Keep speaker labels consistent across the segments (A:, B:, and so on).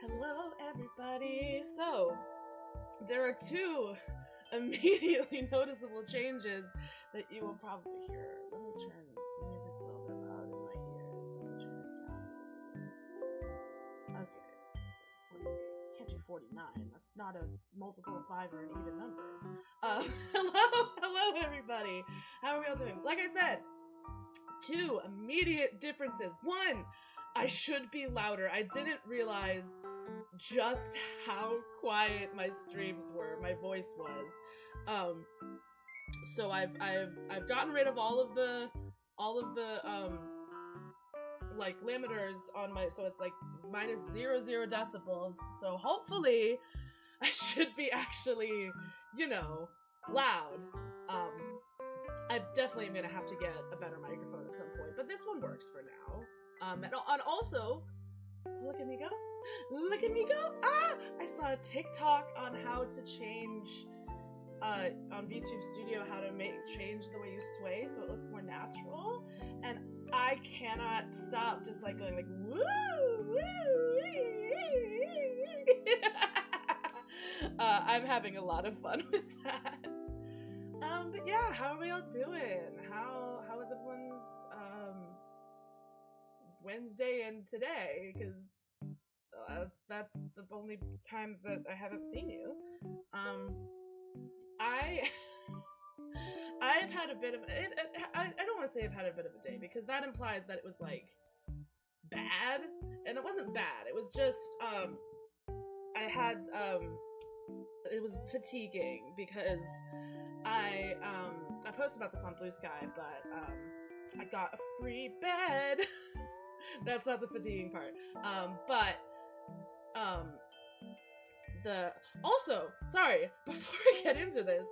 A: Hello, everybody. So, there are two immediately noticeable changes that you will probably hear. Let me turn the music's a little bit loud in my ears. Let me turn it down. Okay. 48. Can't do 49. That's not a multiple of 5 or an even number. Hello, everybody. How are we all doing? Like I said, two immediate differences. One, I should be louder. I didn't realize just how quiet my streams were, my voice was. So I've gotten rid of all of the like limiters on my, so it's like -0 decibels. So hopefully I should be actually, you know, loud. I definitely am gonna have to get a better microphone at some point, but this one works for now. And also, look at me go! Look at me go! Ah! I saw a TikTok on how to change, on VTube Studio, how to change the way you sway so it looks more natural, and I cannot stop just like going like woo, woo, I'm having a lot of fun with that. But yeah, how are we all doing? How is everyone's Wednesday and today, because that's the only times that I haven't seen you. I've had a bit of I don't want to say I've had a bit of a day, because that implies that it was like bad, and it wasn't bad. It was just I had it was fatiguing, because I posted about this on Blue Sky, but I got a free bed. That's not the fatiguing part. Sorry, before I get into this,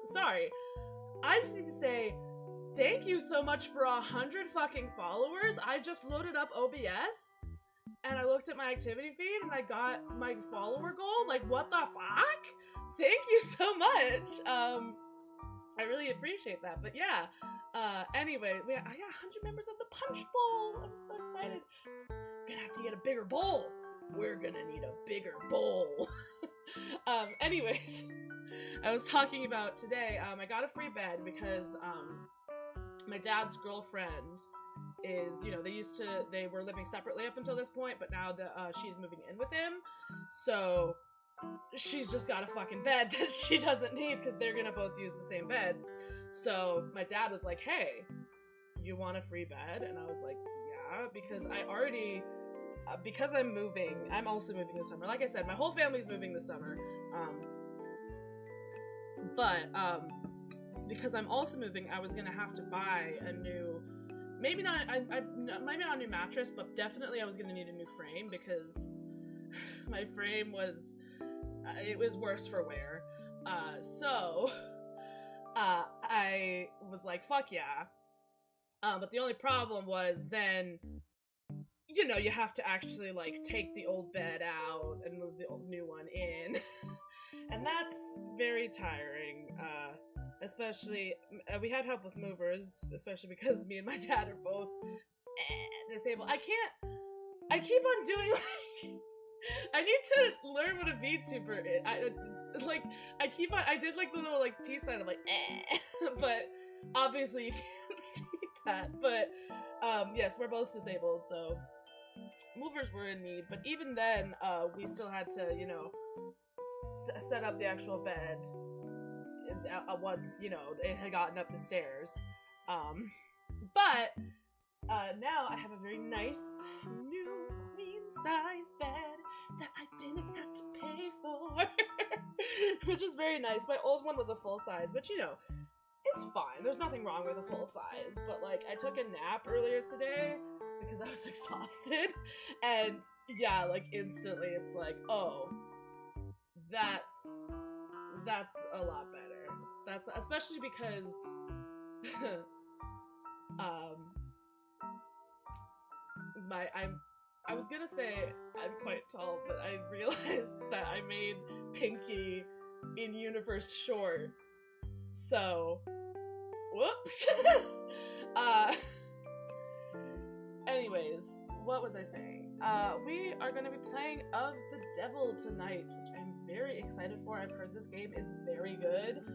A: I just need to say thank you so much for 100 fucking followers. I just loaded up OBS and I looked at my activity feed and I got my follower goal. Like, what the fuck? Thank you so much. I really appreciate that. But yeah, anyway, I got 100 members of the Punch Bowl. I'm so excited. We're gonna have to get a bigger bowl. We're gonna need a bigger bowl. Anyways, I was talking about today, I got a free bed because, my dad's girlfriend is, they were living separately up until this point, but now she's moving in with him, so she's just got a fucking bed that she doesn't need, because they're gonna both use the same bed. So my dad was like, hey, you want a free bed? And I was like, yeah, because I already, because I'm also moving this summer. Like I said, my whole family's moving this summer, because I'm also moving, I was gonna have to buy a new, maybe not a new mattress, but definitely I was gonna need a new frame, because my frame was, it was worse for wear. So I was like, fuck yeah. But the only problem was then, you have to actually, like, take the old bed out and move the new one in. And that's very tiring, especially, we had help with movers, especially because me and my dad are both disabled. I keep on doing, like, I need to learn what a VTuber is. I did, like, the little, like, peace sign of, like, but obviously you can't see that, but, yes, we're both disabled, so movers were in need, but even then, we still had to, set up the actual bed once, it had gotten up the stairs. But now I have a very nice new queen-size bed that I didn't have to pay for, which is very nice. My old one was a full size, which, it's fine. There's nothing wrong with a full size, but, like, I took a nap earlier today because I was exhausted, and yeah, like, instantly it's like, oh, that's a lot better. That's especially because I was gonna say I'm quite tall, but I realized that I made Pinky in universe short. So, whoops. Anyways, what was I saying? We are gonna be playing Of the Devil tonight, which I'm very excited for. I've heard this game is very good.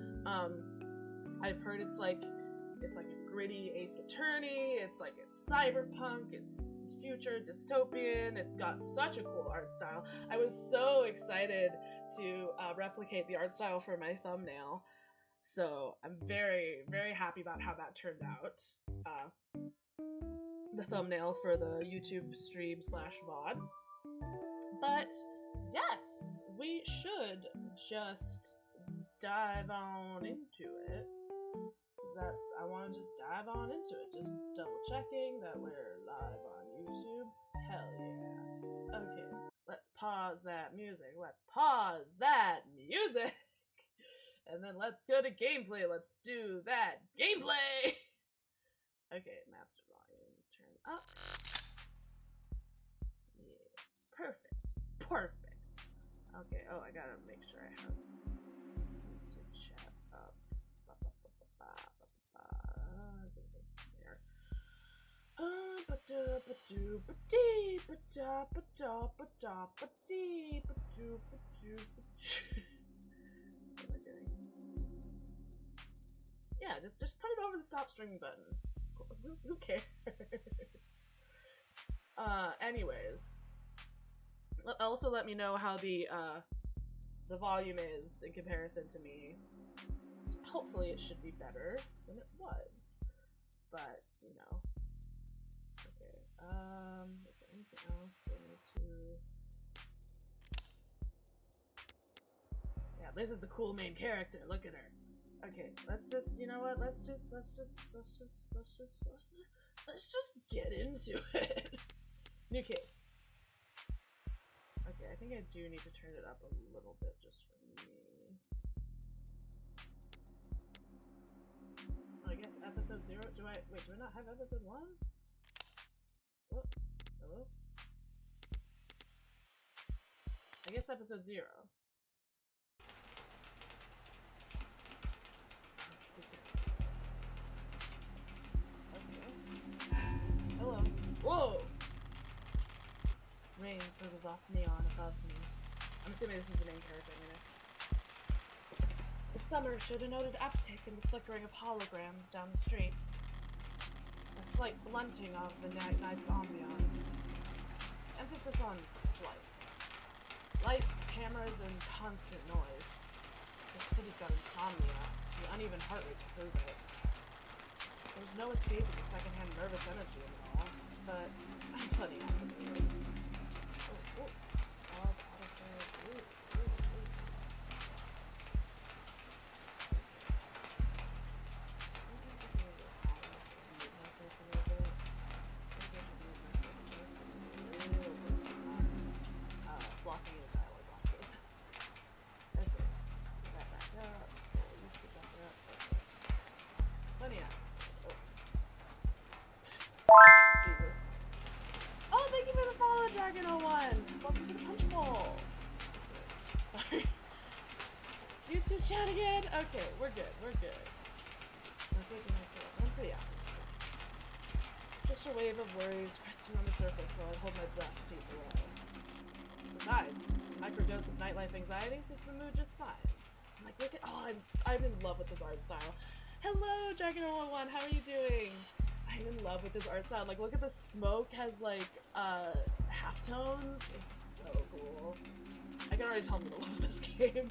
A: I've heard it's like a gritty Ace Attorney, it's cyberpunk, it's future dystopian, it's got such a cool art style. I was so excited to replicate the art style for my thumbnail, so I'm very, very happy about how that turned out. The thumbnail for the YouTube stream /VOD. But yes, we should just dive on into it. I want to just dive on into it. Just double checking that we're live on YouTube. Hell yeah. Okay, let's pause that music. And then let's go to gameplay. Let's do that gameplay. Okay, master volume, turn up. Yeah, perfect. Okay, oh, I gotta make sure I have YouTube chat up. What am I doing? Yeah, just put it over the stop streaming button. Who cares? Anyways. Also let me know how the volume is in comparison to me. Hopefully it should be better than it was. But, you know. Okay, is there anything else I need to... Yeah, this is the cool main character, look at her. Okay, let's just, you know what, let's just get into it. New case. Okay, I think I do need to turn it up a little bit just for me. Oh, I guess episode 0, do I not have episode 1? Oh, hello? I guess episode 0. Hello. Whoa! Rain sizzles off neon above me. I'm assuming this is the main character anyway. The summer showed a noted uptick in the flickering of holograms down the street. A slight blunting of the night's ambiance. Emphasis on slight. Lights, cameras, and constant noise. The city's got insomnia, the uneven heart rate to prove it. There's no escaping the secondhand nervous energy in it all, but I'm plenty after the mood. Blocking the dialogue boxes. Okay, put that back up. You put that back up. Plenty of. Jesus. Oh, thank you for the follow, Dragon01! Welcome to the Punch Bowl! Sorry. YouTube chat again? Okay, we're good, we're good. I was making myself. I'm pretty active. Just a wave of worries resting on the surface while I hold my breath deep below. Besides, a microdose of nightlife anxiety seems the mood just fine. I'm like, look at. Oh, I'm in love with this art style. Hello, Dragon01, how are you doing? I'm in love with this art style. Like, look at the smoke has, like, halftones. It's so cool. I can already tell I'm gonna love this game.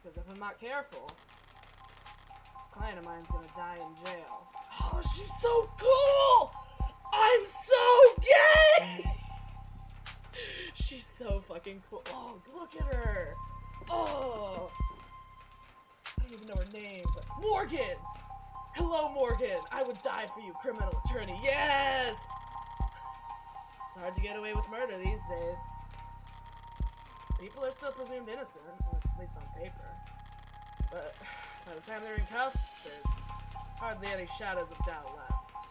A: Because if I'm not careful, this client of mine's gonna die in jail. Oh, she's so cool! I'm so gay! She's so fucking cool. Oh, look at her! Oh! I don't even know her name, but Morgan! Hello, Morgan! I would die for you, criminal attorney. Yes! It's hard to get away with murder these days. People are still presumed innocent, or at least on paper. But by the time they're in cuffs, there's hardly any shadows of doubt left.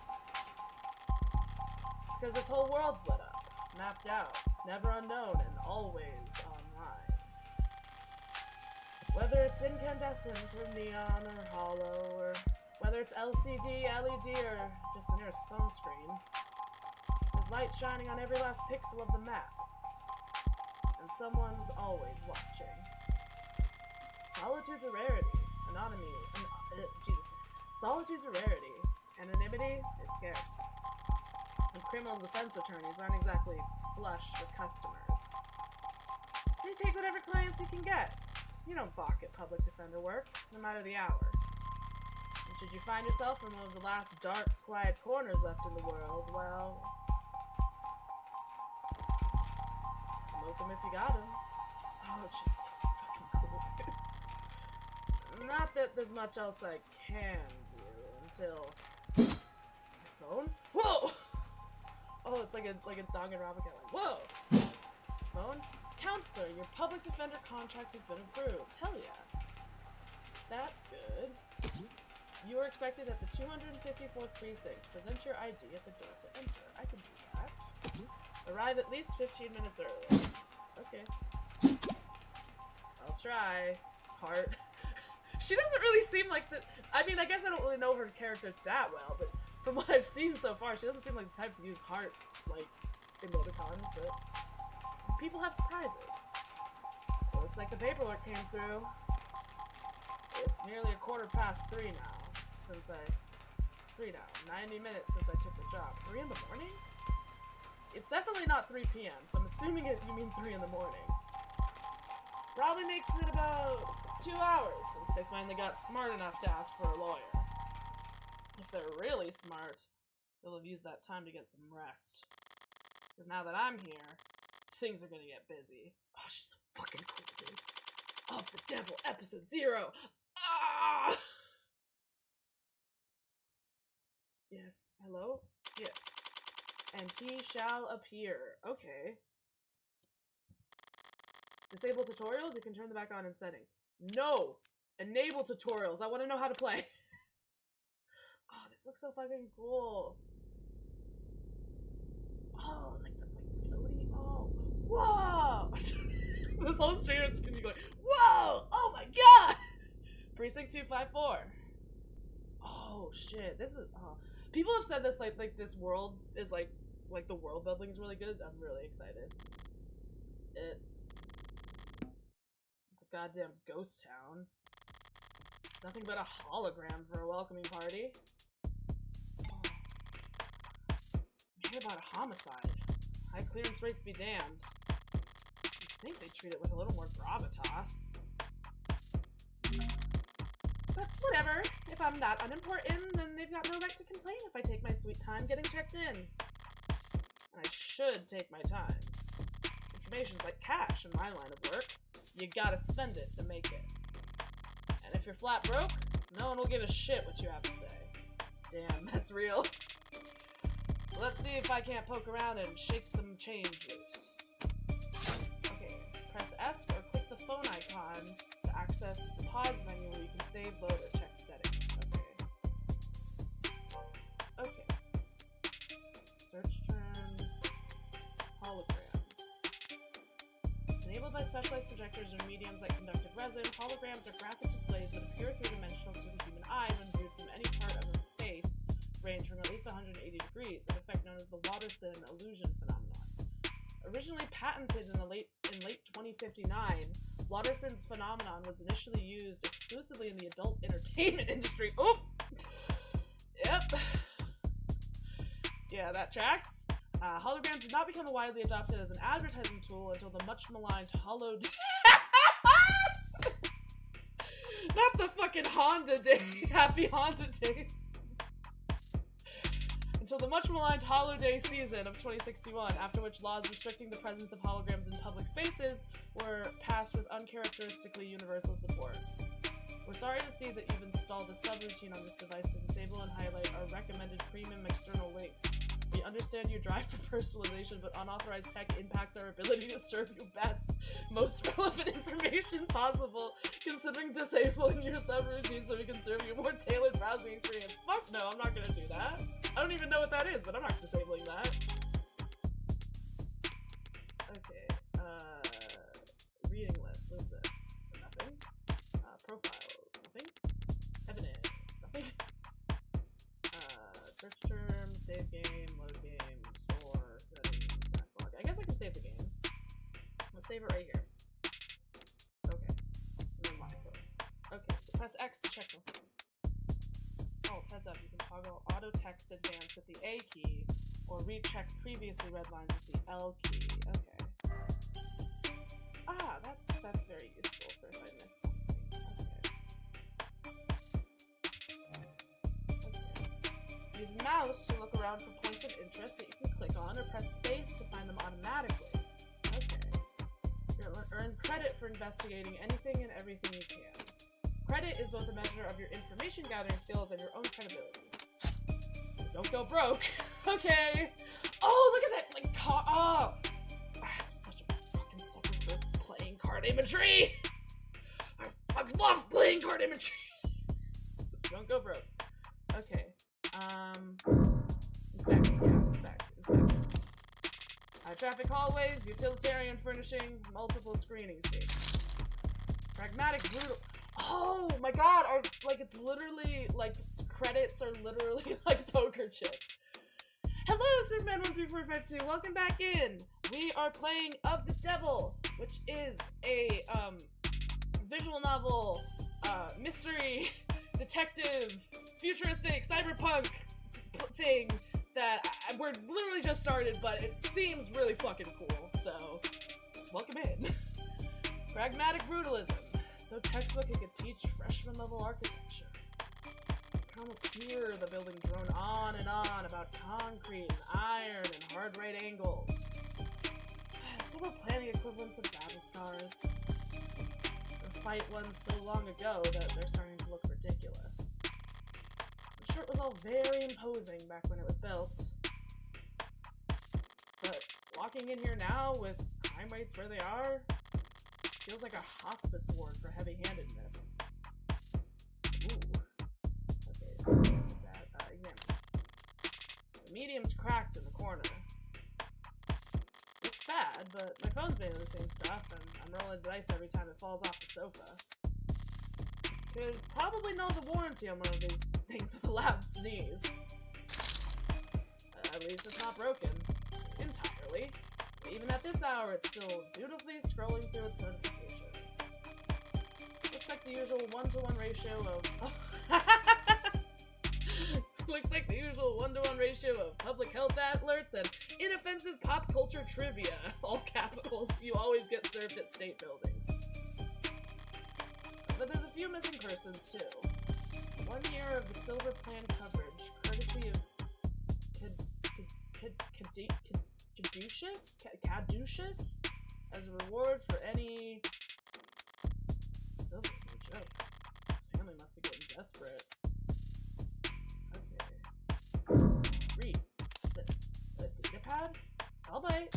A: Because this whole world's lit up, mapped out, never unknown, and always online. Whether it's incandescent, or neon, or hollow, or whether it's LCD, LED, or just the nearest phone screen, there's light shining on every last pixel of the map. And someone's always watching. Solitude's a rarity. Solitude's a rarity. Anonymity is scarce. And criminal defense attorneys aren't exactly flush with customers. So you take whatever clients you can get. You don't balk at public defender work, no matter the hour. And should you find yourself in one of the last dark, quiet corners left in the world, well, smoke them if you got them. Oh, she's so fucking cool, dude. Not that there's much else I can do until my phone. Whoa! Oh, it's like a Danganronpa. Like, whoa! Phone? Counselor, your public defender contract has been approved. Hell yeah. That's good. You are expected at the 254th precinct. Present your ID at the door to enter. I can do that. Arrive at least 15 minutes early. Okay. I'll try. Heart. She doesn't really seem like the. I mean, I guess I don't really know her character that well, but from what I've seen so far, she doesn't seem like the type to use heart, like, emoticons, but people have surprises. Looks like the paperwork came through. It's nearly 3:15 now. 90 minutes since I took the job. 3 in the morning? It's definitely not 3 p.m., so I'm assuming you mean 3 in the morning. Probably makes it about 2 hours since they finally got smart enough to ask for a lawyer. If they're really smart, they'll have used that time to get some rest. Because now that I'm here, things are gonna get busy. Oh, she's so fucking cool, dude. Of the Devil, episode 0. Ah! Yes. Hello? Yes. And he shall appear. Okay. Disable tutorials? You can turn them back on in settings. No! Enable tutorials. I want to know how to play. Oh, this looks so fucking cool. Oh, like the floaty. Oh. Whoa! This whole stream is just gonna be going, whoa! Oh my god! Precinct 254. Oh shit. This is people have said this like this world is like the world building is really good. I'm really excited. It's a goddamn ghost town. Nothing but a hologram for a welcoming party. Oh. I hear about a homicide. High clearance rates be damned. You'd think they'd treat it with a little more gravitas. But whatever. If I'm that unimportant, then they've got no right to complain if I take my sweet time getting checked in. And I should take my time. Information's like cash in my line of work. You gotta spend it to make it. And if you're flat broke, no one will give a shit what you have to say. Damn, that's real. So let's see if I can't poke around and shake some change loose. Okay, press S or click the phone icon to access the pause menu where you can save, load, or check settings. Okay. Search terms. Holograms. Enabled by specialized projectors or mediums like conductive resin, holograms are graphic displays that appear three-dimensional to the human eye when viewed from any part of a face, range from at least 180 degrees, an effect known as the Watterson illusion phenomenon. Originally patented in late 2059, Watterson's phenomenon was initially used exclusively in the adult entertainment industry. Oh! Yep. Yeah, that tracks. Holograms did not become widely adopted as an advertising tool until the much maligned Not the fucking Honda day. Happy Honda days. Until the much maligned holiday season of 2061, after which laws restricting the presence of holograms in public spaces were passed with uncharacteristically universal support. We're sorry to see that you've installed a subroutine on this device to disable and highlight our recommended premium external links. We understand your drive for personalization, but unauthorized tech impacts our ability to serve you best, most relevant information possible, considering disabling your subroutine so we can serve you a more tailored browsing experience. Fuck no, I'm not gonna do that. I don't even know what that is, but I'm not disabling that. Okay, reading list, what is this? Nothing. Profiles, nothing. Evidence, nothing. Search term, save game, load game, store, settings, backlog. I guess I can save the game. Let's save it right here. Okay. And then lock code. Okay, so press X to check the Oh, heads up, you can toggle auto text advance with the A key, or recheck previously read lines with the L key. Okay. Ah, that's very useful for if I miss something. Okay. Use mouse to look around for points of interest that you can click on, or press space to find them automatically. Okay. You'll earn credit for investigating anything and everything you can. Credit is both a measure of your information gathering skills and your own credibility. Don't go broke. Okay. Oh, look at that! Like, oh! I'm such a fucking sucker for playing card imagery! I love playing card imagery! So don't go broke. Okay. Inspect. Yeah, inspect. Traffic hallways, utilitarian furnishing, multiple screening stations. Pragmatic, brutal. Oh my god, it's literally, like, credits are literally like poker chips. Hello, Superman13452, welcome back in! We are playing Of the Devil, which is a, visual novel, mystery, detective, futuristic, cyberpunk thing that we're literally just started, but it seems really fucking cool, so welcome in. Pragmatic brutalism. So textbook it could teach freshman level architecture. You can almost hear the building drone on and on about concrete and iron and hard right angles. So we're planning equivalents of battle scars. The fight won so long ago that they're starting to look ridiculous. I'm sure it was all very imposing back when it was built. But walking in here now with crime rates where they are, feels like a hospice ward for heavy-handedness. Ooh. Okay, that, examine. The medium's cracked in the corner. Looks bad, but my phone's made of the same stuff, and I'm rolling dice every time it falls off the sofa. Could probably know the warranty on one of these things with a loud sneeze. At least it's not broken. Entirely. Even at this hour, it's still dutifully scrolling through its notifications. Looks like the usual 1-to-1 ratio of... Looks like the usual 1-to-1 ratio of public health alerts and inoffensive pop culture trivia. All capitals you always get served at state buildings. But there's a few missing persons, too. 1 year of the silver plan coverage, courtesy of Caduceus as a reward for any... Oh, there's no joke. Family must be getting desperate. Okay. Read. What's this? A data pad? I'll bite.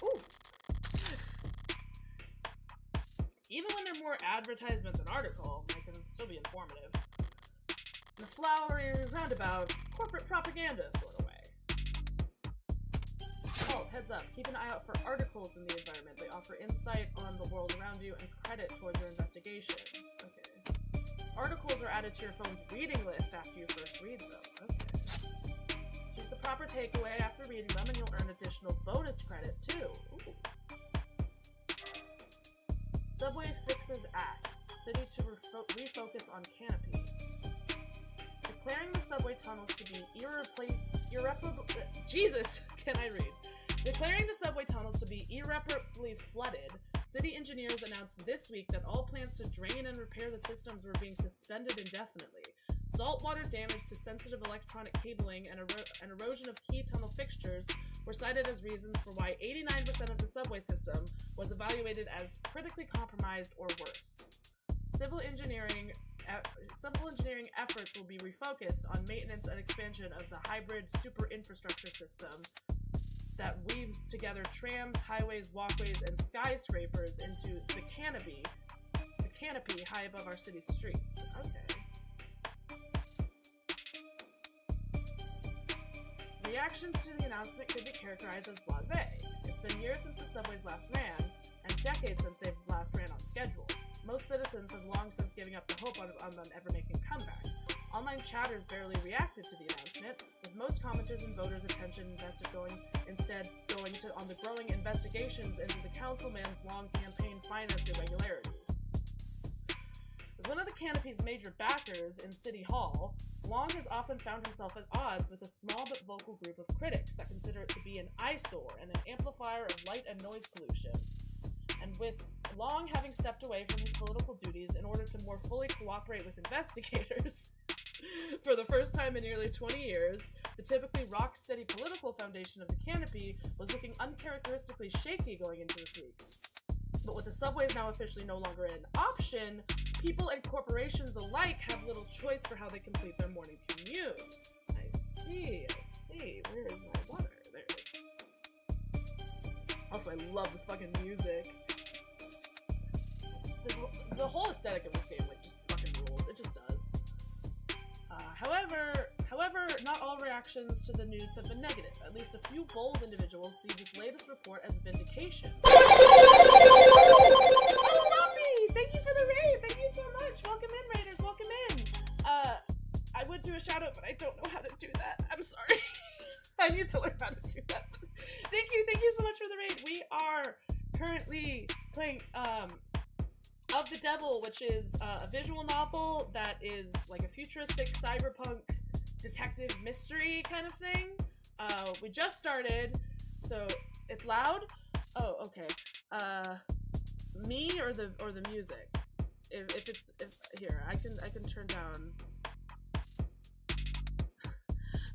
A: Ooh! Even when they're more advertisement than article, they can still be informative. In a flowery, roundabout, corporate propaganda sort of way. Oh, heads up, keep an eye out for articles in the environment. They offer insight on the world around you and credit towards your investigation. Okay. Articles are added to your phone's reading list after you first read them. Okay. Choose the proper takeaway after reading them and you'll earn additional bonus credit, too. Ooh. Subway fixes axed. City to refocus on canopy. Declaring the subway tunnels to be irreparably... Jesus! Can I read? Declaring the subway tunnels to be irreparably flooded, city engineers announced this week that all plans to drain and repair the systems were being suspended indefinitely. Saltwater damage to sensitive electronic cabling and erosion of key tunnel fixtures were cited as reasons for why 89% of the subway system was evaluated as critically compromised or worse. Civil engineering efforts will be refocused on maintenance and expansion of the hybrid super infrastructure system that weaves together trams, highways, walkways, and skyscrapers into the canopy high above our city's streets. Okay. Reactions to the announcement could be characterized as blasé. It's been years since the subways last ran, and decades since they've last ran on schedule. Most citizens have long since given up the hope on them ever making a comeback. Online chatters barely reacted to the announcement, with most commenters and voters' attention instead going on the growing investigations into the councilman's long campaign finance irregularities. As one of the canopy's major backers in City Hall, Long has often found himself at odds with a small but vocal group of critics that consider it to be an eyesore and an amplifier of light and noise pollution. And with Long having stepped away from his political duties in order to more fully cooperate with investigators for the first time in nearly 20 years, the typically rock-steady political foundation of the canopy was looking uncharacteristically shaky going into this week. But with the subways now officially no longer an option, people and corporations alike have little choice for how they complete their morning commute. I see. Where is my water? There it is. Also, I love this fucking music. The whole aesthetic of this game, like, just fucking rules. It just does. However, not all reactions to the news have been negative. At least a few bold individuals see this latest report as vindication. Oh, Poppy! Thank you for the raid! Thank you so much! Welcome in, Raiders! Welcome in! I would do a shout out, but I don't know how to do that. I'm sorry. I need to learn how to do that. Thank you so much for the raid. We are currently playing, Of the Devil, which is a visual novel that is like a futuristic cyberpunk detective mystery kind of thing. We just started, so it's loud. Oh, okay. Me or the music? If here, I can turn down.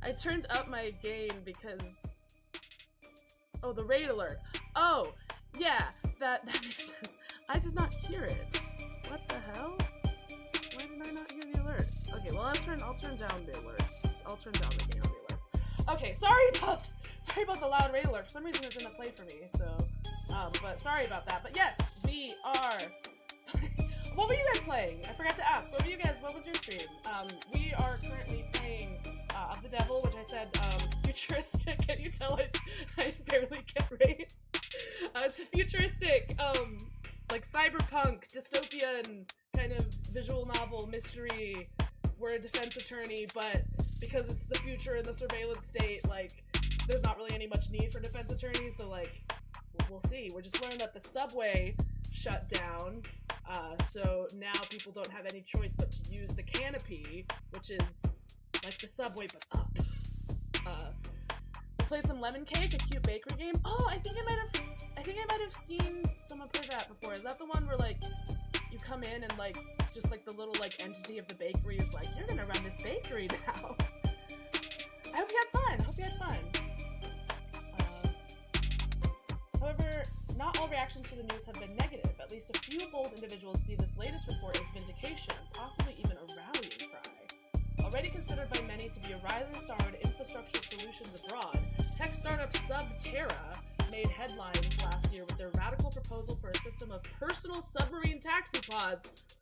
A: I turned up my gain because, oh, the raid alert. Oh, yeah, that makes sense. I did not hear it. What the hell? Why did I not hear the alert? Okay, well, I'll turn down the alerts. I'll turn down the game on the alerts. Okay, sorry about the loud raid alert. For some reason it didn't play for me, so but sorry about that. But yes, we are what were you guys playing? I forgot to ask. What was your stream? We are currently playing Of the Devil, which I said is futuristic. Can you tell I barely get raids? It's a futuristic, like cyberpunk, dystopian kind of visual novel mystery. We're a defense attorney, but because it's the future in the surveillance state, like, there's not really any much need for defense attorneys, so, like, we'll see. We're just learning that the subway shut down, so now people don't have any choice but to use the canopy, which is like the subway but up. We played some Lemon Cake, a cute bakery game. Oh, I think I might have seen someone play that before. Is that the one where, like, you come in and, like, just, like, the little, like, entity of the bakery is like, you're gonna run this bakery now. I hope you had fun. However, not all reactions to the news have been negative. At least a few bold individuals see this latest report as vindication, possibly even a rallying cry. Already considered by many to be a rising star in infrastructure solutions abroad, tech startup Subterra made headlines last year with their radical proposal for a system of personal submarine taxi pods.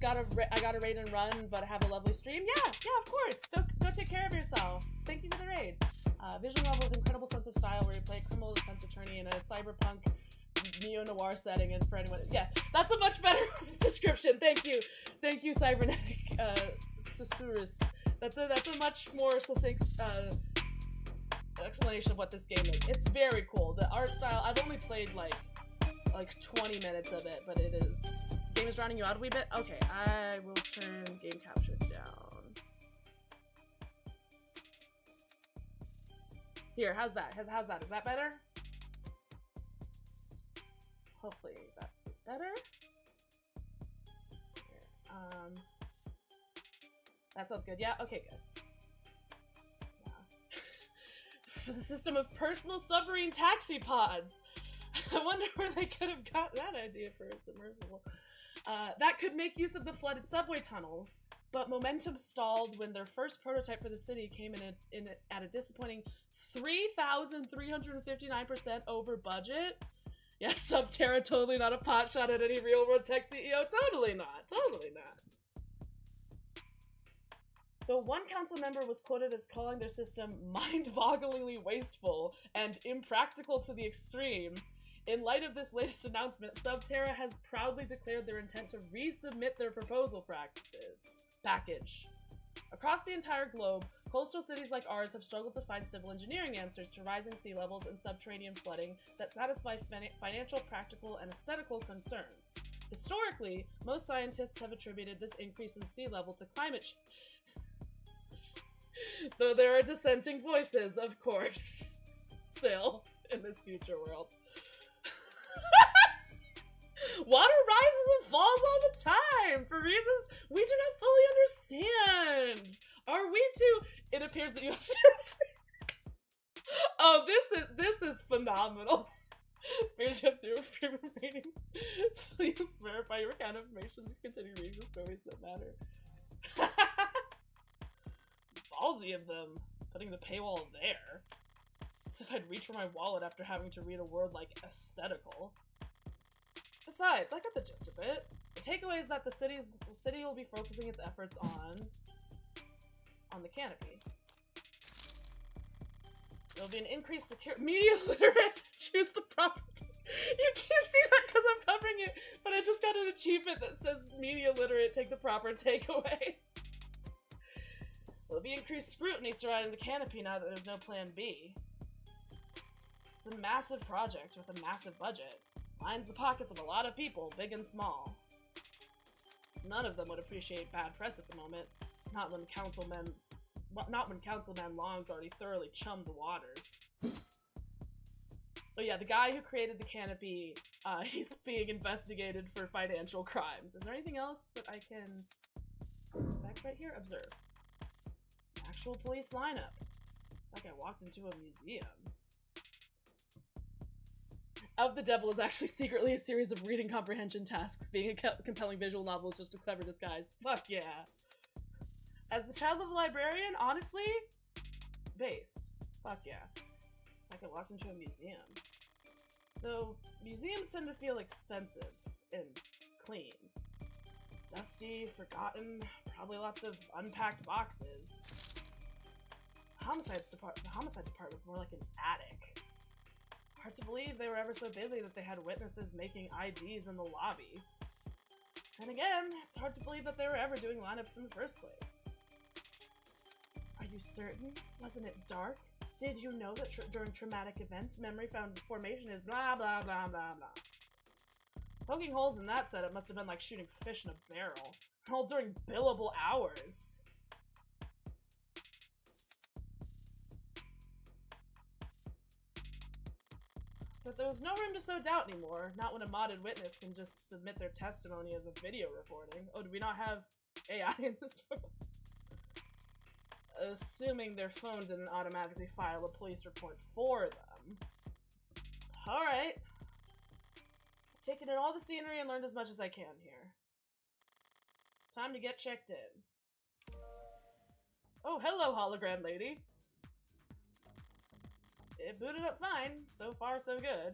A: I gotta raid and run, but have a lovely stream? Yeah, of course. Go take care of yourself. Thank you for the raid. Visual novel with incredible sense of style where you play a criminal defense attorney in a cyberpunk neo-noir setting, and for anyone, yeah, that's a much better description. Thank you, Cybernetic Susurrus. That's a much more succinct explanation of what this game is. It's very cool. The art style, I've only played like 20 minutes of it, but it is. Game is drowning you out a wee bit? Okay, I will turn game capture down. Here, how's that? Is that better? Hopefully that is better. Here, that sounds good. Yeah, okay, good. For the system of personal submarine taxi pods. I wonder where they could have got that idea for a submersible. That could make use of the flooded subway tunnels, but momentum stalled when their first prototype for the city came in at a disappointing 3,359% over budget. Yes, Subterra, totally not a pot shot at any real-world tech CEO. Totally not. Though one council member was quoted as calling their system mind-bogglingly wasteful and impractical to the extreme, in light of this latest announcement, Subterra has proudly declared their intent to resubmit their proposal package. Across the entire globe, coastal cities like ours have struggled to find civil engineering answers to rising sea levels and subterranean flooding that satisfy financial, practical, and aesthetical concerns. Historically, most scientists have attributed this increase in sea level to climate change. Though there are dissenting voices, of course, still, in this future world. Water rises and falls all the time for reasons we do not fully understand. Are we too? It appears that you have Oh, this is phenomenal. Appears you have zero freedom rating. Please verify your account information to continue reading the stories that matter. Ballsy of them, putting the paywall there. As if I'd reach for my wallet after having to read a word like aesthetical. Besides, I got the gist of it. The takeaway is that the city will be focusing its efforts on the canopy. There'll be an increased media literate. Choose the proper. You can't see that because I'm covering it, but I just got an achievement that says media literate. Take the proper takeaway. There'll be increased scrutiny surrounding the canopy now that there's no plan B. It's a massive project with a massive budget. Lines the pockets of a lot of people, big and small. None of them would appreciate bad press at the moment. Not when Councilman Long's already thoroughly chummed the waters. Oh yeah, the guy who created the canopy, he's being investigated for financial crimes. Is there anything else that I can inspect right here? Observe. Actual police lineup. It's like I walked into a museum. Of the Devil is actually secretly a series of reading comprehension tasks. Being a compelling visual novel is just a clever disguise. Fuck yeah. As the child of a librarian, honestly, based. Fuck yeah. It's like I walked into a museum. Though, museums tend to feel expensive and clean. Dusty, forgotten, probably lots of unpacked boxes. The homicide department's more like an attic. Hard to believe they were ever so busy that they had witnesses making IDs in the lobby. And again, it's hard to believe that they were ever doing lineups in the first place. Are you certain? Wasn't it dark? Did you know that during traumatic events, memory formation is blah blah blah blah blah? Poking holes in that setup must have been like shooting fish in a barrel. All during billable hours. But there was no room to sow doubt anymore, not when a modded witness can just submit their testimony as a video recording. Oh, do we not have AI in this room? Assuming their phone didn't automatically file a police report for them. Alright. Taken in all the scenery and learned as much as I can here. Time to get checked in. Oh, hello, hologram lady. It booted up fine. So far, so good.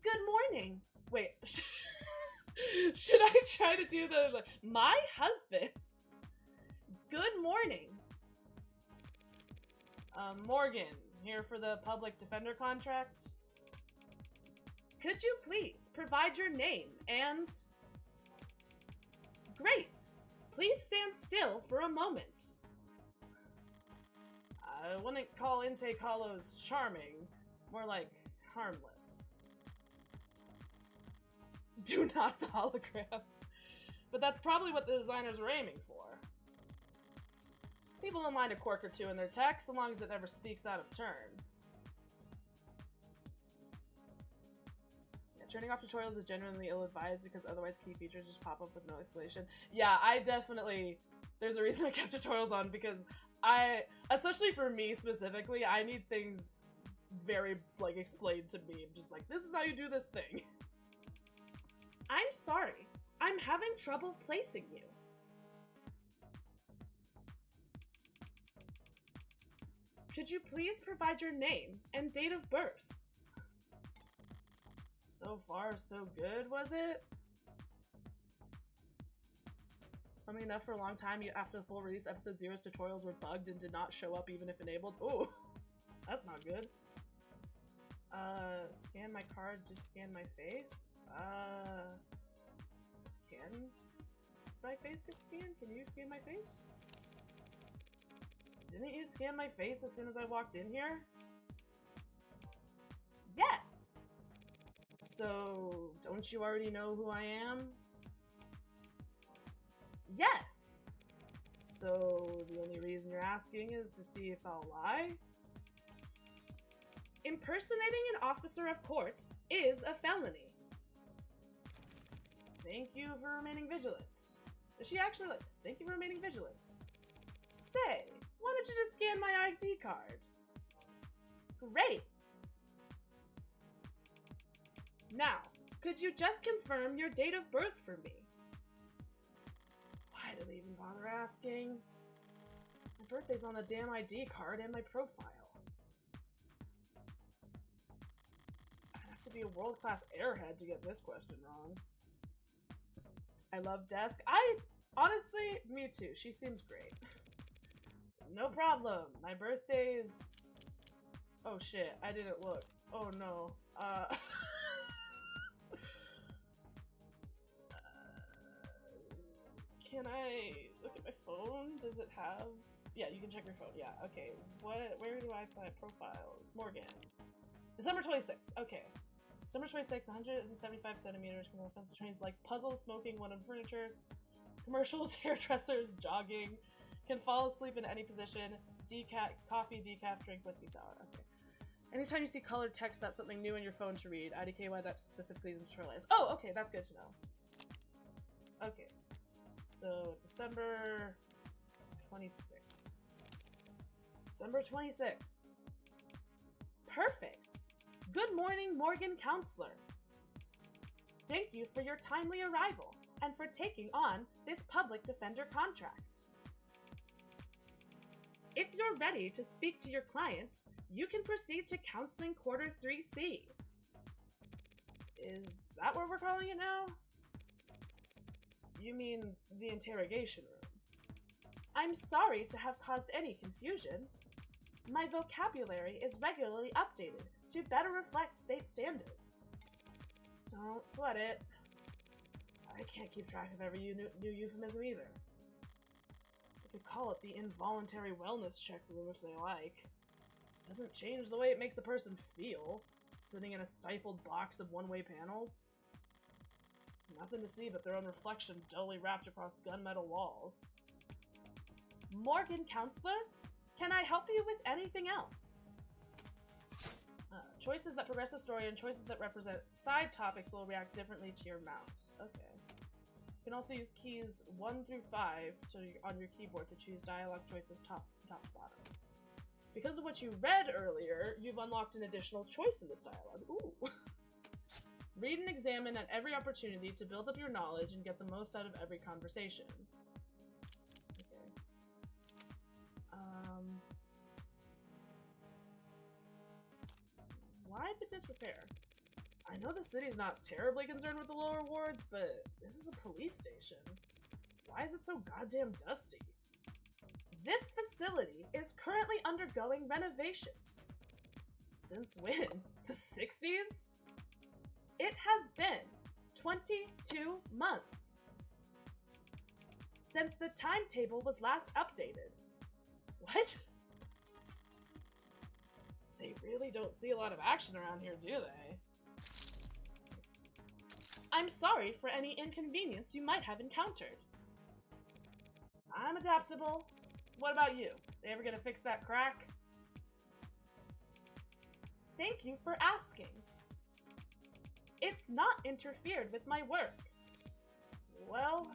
A: Good morning! Wait, should I try to do the, like, my husband? Good morning. Morgan, here for the public defender contract. Could you please provide your name and... Great! Please stand still for a moment. I wouldn't call intake hollows charming, more like harmless. Do not the hologram. But that's probably what the designers were aiming for. People don't mind a quirk or two in their text, so long as it never speaks out of turn. Yeah, turning off tutorials is genuinely ill-advised because otherwise key features just pop up with no explanation. Yeah, I definitely... There's a reason I kept tutorials on, because especially for me specifically, I need things very, like, explained to me. I'm just like, this is how you do this thing. I'm sorry. I'm having trouble placing you. Could you please provide your name and date of birth? So far, so good, was it? Funnily enough, for a long time, after the full release, Episode 0's tutorials were bugged and did not show up even if enabled. Ooh, that's not good. Scan my card, just scan my face? Can my face get scanned? Can you scan my face? Didn't you scan my face as soon as I walked in here? Yes! So, don't you already know who I am? Yes! So, the only reason you're asking is to see if I'll lie? Impersonating an officer of court is a felony. Thank you for remaining vigilant. Is she actually like, thank you for remaining vigilant? Say, why don't you just scan my ID card? Great! Now, could you just confirm your date of birth for me? Why did they even bother asking? My birthday's on the damn ID card and my profile. I'd have to be a world-class airhead to get this question wrong. I love Desk. Honestly, me too. She seems great. No problem. My birthday's... Oh shit, I didn't look. Oh no. Can I look at my phone? Does it have... Yeah, you can check your phone. Yeah, okay. Where do I find profiles? Morgan. December 26th. Okay. December 26, 175 centimeters. Criminal offense trains, likes puzzles, smoking, one on furniture, commercials, hairdressers, jogging, can fall asleep in any position, coffee, decaf, drink, whiskey sour. Okay. Anytime you see colored text, that's something new in your phone to read. IDK, why that specifically is internalized. Oh, okay, that's good to know. Okay. So, December 26th. December 26th. Perfect! Good morning, Morgan Counselor. Thank you for your timely arrival and for taking on this public defender contract. If you're ready to speak to your client, you can proceed to Counseling Quarter 3C. Is that what we're calling it now? You mean the interrogation room? I'm sorry to have caused any confusion. My vocabulary is regularly updated to better reflect state standards. Don't sweat it. I can't keep track of every new euphemism either. They could call it the involuntary wellness check room if they like. Doesn't change the way it makes a person feel, sitting in a stifled box of one-way panels. Nothing to see but their own reflection dully wrapped across gunmetal walls. Morgan Counselor, can I help you with anything else? Choices that progress the story and choices that represent side topics will react differently to your mouse. Okay. You can also use keys 1 through 5 on your keyboard to choose dialogue choices top to bottom. Because of what you read earlier, you've unlocked an additional choice in this dialogue. Ooh. Read and examine at every opportunity to build up your knowledge and get the most out of every conversation. Okay. Why the disrepair? I know the city's not terribly concerned with the lower wards, but this is a police station. Why is it so goddamn dusty? This facility is currently undergoing renovations. Since when? The 60s? It has been 22 months since the timetable was last updated. What? They really don't see a lot of action around here, do they? I'm sorry for any inconvenience you might have encountered. I'm adaptable. What about you? They ever gonna fix that crack? Thank you for asking. It's not interfered with my work. Well,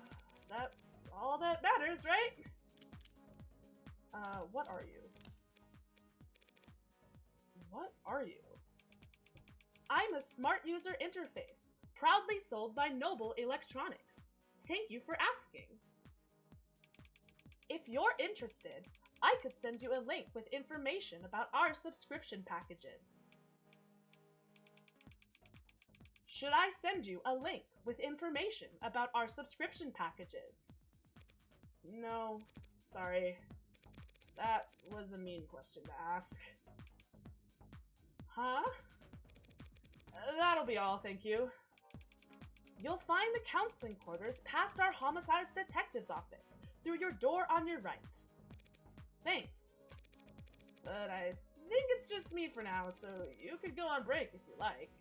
A: that's all that matters, right? What are you? What are you? I'm a smart user interface, proudly sold by Noble Electronics. Thank you for asking. If you're interested, I could send you a link with information about our subscription packages. Should I send you a link with information about our subscription packages? No, sorry. That was a mean question to ask. Huh? That'll be all, thank you. You'll find the counseling quarters past our homicides detective's office, through your door on your right. Thanks. But I think it's just me for now, so you could go on break if you like.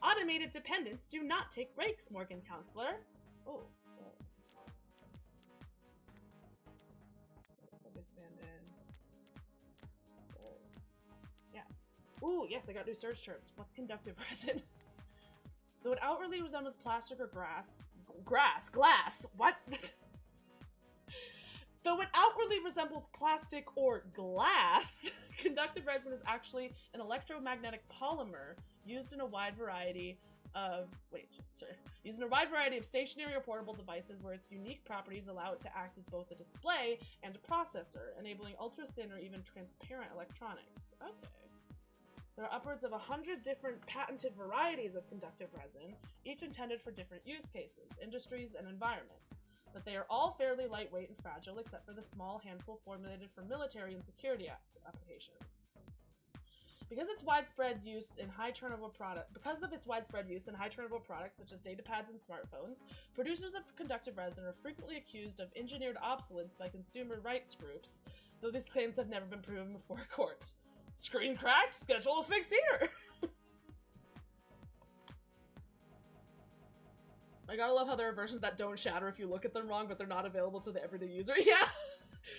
A: Automated dependents do not take breaks, Morgan Counselor. Oh. Yeah. Ooh, yes, I got new search terms. What's conductive resin? Though it outwardly resembles plastic or glass. What? Though it outwardly resembles plastic or glass, conductive resin is actually an electromagnetic polymer used in a wide variety of stationary or portable devices where its unique properties allow it to act as both a display and a processor, enabling ultra-thin or even transparent electronics. Okay. There are upwards of 100 different patented varieties of conductive resin, each intended for different use cases, industries, and environments. But they are all fairly lightweight and fragile, except for the small handful formulated for military and security applications. Because of its widespread use in high turnover products such as datapads and smartphones, producers of conductive resin are frequently accused of engineered obsolescence by consumer rights groups, though these claims have never been proven before a court. Screen cracked? Schedule a fix here! I gotta love how there are versions that don't shatter if you look at them wrong, but they're not available to the everyday user. Yeah!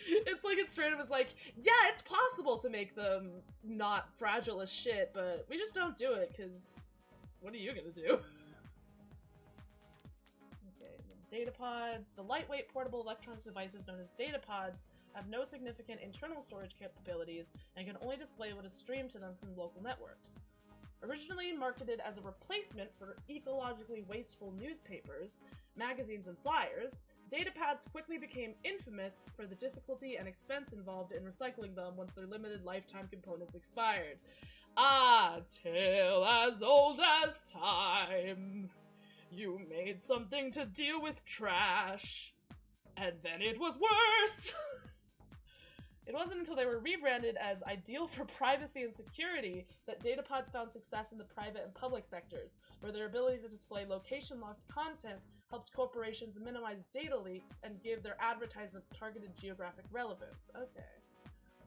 A: It's like, it's straight up, it's like, yeah, it's possible to make them not fragile as shit, but we just don't do it, because what are you gonna do? Okay, data pods. The lightweight portable electronic devices known as data pods have no significant internal storage capabilities and can only display what is streamed to them from local networks. Originally marketed as a replacement for ecologically wasteful newspapers, magazines, and flyers, datapads quickly became infamous for the difficulty and expense involved in recycling them once their limited lifetime components expired. Ah, tale as old as time. You made something to deal with trash, and then it was worse! It wasn't until they were rebranded as ideal for privacy and security that datapods found success in the private and public sectors, where their ability to display location-locked content helped corporations minimize data leaks and give their advertisements targeted geographic relevance. Okay.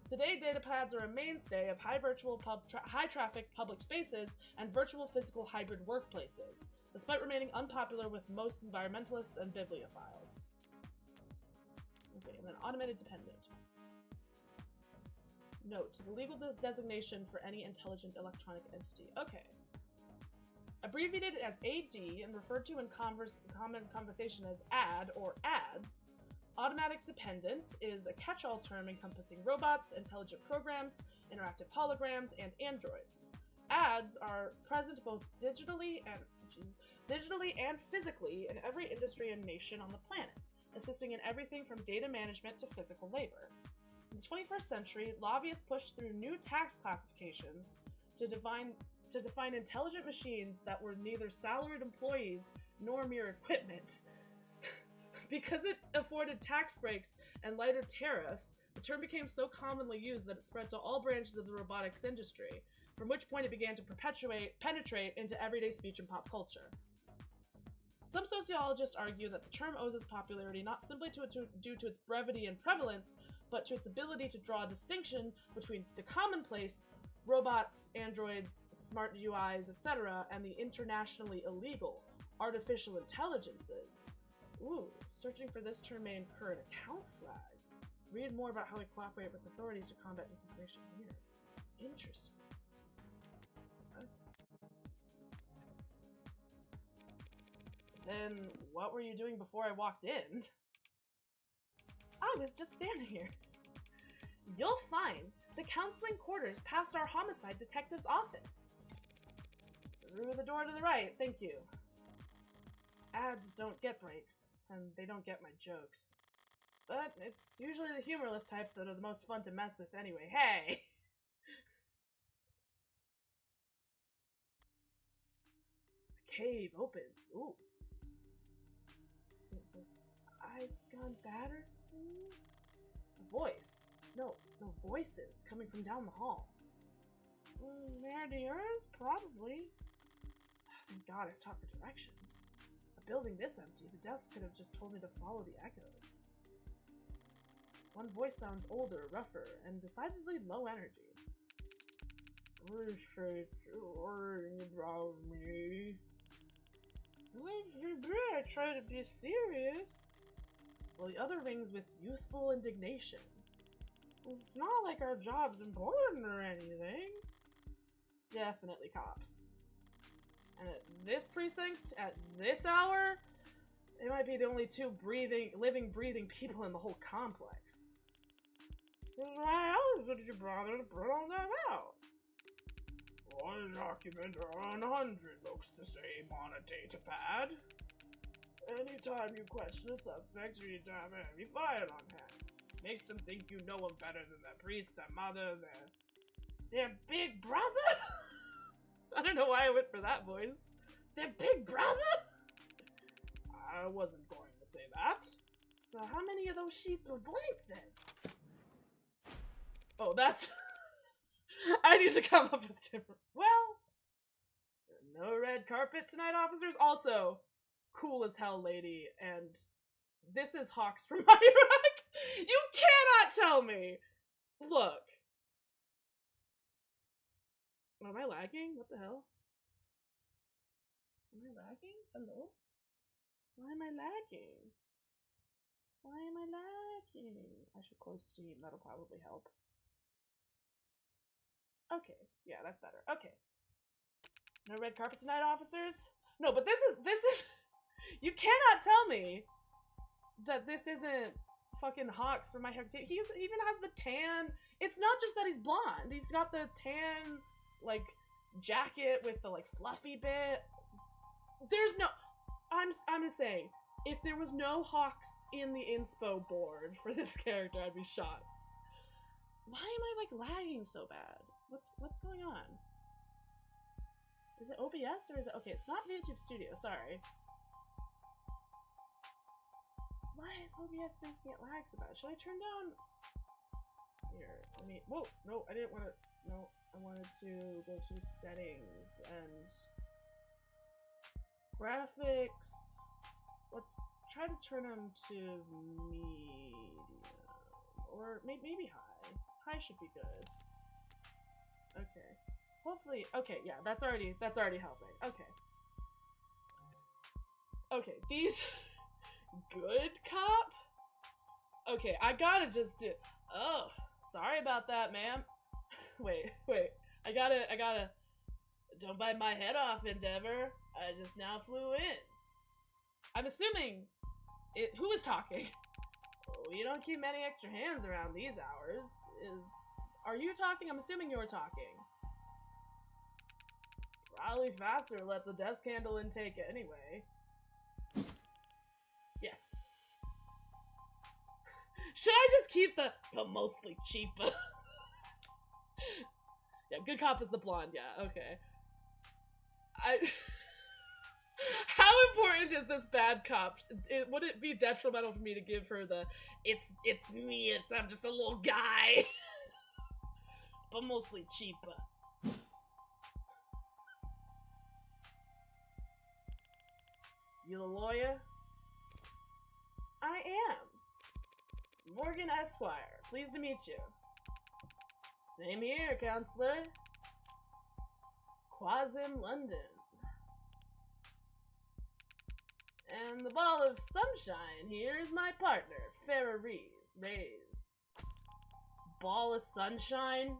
A: Today, datapads are a mainstay of high-traffic public spaces and virtual physical hybrid workplaces, despite remaining unpopular with most environmentalists and bibliophiles. Okay, and then automated dependent. Note, the legal designation for any intelligent electronic entity. Okay. Abbreviated as AD and referred to in common conversation as AD or ADS, automatic dependent is a catch-all term encompassing robots, intelligent programs, interactive holograms, and androids. ADS are present both digitally and physically in every industry and nation on the planet, assisting in everything from data management to physical labor. In the 21st century, lobbyists pushed through new tax classifications to define intelligent machines that were neither salaried employees nor mere equipment. Because it afforded tax breaks and lighter tariffs, the term became so commonly used that it spread to all branches of the robotics industry, from which point it began to penetrate into everyday speech and pop culture. Some sociologists argue that the term owes its popularity not simply due to its brevity and prevalence, but to its ability to draw a distinction between the commonplace, robots, androids, smart UIs, etc., and the internationally illegal, artificial intelligences. Ooh, searching for this term may incur an account flag. Read more about how we cooperate with authorities to combat disinformation here. Interesting. Then, what were you doing before I walked in? I was just standing here. You'll find the counseling quarters past our homicide detective's office. Through the door to the right, thank you. Ads don't get breaks, and they don't get my jokes. But it's usually the humorless types that are the most fun to mess with anyway. Hey! The cave opens. Ooh. Eyes gone Battersea? A voice. No voices coming from down the hall. There to yours? Probably. Thank God I stopped for directions. A building this empty, the desk could have just told me to follow the echoes. One voice sounds older, rougher, and decidedly low energy. Appreciate you worrying about me. I try to be serious. Well, the other rings with youthful indignation. It's not like our job's important or anything. Definitely cops. And at this precinct, at this hour, they might be the only two living, breathing people in the whole complex. Why else would you bother to put all that out? One document on 100 looks the same on a datapad. Anytime you question a suspect, you need to have a heavy file on hand. Makes them think you know them better than their priest, their mother, their big brother? I don't know why I went for that voice. Their big brother? I wasn't going to say that. So how many of those sheets were blank then? Oh, that's... I need to come up with different... Well, no red carpet tonight, officers. Also, cool as hell lady, and this is Hawks from Iraq. You cannot tell me! Look. Am I lagging? What the hell? Am I lagging? Hello? Why am I lagging? Why am I lagging? I should close Steam. That'll probably help. Okay. Yeah, that's better. Okay. No red carpet tonight, officers? No, but this is you cannot tell me that this isn't fucking Hawks from My Hero Academia. He even has the tan. It's not just that he's blonde. He's got the tan, like, jacket with the, like, fluffy bit. There's no... I'm just saying, if there was no Hawks in the inspo board for this character, I'd be shocked. Why am I, like, lagging so bad? What's going on? Is it OBS or is it... Okay, it's not VTube Studio, sorry. Why is OBS making it lag so bad? Should I turn down... Here, let me... Whoa, no, I didn't want to... No, I wanted to go to settings and... Graphics... Let's try to turn them to medium. Or maybe high. High should be good. Okay. Hopefully... Okay, yeah, that's already helping. Okay. Okay, these... Good cop? Okay, I gotta just do... Oh, sorry about that, ma'am. wait. I gotta... Don't bite my head off, Endeavor. I just now flew in. I'm assuming... Who is talking? Oh, you don't keep many extra hands around these hours. Are you talking? I'm assuming you're talking. Probably faster to let the desk handle in take it anyway. Yes. Should I just keep the mostly cheaper? Yeah, good cop is the blonde, yeah, okay. How important is this bad cop? Would it be detrimental for me to give her the it's me, I'm just a little guy. But mostly cheaper. You the lawyer? I am. Morgan Esquire. Pleased to meet you. Same here, counselor. Quasim London. And the ball of sunshine here is my partner, Farrah Rays. Ball of sunshine?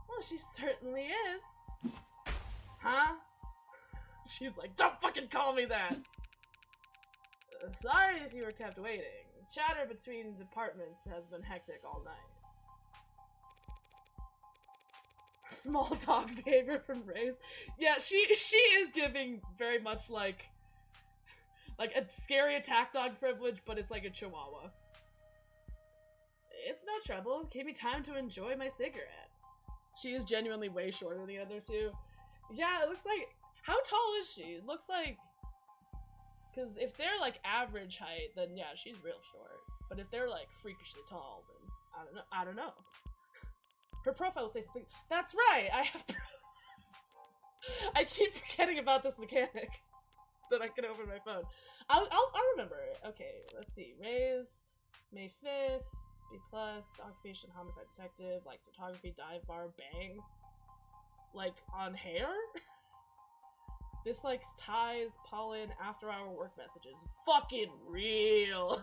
A: Well, she certainly is. Huh? She's like, don't fucking call me that! Sorry if you were kept waiting. Chatter between departments has been hectic all night. Small talk behavior from Rays. Yeah, she is giving very much like a scary attack dog privilege, but it's like a chihuahua. It's no trouble. Give me time to enjoy my cigarette. She is genuinely way shorter than the other two. Yeah, it looks like... How tall is she? It looks like... Because if they're, like, average height, then yeah, she's real short. But if they're, like, freakishly tall, then I don't know. Her profile will say... That's right! I have... I keep forgetting about this mechanic. That I can open my phone. I'll remember it. Okay, let's see. Raise, May 5th, B+, occupation, homicide detective, likes photography, dive bar, bangs. Like, on hair? Dislikes ties, pollen, after-hour work messages. Fucking real.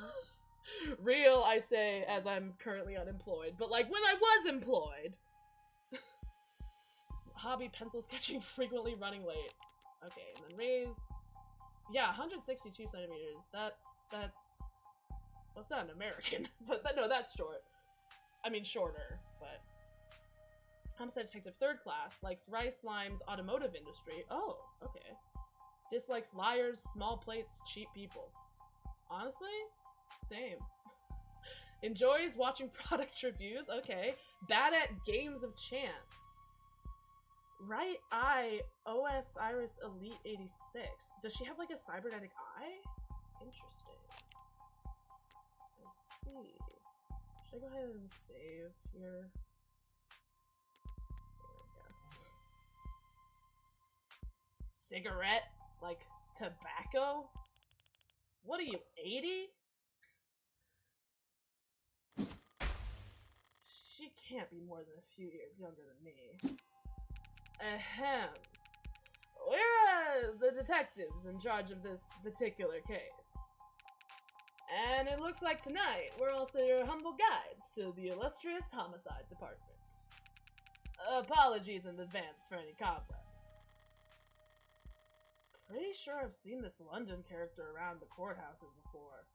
A: Real, I say, as I'm currently unemployed. But, like, when I was employed. Hobby, pencil sketching, frequently running late. Okay, and then raise. Yeah, 162 centimeters. That's... Well, it's not an American. But, no, that's short. I mean, shorter, but... Homicide detective 3rd class, likes rice, slimes, automotive industry. Oh, okay. Dislikes liars, small plates, cheap people. Honestly? Same. Enjoys watching product reviews. Okay. Bad at games of chance. Right eye, OS Iris Elite 86. Does she have like a cybernetic eye? Interesting. Let's see. Should I go ahead and save here? Cigarette? Like, tobacco? What are you, 80? She can't be more than a few years younger than me. Ahem. We're the detectives in charge of this particular case. And it looks like tonight we're also your humble guides to the illustrious homicide department. Apologies in advance for any cobwebs. Pretty sure I've seen this London character around the courthouses before.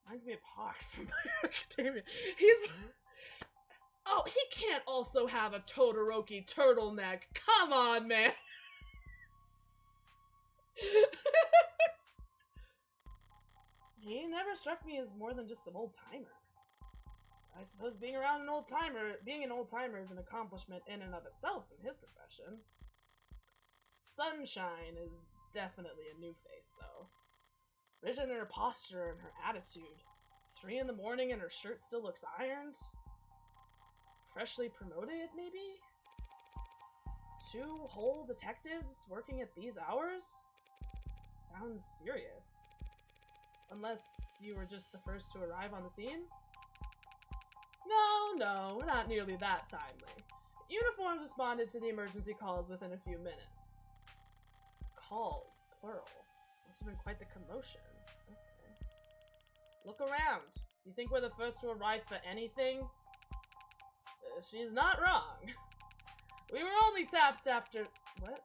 A: Reminds me of Hawks from My Academia. Oh, he can't also have a Todoroki turtleneck. Come on, man. He never struck me as more than just some old-timer. I suppose being an old-timer is an accomplishment in and of itself in his profession. Sunshine is definitely a new face, though. Rigid in her posture and her attitude. 3 in the morning and her shirt still looks ironed. Freshly promoted, maybe? 2 whole detectives working at these hours? Sounds serious. Unless you were just the first to arrive on the scene? No, we're not nearly that timely. Uniforms responded to the emergency calls within a few minutes. Calls, plural. Must have been quite the commotion. Okay. Look around. You think we're the first to arrive for anything? She's not wrong. We were only tapped after... What?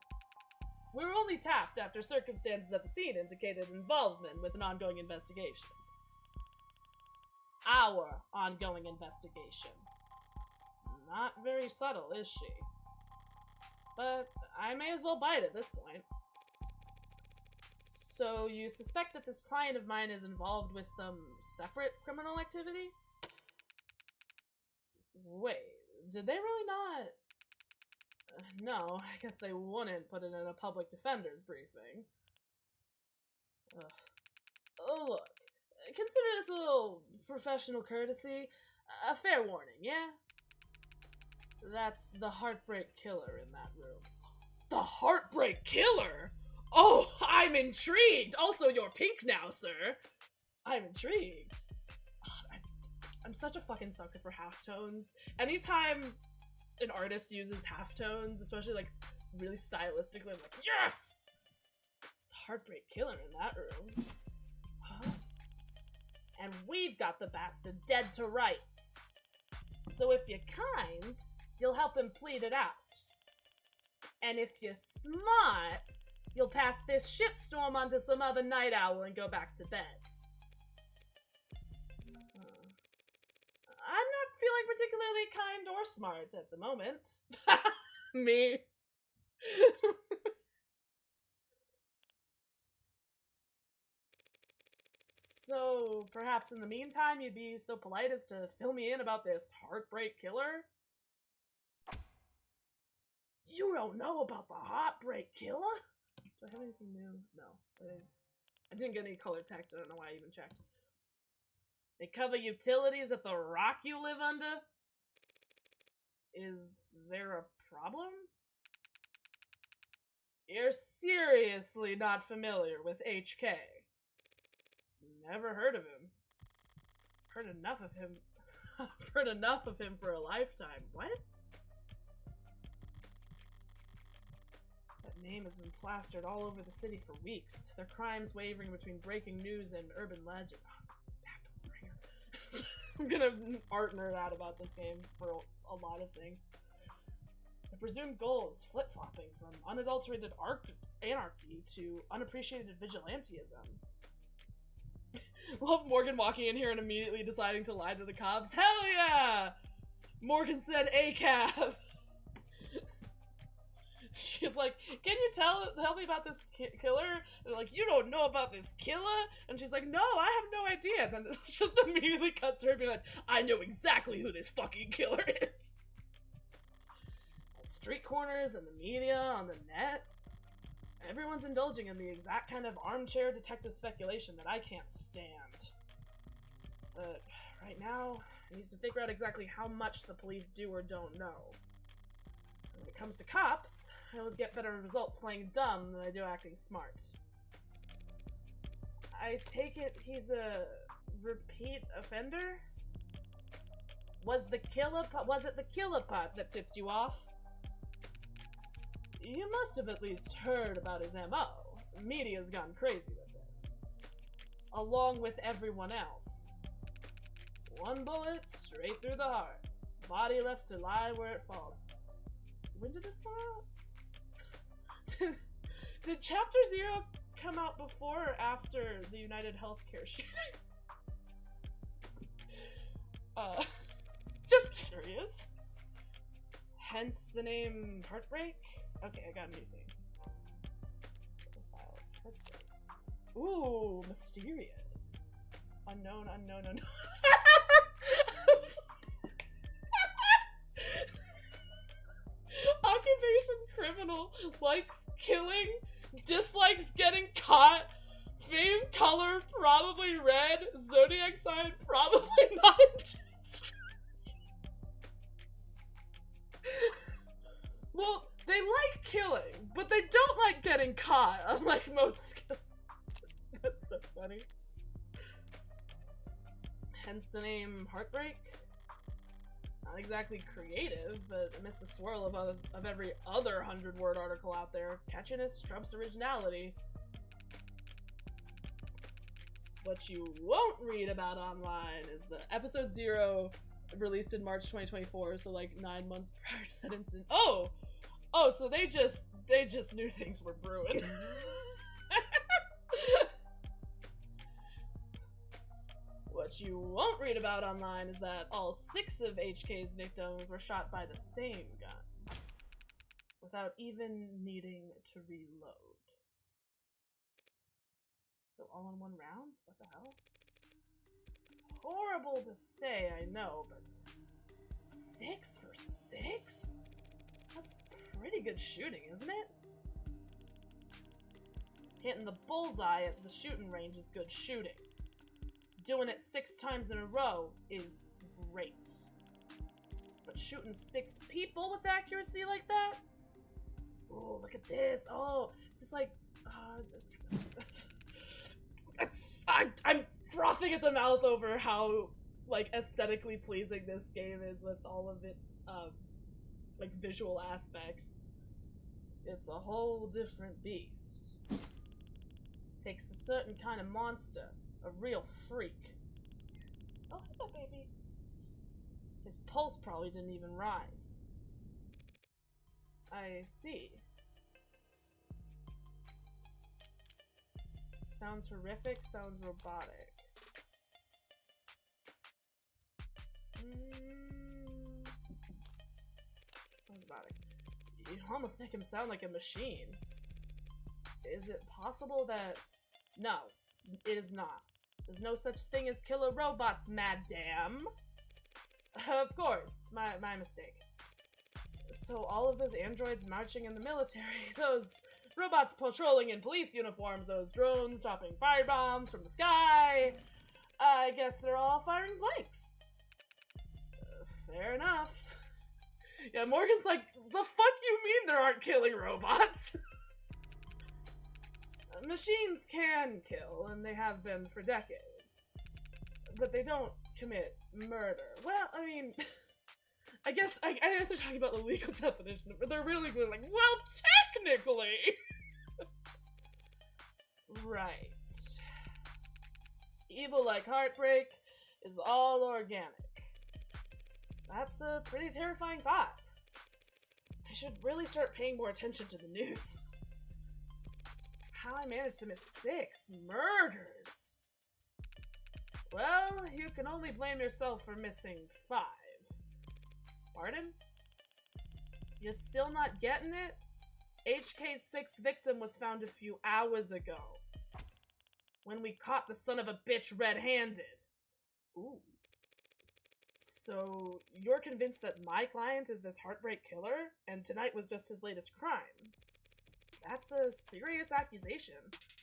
A: We were only tapped after circumstances at the scene indicated involvement with an ongoing investigation. Our ongoing investigation. Not very subtle, is she? But I may as well bite at this point. So you suspect that this client of mine is involved with some separate criminal activity? Wait, did they really not? No, I guess they wouldn't put it in a public defender's briefing. Ugh. Oh, look. Consider this a little professional courtesy. A fair warning, yeah? That's the Heartbreak Killer in that room. The Heartbreak Killer? Oh, I'm intrigued! Also, you're pink now, sir. I'm intrigued. I'm such a fucking sucker for halftones. Anytime an artist uses halftones, especially like really stylistically, I'm like, yes! The Heartbreak Killer in that room. Huh? And we've got the bastard dead to rights. So if you're kind, you'll help him plead it out. And if you're smart, you'll pass this shitstorm onto some other night owl and go back to bed. I'm not feeling particularly kind or smart at the moment. Me. So, perhaps in the meantime, you'd be so polite as to fill me in about this Heartbreak Killer? You don't know about the Heartbreak Killer? Do I have anything new? No. I didn't get any color text. I don't know why I even checked. They cover utilities at the rock you live under? Is there a problem? You're seriously not familiar with HK. Never heard of him. Heard enough of him. I've heard enough of him for a lifetime. What? That name has been plastered all over the city for weeks. Their crimes wavering between breaking news and urban legend. I'm gonna art nerd out about this game for a lot of things. The presumed goal is flip-flopping from unadulterated anarchy to unappreciated vigilantism. Love Morgan walking in here and immediately deciding to lie to the cops. Hell yeah! Morgan said ACAB. She's like, can you tell me about this killer? And they're like, you don't know about this killer? And she's like, no, I have no idea. And then it just immediately cuts to her being like, I know exactly who this fucking killer is. At street corners and the media, on the net, everyone's indulging in the exact kind of armchair detective speculation that I can't stand. But right now, I need to figure out exactly how much the police do or don't know. When it comes to cops, I always get better results playing dumb than I do acting smart. I take it he's a repeat offender? Was it the killer part that tips you off? You must have at least heard about his MO. Media's gone crazy with it. Along with everyone else. One bullet straight through the heart. Body left to lie where it falls. When did this come out? Did Chapter 0 come out before or after the United Healthcare shooting? Just curious. Hence the name Heartbreak? Okay, I got a new thing. Heartbreak. Ooh, mysterious. Unknown, unknown, unknown. Occupation criminal, likes killing, dislikes getting caught, fave color probably red, zodiac sign probably not interested. Well, they like killing, but they don't like getting caught, unlike most killers. That's so funny. Hence the name Heartbreak. Not exactly creative, but amidst the swirl of every other 100-word article out there, catchiness trumps originality. What you won't read about online is the episode 0 released in March 2024, so like 9 months prior to said incident. Oh, so they just knew things were brewing. What you won't read about online is that all 6 of HK's victims were shot by the same gun, without even needing to reload. So all in one round? What the hell? Horrible to say, I know, but 6 for 6? That's pretty good shooting, isn't it? Hitting the bullseye at the shooting range is good shooting. Doing it 6 times in a row is great. But shooting 6 people with accuracy like that? Oh, look at this. Oh, this is like... I'm frothing at the mouth over how, like, aesthetically pleasing this game is with all of its, like, visual aspects. It's a whole different beast. Takes a certain kind of monster. A real freak. Oh, hello, baby. His pulse probably didn't even rise. I see. Sounds horrific, sounds robotic. Robotic. You almost make him sound like a machine. Is it possible that... No, it is not. There's no such thing as killer robots, madam. Of course, my mistake. So all of those androids marching in the military, those robots patrolling in police uniforms, those drones dropping firebombs from the sky, I guess they're all firing blanks. Fair enough. Yeah, Morgan's like, the fuck you mean there aren't killing robots? Machines can kill, and they have been for decades. But they don't commit murder. Well, I mean, I guess they're talking about the legal definition, but they're really going like, well, technically! Right. Evil like Heartbreak is all organic. That's a pretty terrifying thought. I should really start paying more attention to the news. How I managed to miss 6 murders. Well, you can only blame yourself for missing 5. Pardon? You're still not getting it? HK's 6th victim was found a few hours ago. When we caught the son of a bitch red-handed. Ooh. So, you're convinced that my client is this Heartbreak killer, and tonight was just his latest crime? That's a serious accusation,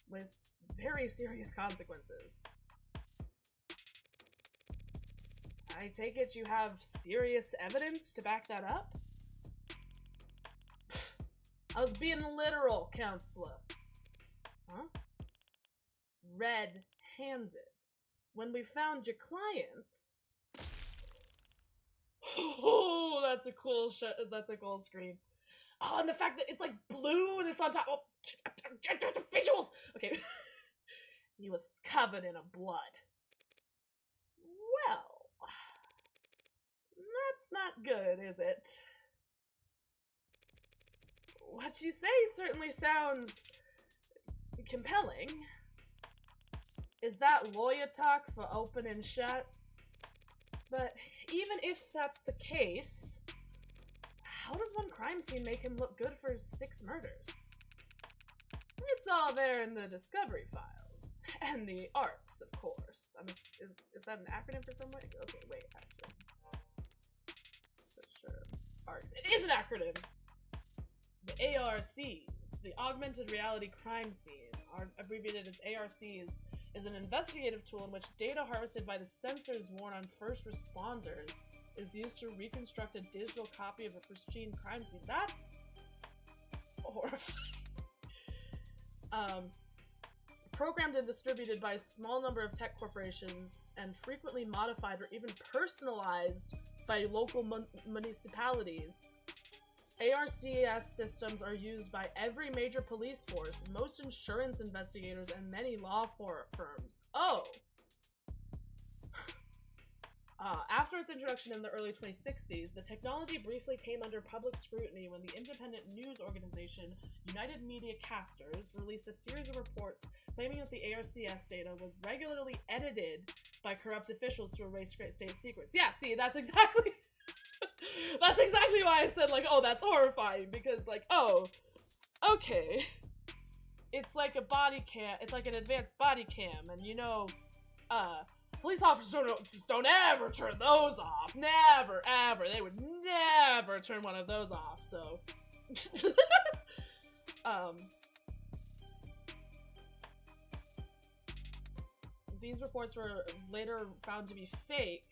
A: with very serious consequences. I take it you have serious evidence to back that up? I was being literal, counselor. Huh? Red-handed. When we found your client... Oh, that's a cool screen. Oh, and the fact that it's like blue and it's on top. Oh, visuals. Okay. He was covered in blood. Well, that's not good, is it? What you say certainly sounds compelling. Is that lawyer talk for open and shut? But even if that's the case, how does one crime scene make him look good for 6 murders? It's all there in the discovery files. And the ARCs, of course. Is that an acronym for somewhere? Okay, wait, actually. Sure. ARCs. It is an acronym! The ARCs, the Augmented Reality Crime Scene, are abbreviated as ARCs, is an investigative tool in which data harvested by the sensors worn on first responders is used to reconstruct a digital copy of a pristine crime scene. That's horrifying. Programmed and distributed by a small number of tech corporations and frequently modified or even personalized by local municipalities, ARCS systems are used by every major police force, most insurance investigators, and many law firms. Oh! After its introduction in the early 2060s, the technology briefly came under public scrutiny when the independent news organization United Media Casters released a series of reports claiming that the ARCS data was regularly edited by corrupt officials to erase state secrets. Yeah, see, that's exactly... that's exactly why I said, like, oh, that's horrifying, because, like, oh, okay. It's like a body cam, it's like an advanced body cam, and, you know, police officers don't ever turn those off. Never, ever. They would never turn one of those off, so. These reports were later found to be fake,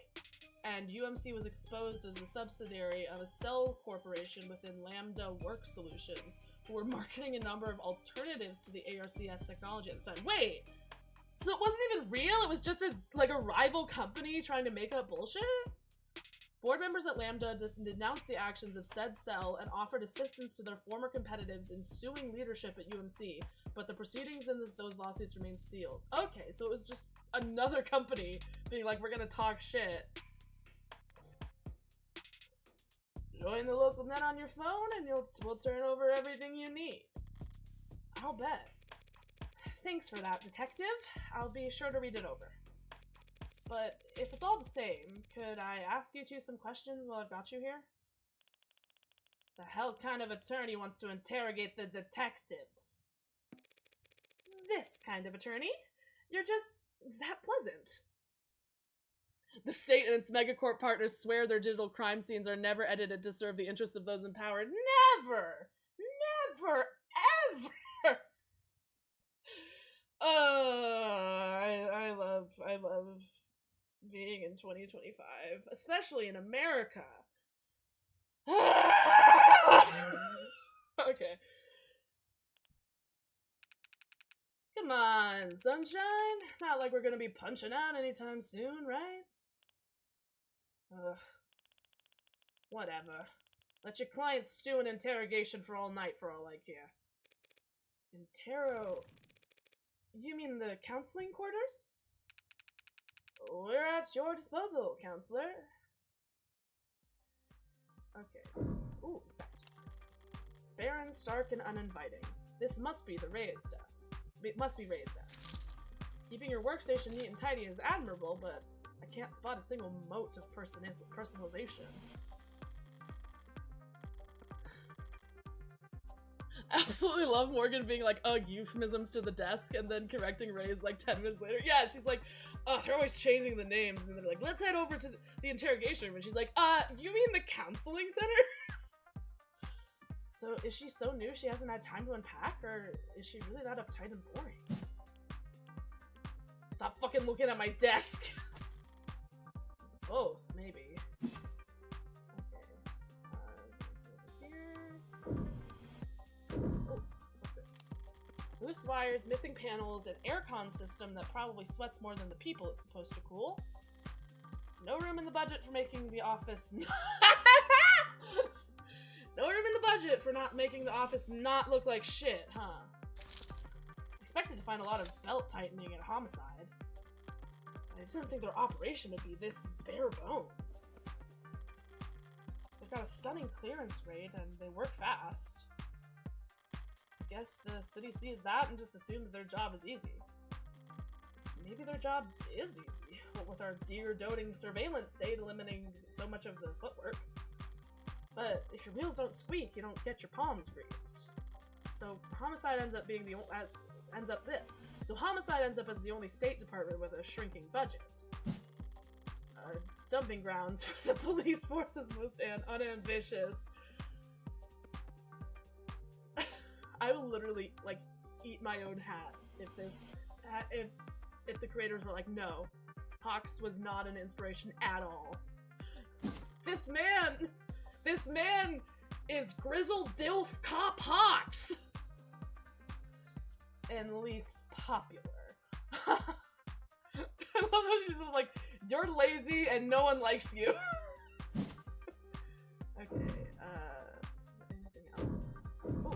A: and UMC was exposed as a subsidiary of a cell corporation within Lambda Work Solutions, who were marketing a number of alternatives to the ARCS technology at the time. Wait! So it wasn't even real? It was just a rival company trying to make up bullshit? Board members at Lambda denounced the actions of said cell and offered assistance to their former competitors in suing leadership at UMC, but the proceedings in those lawsuits remain sealed. Okay, so it was just another company being like, we're gonna talk shit. Join the local net on your phone and we'll turn over everything you need. I'll bet. Thanks for that, detective. I'll be sure to read it over. But if it's all the same, could I ask you some questions while I've got you here? The hell kind of attorney wants to interrogate the detectives? This kind of attorney? You're just that pleasant. The state and its megacorp partners swear their digital crime scenes are never edited to serve the interests of those in power. Never! Never! Ever! I love being in 2025, especially in America. Okay. Come on, sunshine. Not like we're gonna be punching out anytime soon, right? Ugh. Whatever. Let your client stew in interrogation for all night for all I care. You mean the counseling quarters? We're at your disposal, counselor. Okay. Ooh, inspect. Barren, stark, and uninviting. This must be the raised desk. It must be raised desk. Keeping your workstation neat and tidy is admirable, but I can't spot a single mote of personalization. I absolutely love Morgan being like, ugh, euphemisms to the desk, and then correcting Ray's like 10 minutes later. Yeah, she's like, they're always changing the names, and then they're like, let's head over to the interrogation room, and she's like, you mean the counseling center? So, is she so new she hasn't had time to unpack, or is she really that uptight and boring? Stop fucking looking at my desk! Both, maybe. Okay. Here. Oh, what's this? Loose wires, missing panels, an aircon system that probably sweats more than the people it's supposed to cool. No room in the budget for making the office No room in the budget for not making the office not look like shit, huh? Expected to find a lot of belt tightening at Homicide. I just didn't think their operation would be this bare bones. They've got a stunning clearance rate and they work fast. Guess the city sees that and just assumes their job is easy. Maybe their job is easy, with our dear doting surveillance state eliminating so much of the footwork. But if your wheels don't squeak, you don't get your palms greased. So Homicide ends up being Homicide ends up as the only state department with a shrinking budget. Dumping grounds for the police force's most unambitious. I will literally, like, eat my own hat if the creators were like, no, Hawks was not an inspiration at all. This man is grizzled dilf cop Hawks! And least popular. I love how she's like, you're lazy and no one likes you. Okay, anything else? Oh,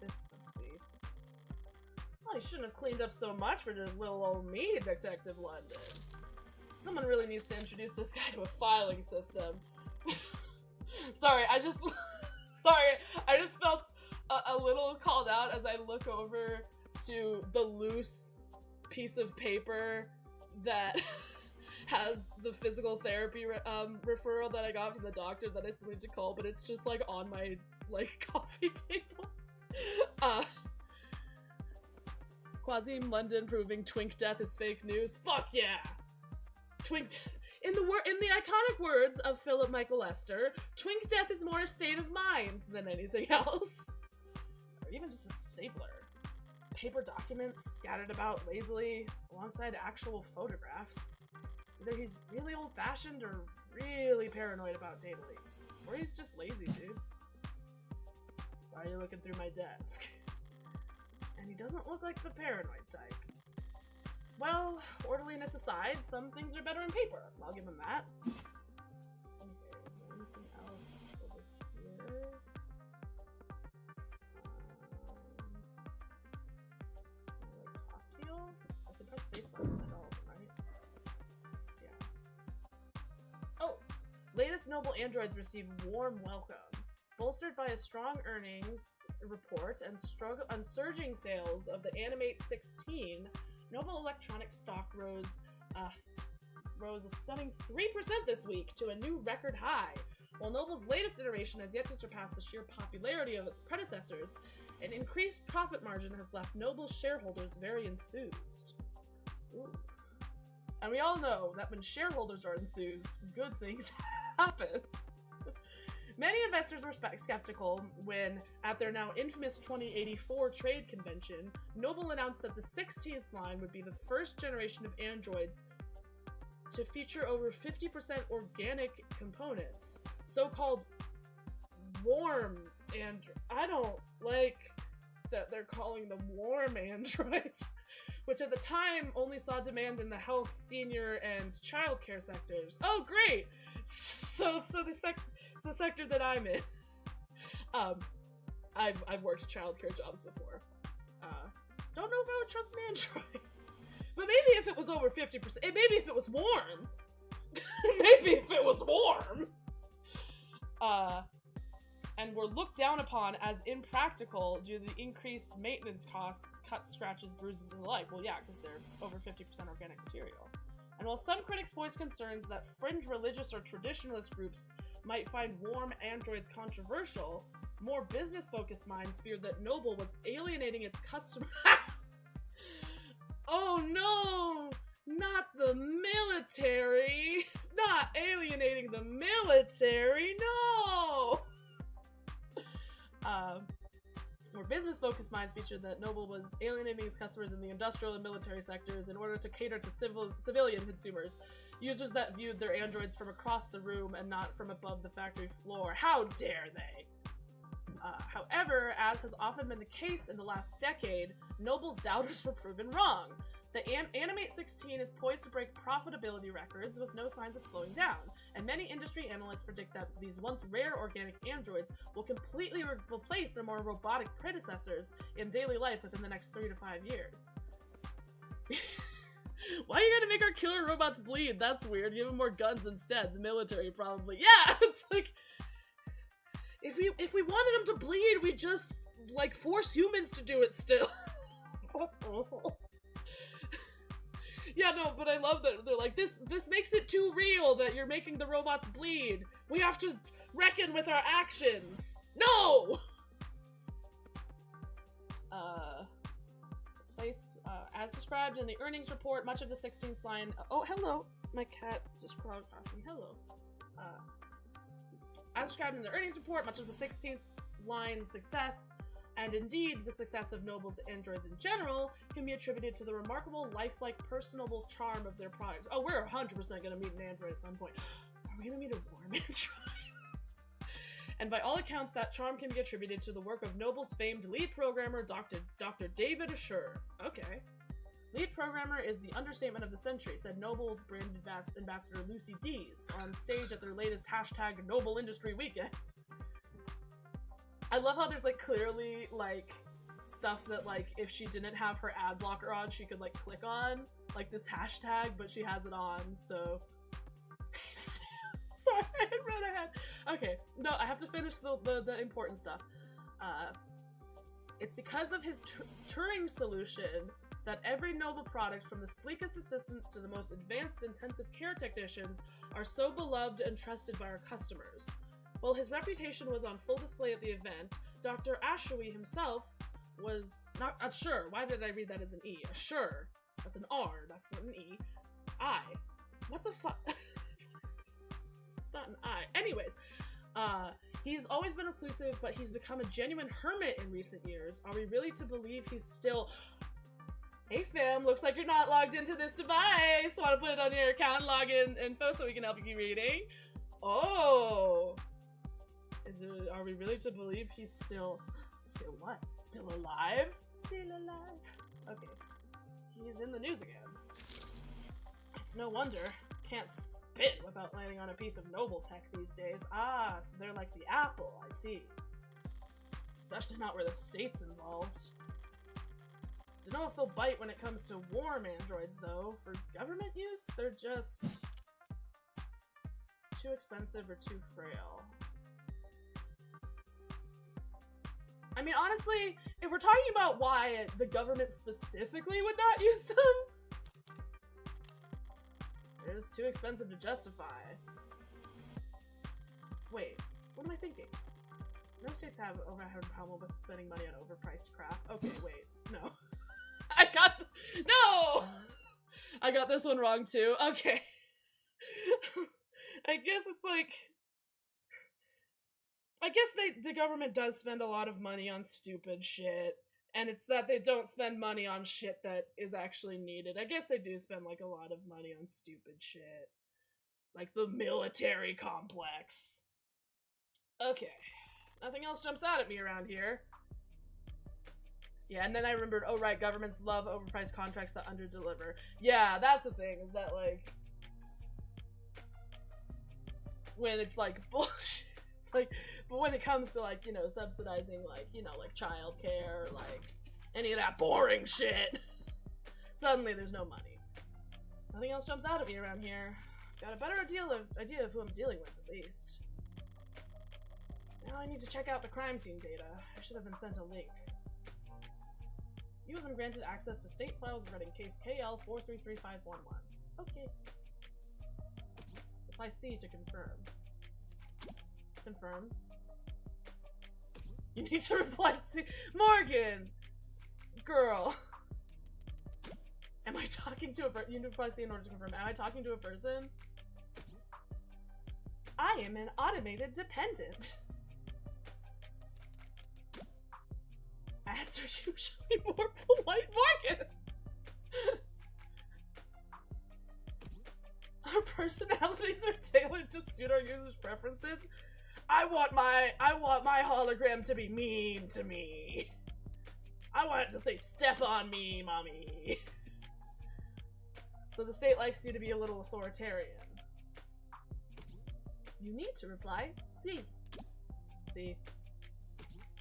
A: this must be. Oh, you shouldn't have cleaned up so much for just little old me, Detective London. Someone really needs to introduce this guy to a filing system. Sorry, I just felt a little called out as I look over to the loose piece of paper that has the physical therapy referral that I got from the doctor that I still need to call, but it's just like on my coffee table. Quasim London proving Twink death is fake news. Fuck yeah! Twink in the iconic words of Philip Michael Lester, Twink death is more a state of mind than anything else. Or even just a stapler. Paper documents scattered about lazily alongside actual photographs. Either he's really old-fashioned or really paranoid about data leaks. Or he's just lazy, dude. Why are you looking through my desk? And he doesn't look like the paranoid type. Well, orderliness aside, some things are better in paper. I'll give him that. Okay, anything else over here? Cocktail? I can press spacebar at all, right? Yeah. Oh! Latest Noble androids receive warm welcome. Bolstered by a strong earnings report and surging sales of the Animate 16, Noble Electronics stock rose a stunning 3% this week to a new record high. While Noble's latest iteration has yet to surpass the sheer popularity of its predecessors, an increased profit margin has left Noble's shareholders very enthused. Ooh. And we all know that when shareholders are enthused, good things happen. Many investors were skeptical when, at their now infamous 2084 trade convention, Noble announced that the 16th line would be the first generation of androids to feature over 50% organic components, so-called warm androids. I don't like that they're calling them warm androids, which at the time only saw demand in the health, senior, and childcare sectors. Oh, great! So the sector that I'm in. I've worked childcare jobs before. Don't know if I would trust an android. But maybe if it was over 50%, maybe if it was warm. Maybe if it was warm. And were looked down upon as impractical due to the increased maintenance costs, cuts, scratches, bruises, and the like. Well, yeah, because they're over 50% organic material. And while some critics voiced concerns that fringe religious or traditionalist groups might find warm androids controversial, more business-focused minds feared that Noble was alienating its customers. Oh no! Not the military! Not alienating the military, no! More business-focused minds featured that Noble was alienating its customers in the industrial and military sectors in order to cater to civilian consumers, users that viewed their androids from across the room and not from above the factory floor. How dare they? However, as has often been the case in the last decade, Noble's doubters were proven wrong. The Animate 16 is poised to break profitability records with no signs of slowing down, and many industry analysts predict that these once rare organic androids will completely replace their more robotic predecessors in daily life within the next 3 to 5 years. Why you gotta make our killer robots bleed? That's weird. Give them more guns instead. The military probably. Yeah, it's like if we wanted them to bleed, we just like force humans to do it still. Yeah, no, but I love that they're like this makes it too real that you're making the robots bleed. We have to reckon with our actions. No. As described in the earnings report, much of the 16th line. Oh, hello. My cat just crawled across me. Hello. As described in the earnings report, much of the 16th line's success, and indeed the success of Noble's androids in general, can be attributed to the remarkable, lifelike, personable charm of their products. Oh, we're 100% gonna meet an android at some point. Are we gonna meet a warm android? And by all accounts, that charm can be attributed to the work of Noble's famed lead programmer, Dr. David Assure. Okay. Lead programmer is the understatement of the century, said Noble's brand ambassador Lucy Dees on stage at their latest hashtag Noble Industry Weekend. I love how there's like clearly like stuff that like if she didn't have her ad blocker on, she could like click on like this hashtag, but she has it on, so sorry, I had run ahead. Okay, no, I have to finish the important stuff. It's because of his Turing solution that every Noble product, from the sleekest assistants to the most advanced intensive care technicians, are so beloved and trusted by our customers. While his reputation was on full display at the event, Dr. Ashawi himself was not Assure. Why did I read that as an E? Assure. That's an R. That's not an E. I. What the fuck? It's not an I. Anyways, he's always been reclusive, but he's become a genuine hermit in recent years. Are we really to believe he's still... Hey fam, looks like you're not logged into this device. Want to put it on your account and log in info so we can help you keep reading? Oh. Are we really to believe he's still what? Still alive? Still alive. Okay. He's in the news again. It's no wonder. Can't spit without landing on a piece of Noble tech these days. Ah, so they're like the Apple, I see. Especially not where the state's involved. Don't know if they'll bite when it comes to warm androids, though. For government use, they're just too expensive or too frail. I mean, honestly, if we're talking about why the government specifically would not use them, they're just too expensive to justify. Wait, what am I thinking? No states have overhead problem with spending money on overpriced crap. Okay, wait, no. No! I got this one wrong too. Okay. I guess it's like... I guess the government does spend a lot of money on stupid shit, and it's that they don't spend money on shit that is actually needed. I guess they do spend like a lot of money on stupid shit. Like the military complex. Okay. Nothing else jumps out at me around here. Yeah, and then I remembered, oh right, governments love overpriced contracts that underdeliver. Yeah, that's the thing, is that like... when it's like bullshit. It's like, but when it comes to like, you know, subsidizing like, you know, like childcare, like any of that boring shit, suddenly there's no money. Nothing else jumps out at me around here. Got a better idea of who I'm dealing with, at least. Now I need to check out the crime scene data. I should have been sent a link. You have been granted access to state files regarding case KL 433511. Okay. Reply C to confirm. Confirm. You need to reply C. Morgan! Girl. Am I talking to a person? You need to reply C in order to confirm. Am I talking to a person? I am an automated dependent. Ads are usually more polite. Morgan! Our personalities are tailored to suit our users' preferences. I want my hologram to be mean to me. I want it to say, "Step on me, mommy." So the state likes you to be a little authoritarian. You need to reply C. See?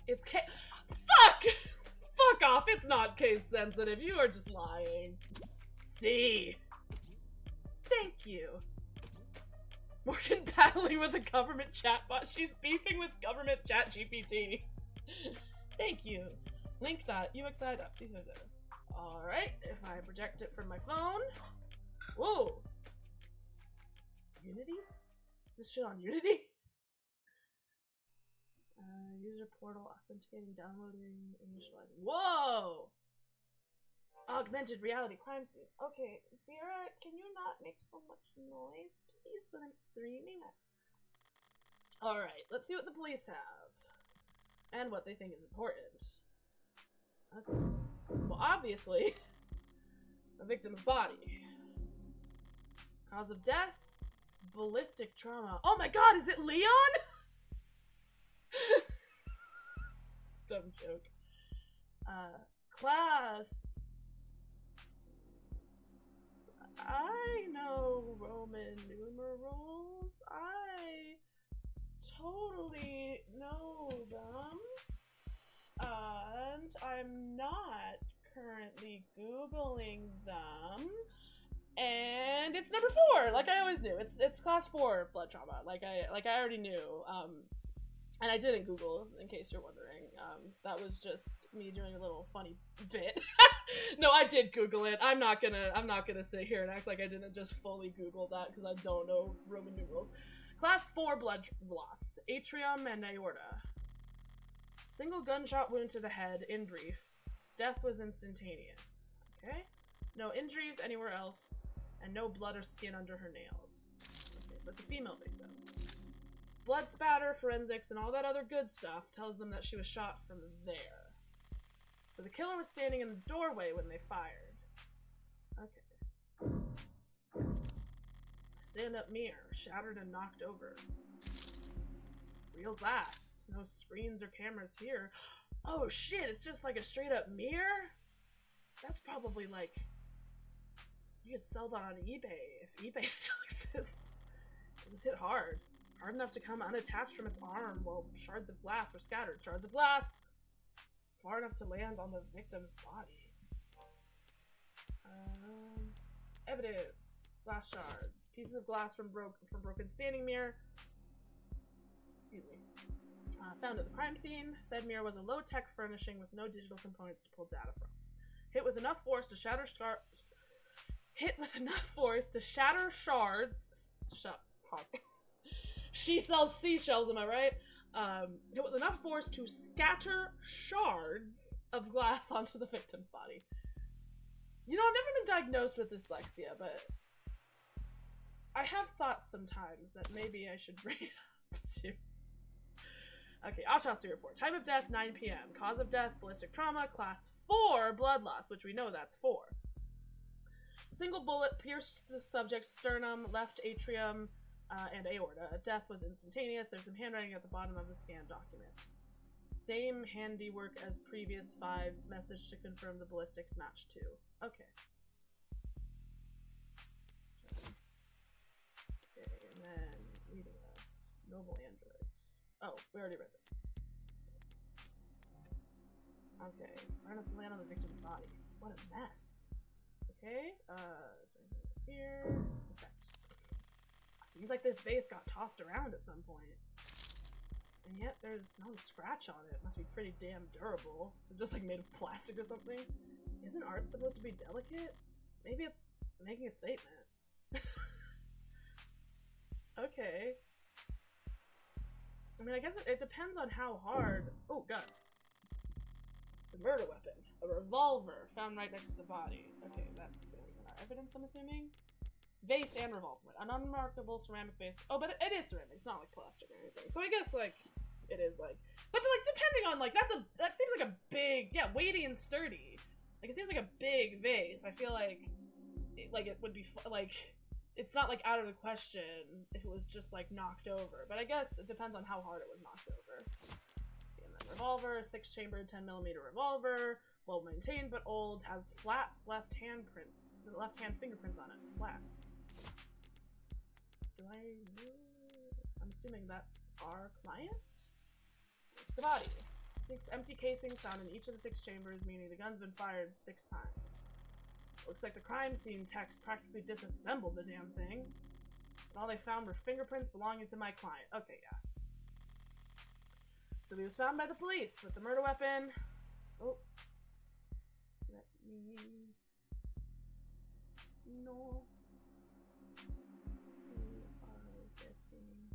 A: It's Fuck! Fuck off, it's not case sensitive. You are just lying. C. Thank you. Morgan battling with a government chatbot. She's beefing with government chat GPT. Thank you. Link.uxi. Alright, if I project it from my phone. Whoa! Unity? Is this shit on Unity? User portal authenticating, downloading, initializing. Whoa! Augmented reality crime scene. Okay, Sierra, can you not make so much noise, please, when I'm streaming? Alright, let's see what the police have. And what they think is important. Okay. Well, obviously, the victim's body. Cause of death? Ballistic trauma. Oh my god, is it Leon? Dumb joke. Class. I know Roman numerals. I totally know them. And I'm not currently Googling them. And it's number 4, like I always knew. It's class 4 blood trauma, like I already knew. And I didn't Google, in case you're wondering. That was just me doing a little funny bit. No, I did Google it. I'm not gonna sit here and act like I didn't just fully Google that because I don't know Roman numerals. Class 4 blood loss, atrium and aorta. Single gunshot wound to the head. In brief, death was instantaneous. Okay, no injuries anywhere else, and no blood or skin under her nails. Okay, so it's a female victim. Blood spatter, forensics, and all that other good stuff tells them that she was shot from there. So the killer was standing in the doorway when they fired. Okay. Stand-up mirror, shattered and knocked over. Real glass. No screens or cameras here. Oh shit, it's just like a straight-up mirror? That's probably like... You could sell that on eBay, if eBay still exists. It was hit hard. Hard enough to come unattached from its arm while shards of glass were scattered. Shards of glass! Far enough to land on the victim's body. Evidence. Glass shards. Pieces of glass from broken standing mirror. Excuse me. Found at the crime scene. Said mirror was a low-tech furnishing with no digital components to pull data from. Hit with enough force to shatter shards. She sells seashells, am I right? Hit with enough force to scatter shards of glass onto the victim's body. You know, I've never been diagnosed with dyslexia, but I have thought sometimes that maybe I should bring it up too. Okay, autopsy report. Time of death, 9 p.m. Cause of death, ballistic trauma, class 4, blood loss, which we know that's 4. Single bullet pierced the subject's sternum, left atrium, and aorta. Death was instantaneous. There's some handwriting at the bottom of the scanned document. Same handiwork as previous 5. Message to confirm the ballistics match 2. Okay. Okay, and then reading a noble android. Oh, we already read this. Okay, far enough to land on the victim's body. What a mess. Okay, here. Inspect. Seems like this vase got tossed around at some point. And yet there's not a scratch on it. Must be pretty damn durable. It's just like made of plastic or something. Isn't art supposed to be delicate? Maybe it's making a statement. Okay. I mean, I guess it depends on how hard... Oh, gun. The murder weapon. A revolver found right next to the body. Okay, that's good. Evidence, I'm assuming? Vase and revolver. An unmarkable ceramic vase. Oh, but it is ceramic. It's not like plastic or anything. So I guess, like, it is, like... But, like, depending on, like, that seems like a big... Yeah, weighty and sturdy. Like, it seems like a big vase. I feel like... it would be, like... It's not, like, out of the question if it was just, like, knocked over. But I guess it depends on how hard it was knocked over. And then revolver, 6-chambered 10mm revolver. Well-maintained but old. Has flat left handprint. The left-hand fingerprints on it. Flat. I'm assuming that's our client? It's the body. 6 empty casings found in each of the 6 chambers, meaning the gun's been fired 6 times. Looks like the crime scene techs practically disassembled the damn thing. And all they found were fingerprints belonging to my client. Okay, yeah. So he was found by the police with the murder weapon. Oh. Let me... No. We are getting...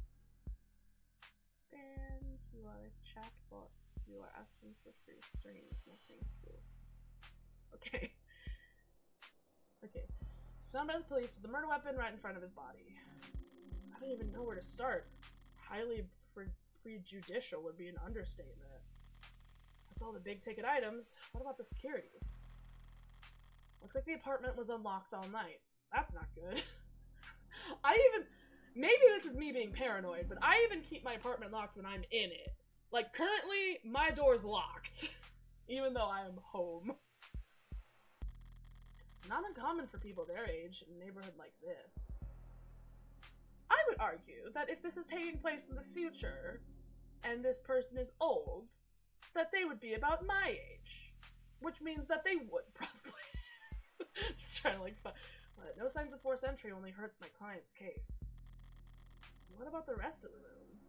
A: And you are a chatbot. You are asking for free streams. No, thank you. Okay. Okay. Found by the police with the murder weapon right in front of his body. I don't even know where to start. Highly prejudicial would be an understatement. That's all the big ticket items. What about the security? Looks like the apartment was unlocked all night. That's not good. Maybe this is me being paranoid, but I even keep my apartment locked when I'm in it. Like, currently, my door's locked, even though I am home. It's not uncommon for people their age in a neighborhood like this. I would argue that if this is taking place in the future, and this person is old, that they would be about my age. Which means that they would, probably. Just trying to, like, no signs of forced entry only hurts my client's case. What about the rest of the room?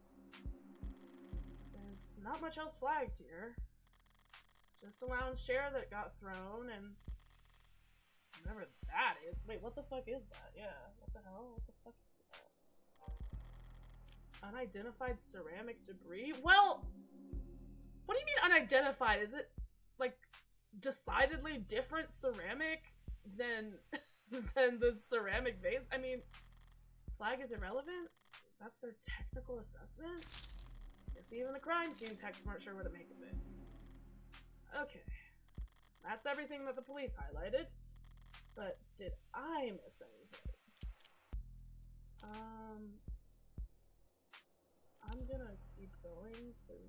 A: There's not much else flagged here. Just a lounge chair that got thrown, and whatever that is. Wait, what the fuck is that? Yeah, what the hell? What the fuck is that? Unidentified ceramic debris? Well, what do you mean unidentified? Is it, like, decidedly different ceramic than the ceramic vase? I mean, flag is irrelevant? That's their technical assessment? Guess even the crime scene techs weren't sure what to make of it. Okay. That's everything that the police highlighted. But did I miss anything? I'm gonna keep going, because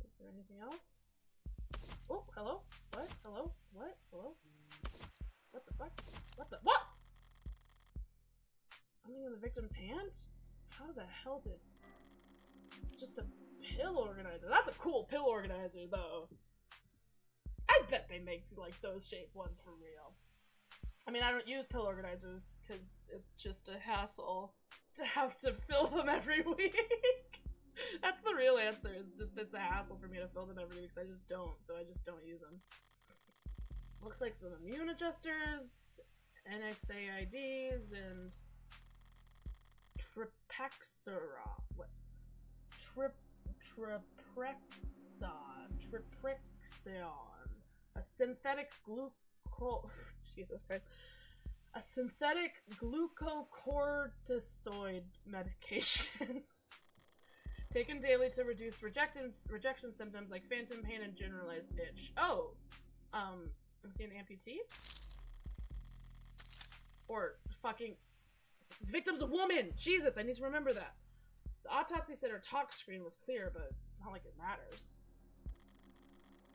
A: is there anything else? Oh, hello? What? Hello? What? Hello? What the fuck? What the— what? Something in the victim's hand? How the hell did— it's just a pill organizer. That's a cool pill organizer, though. I bet they make, like, those shaped ones for real. I mean, I don't use pill organizers, because it's just a hassle to have to fill them every week. That's the real answer. It's just, it's a hassle for me to fill them every week, so I just don't use them. Looks like some immune adjusters, NSAIDs, and Tripexera. What? Triprexion. A synthetic Jesus Christ. A synthetic glucocorticoid medication. Taken daily to reduce rejection symptoms like phantom pain and generalized itch. Oh! Is he an amputee? Or fucking— victim's a woman! Jesus, I need to remember that. The autopsy said her talk screen was clear, but it's not like it matters.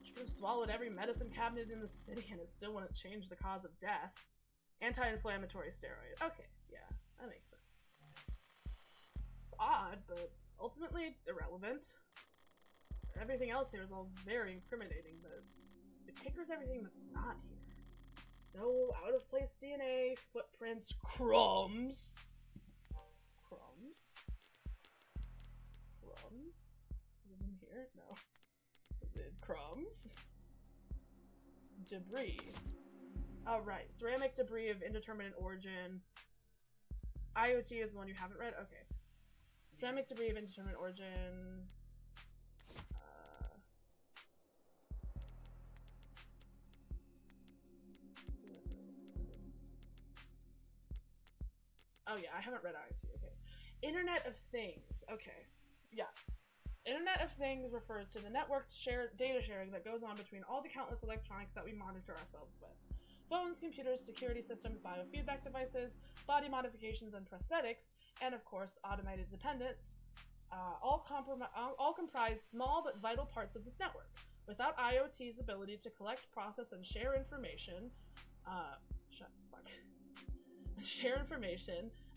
A: She could have swallowed every medicine cabinet in the city and it still wouldn't change the cause of death. Anti-inflammatory steroid. Okay, yeah, that makes sense. It's odd, but ultimately irrelevant. Everything else here is all very incriminating, but the kicker is everything that's not here. No out-of-place DNA, footprints, crumbs. Crumbs? Crumbs? Is it in here? No. Is it crumbs? Debris. Oh, right. Ceramic debris of indeterminate origin. IoT is the one you haven't read? Okay. Ceramic debris of indeterminate origin. Oh yeah, I haven't read IoT, okay. Internet of Things, okay. Yeah. Internet of Things refers to the networked data sharing that goes on between all the countless electronics that we monitor ourselves with. Phones, computers, security systems, biofeedback devices, body modifications and prosthetics, and of course, automated dependents, all comprise small but vital parts of this network. Without IoT's ability to collect, process, and share information,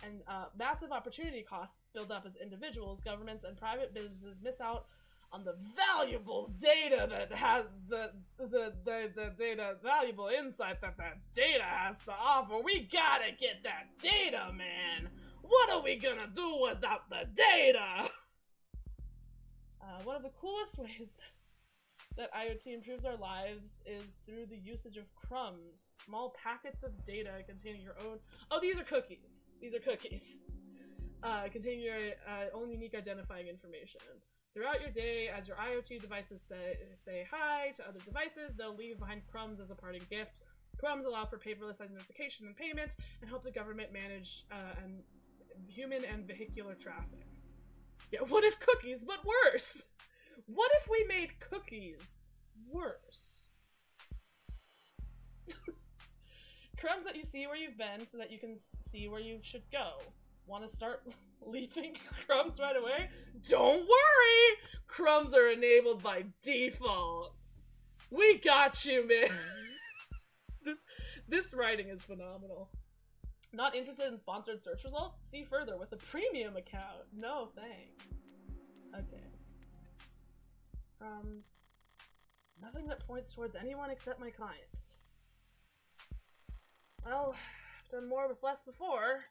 A: and massive opportunity costs build up as individuals, governments, and private businesses miss out on the valuable data that has the data, valuable insight that data has to offer. We gotta get that data, man! What are we gonna do without the data? One of the coolest ways that IoT improves our lives is through the usage of crumbs, small packets of data containing your own— oh, these are cookies. These are cookies. Containing your own unique identifying information. Throughout your day, as your IoT devices say hi to other devices, they'll leave behind crumbs as a parting gift. Crumbs allow for paperless identification and payment, and help the government manage human and vehicular traffic. Yeah, what if cookies, but worse? What if we made cookies worse? Crumbs that you see where you've been so that you can see where you should go. Want to start leaving crumbs right away? Don't worry! Crumbs are enabled by default. We got you, man. This writing is phenomenal. Not interested in sponsored search results? See further with a premium account. No, thanks. Okay. Crumbs. Nothing that points towards anyone except my clients. Well, I've done more with less before,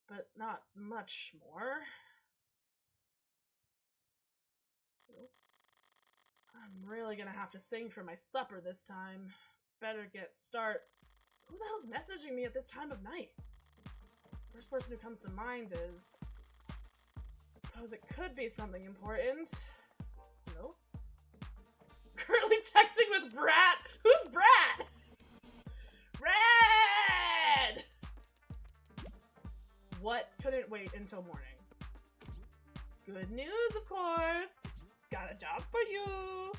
A: but not much more. I'm really gonna have to sing for my supper this time. Better get start. Who the hell's messaging me at this time of night? First person who comes to mind is— I suppose it could be something important. Nope. Currently texting with Brat! Who's Brat? Red! What couldn't wait until morning? Good news, of course! Got a job for you!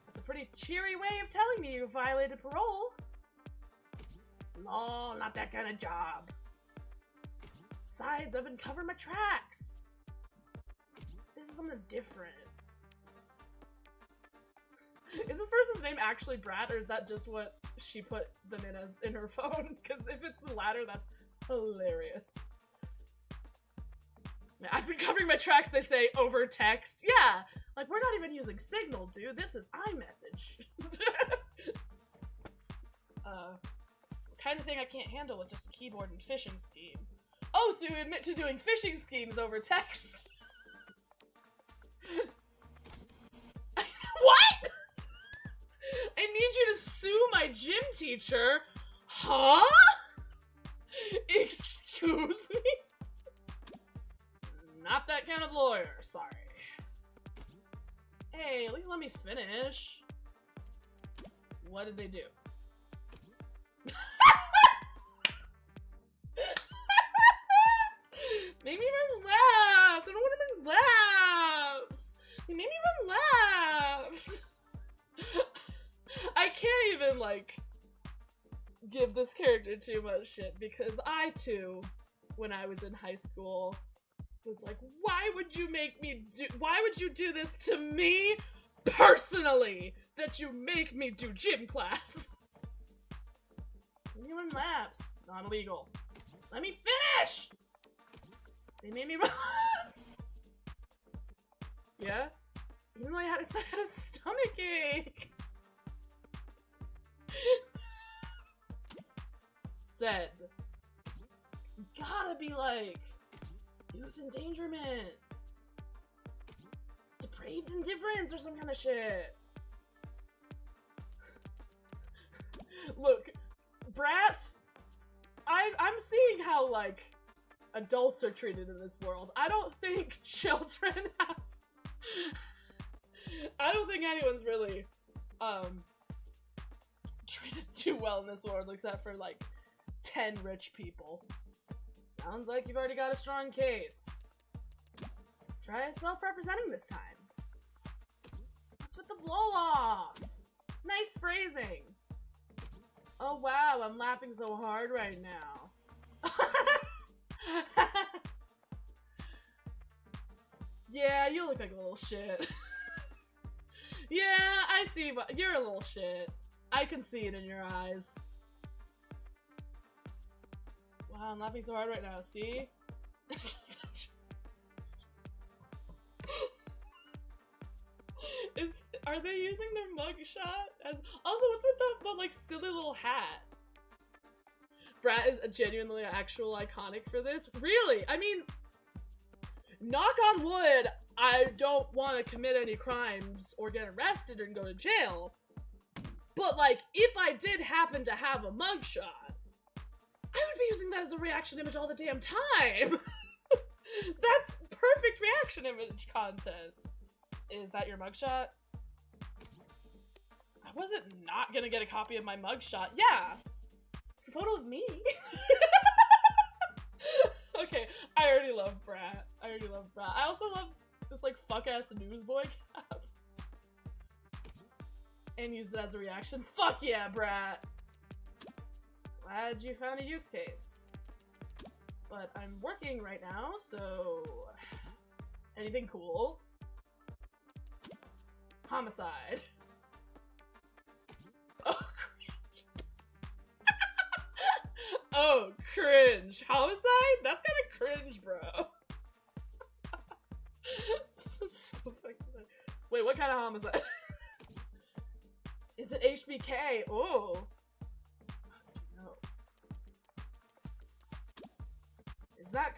A: That's a pretty cheery way of telling me you violated parole. Lol, not that kind of job. Besides, I've been covering my tracks. This is something different. Is this person's name actually Brat, or is that just what she put them in as in her phone? Because if it's the latter, that's hilarious. Yeah, I've been covering my tracks, they say, over text. Yeah, like, we're not even using Signal, dude. This is iMessage. Kind of thing I can't handle with just a keyboard and phishing scheme. Oh, so you admit to doing phishing schemes over text? What? I need you to sue my gym teacher? Huh? Excuse me? Not that kind of lawyer, sorry. Hey, at least let me finish. What did they do? Make me run laps! I don't want to run laps! They made me run laps! I can't even, like, give this character too much shit, because I, too, when I was in high school, was like, why would you do this to me personally, that you make me do gym class? Let me run laps. Not illegal. Let me finish! They made me run laps. Yeah? Even though I had a stomach ache. Said. You gotta be like youth endangerment, depraved indifference, or some kind of shit. Look, brats, I'm seeing how, like, adults are treated in this world. I don't think children have... I don't think anyone's really, treated too well in this world, except for, like, 10 rich people. Sounds like you've already got a strong case. Try self-representing this time. What's with the blow-off? Nice phrasing. Oh wow, I'm laughing so hard right now. Yeah, you look like a little shit. Yeah, I see. You're a little shit. I can see it in your eyes. Wow, I'm laughing so hard right now. See? Are they using their mugshot as? Also, what's with the like silly little hat? Brat is a genuinely actual iconic for this. Really? I mean, knock on wood. I don't want to commit any crimes or get arrested and go to jail. But like, if I did happen to have a mugshot, I would be using that as a reaction image all the damn time. That's perfect reaction image content. Is that your mugshot? I wasn't not gonna get a copy of my mugshot. Yeah, it's a photo of me. Okay, I already love Brat. I also love this like fuck-ass newsboy cap. And use it as a reaction. Fuck yeah, Brat! Glad you found a use case. But I'm working right now, so... anything cool? Homicide. Oh, cringe. Oh, cringe. Homicide? That's kind of cringe, bro. This is so fucking funny. Wait, what kind of homicide? Is it HBK? Oh. No. Is that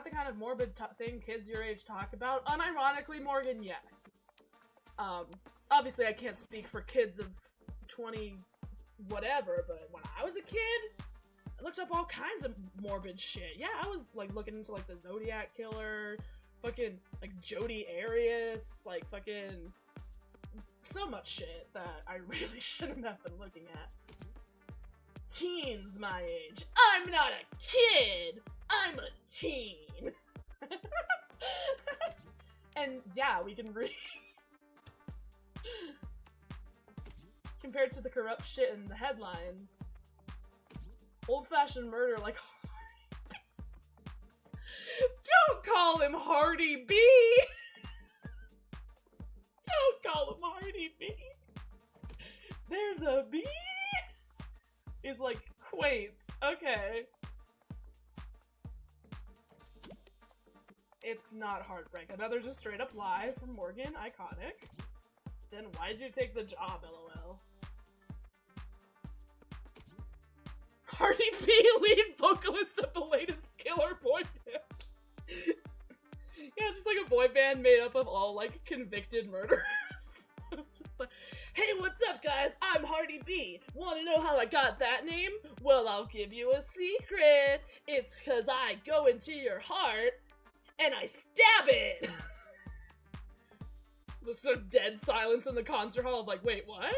A: the kind of morbid thing kids your age talk about? Unironically, Morgan, yes. Obviously I can't speak for kids of 20 whatever, but when I was a kid, I looked up all kinds of morbid shit. Yeah, I was like looking into like the Zodiac Killer, fucking like Jodi Arias, like fucking so much shit that I really shouldn't have been looking at. Teens my age. I'm not a kid! I'm a teen! And yeah, we can read. Compared to the corrupt shit in the headlines, old-fashioned murder like Don't call him Hardy B! Don't call him Hardy B! There's a bee? Is like quaint. Okay. It's not heartbreak. Another just straight up lie from Morgan. Iconic. Then why'd you take the job, LOL? Hardy B, lead vocalist of the latest killer boy band. Yeah, just like a boy band made up of all like convicted murderers. Just like, hey, what's up guys? I'm Hardy B. Wanna know how I got that name? Well, I'll give you a secret. It's 'cause I go into your heart and I stab it. There's some dead silence in the concert hall of like, wait, what?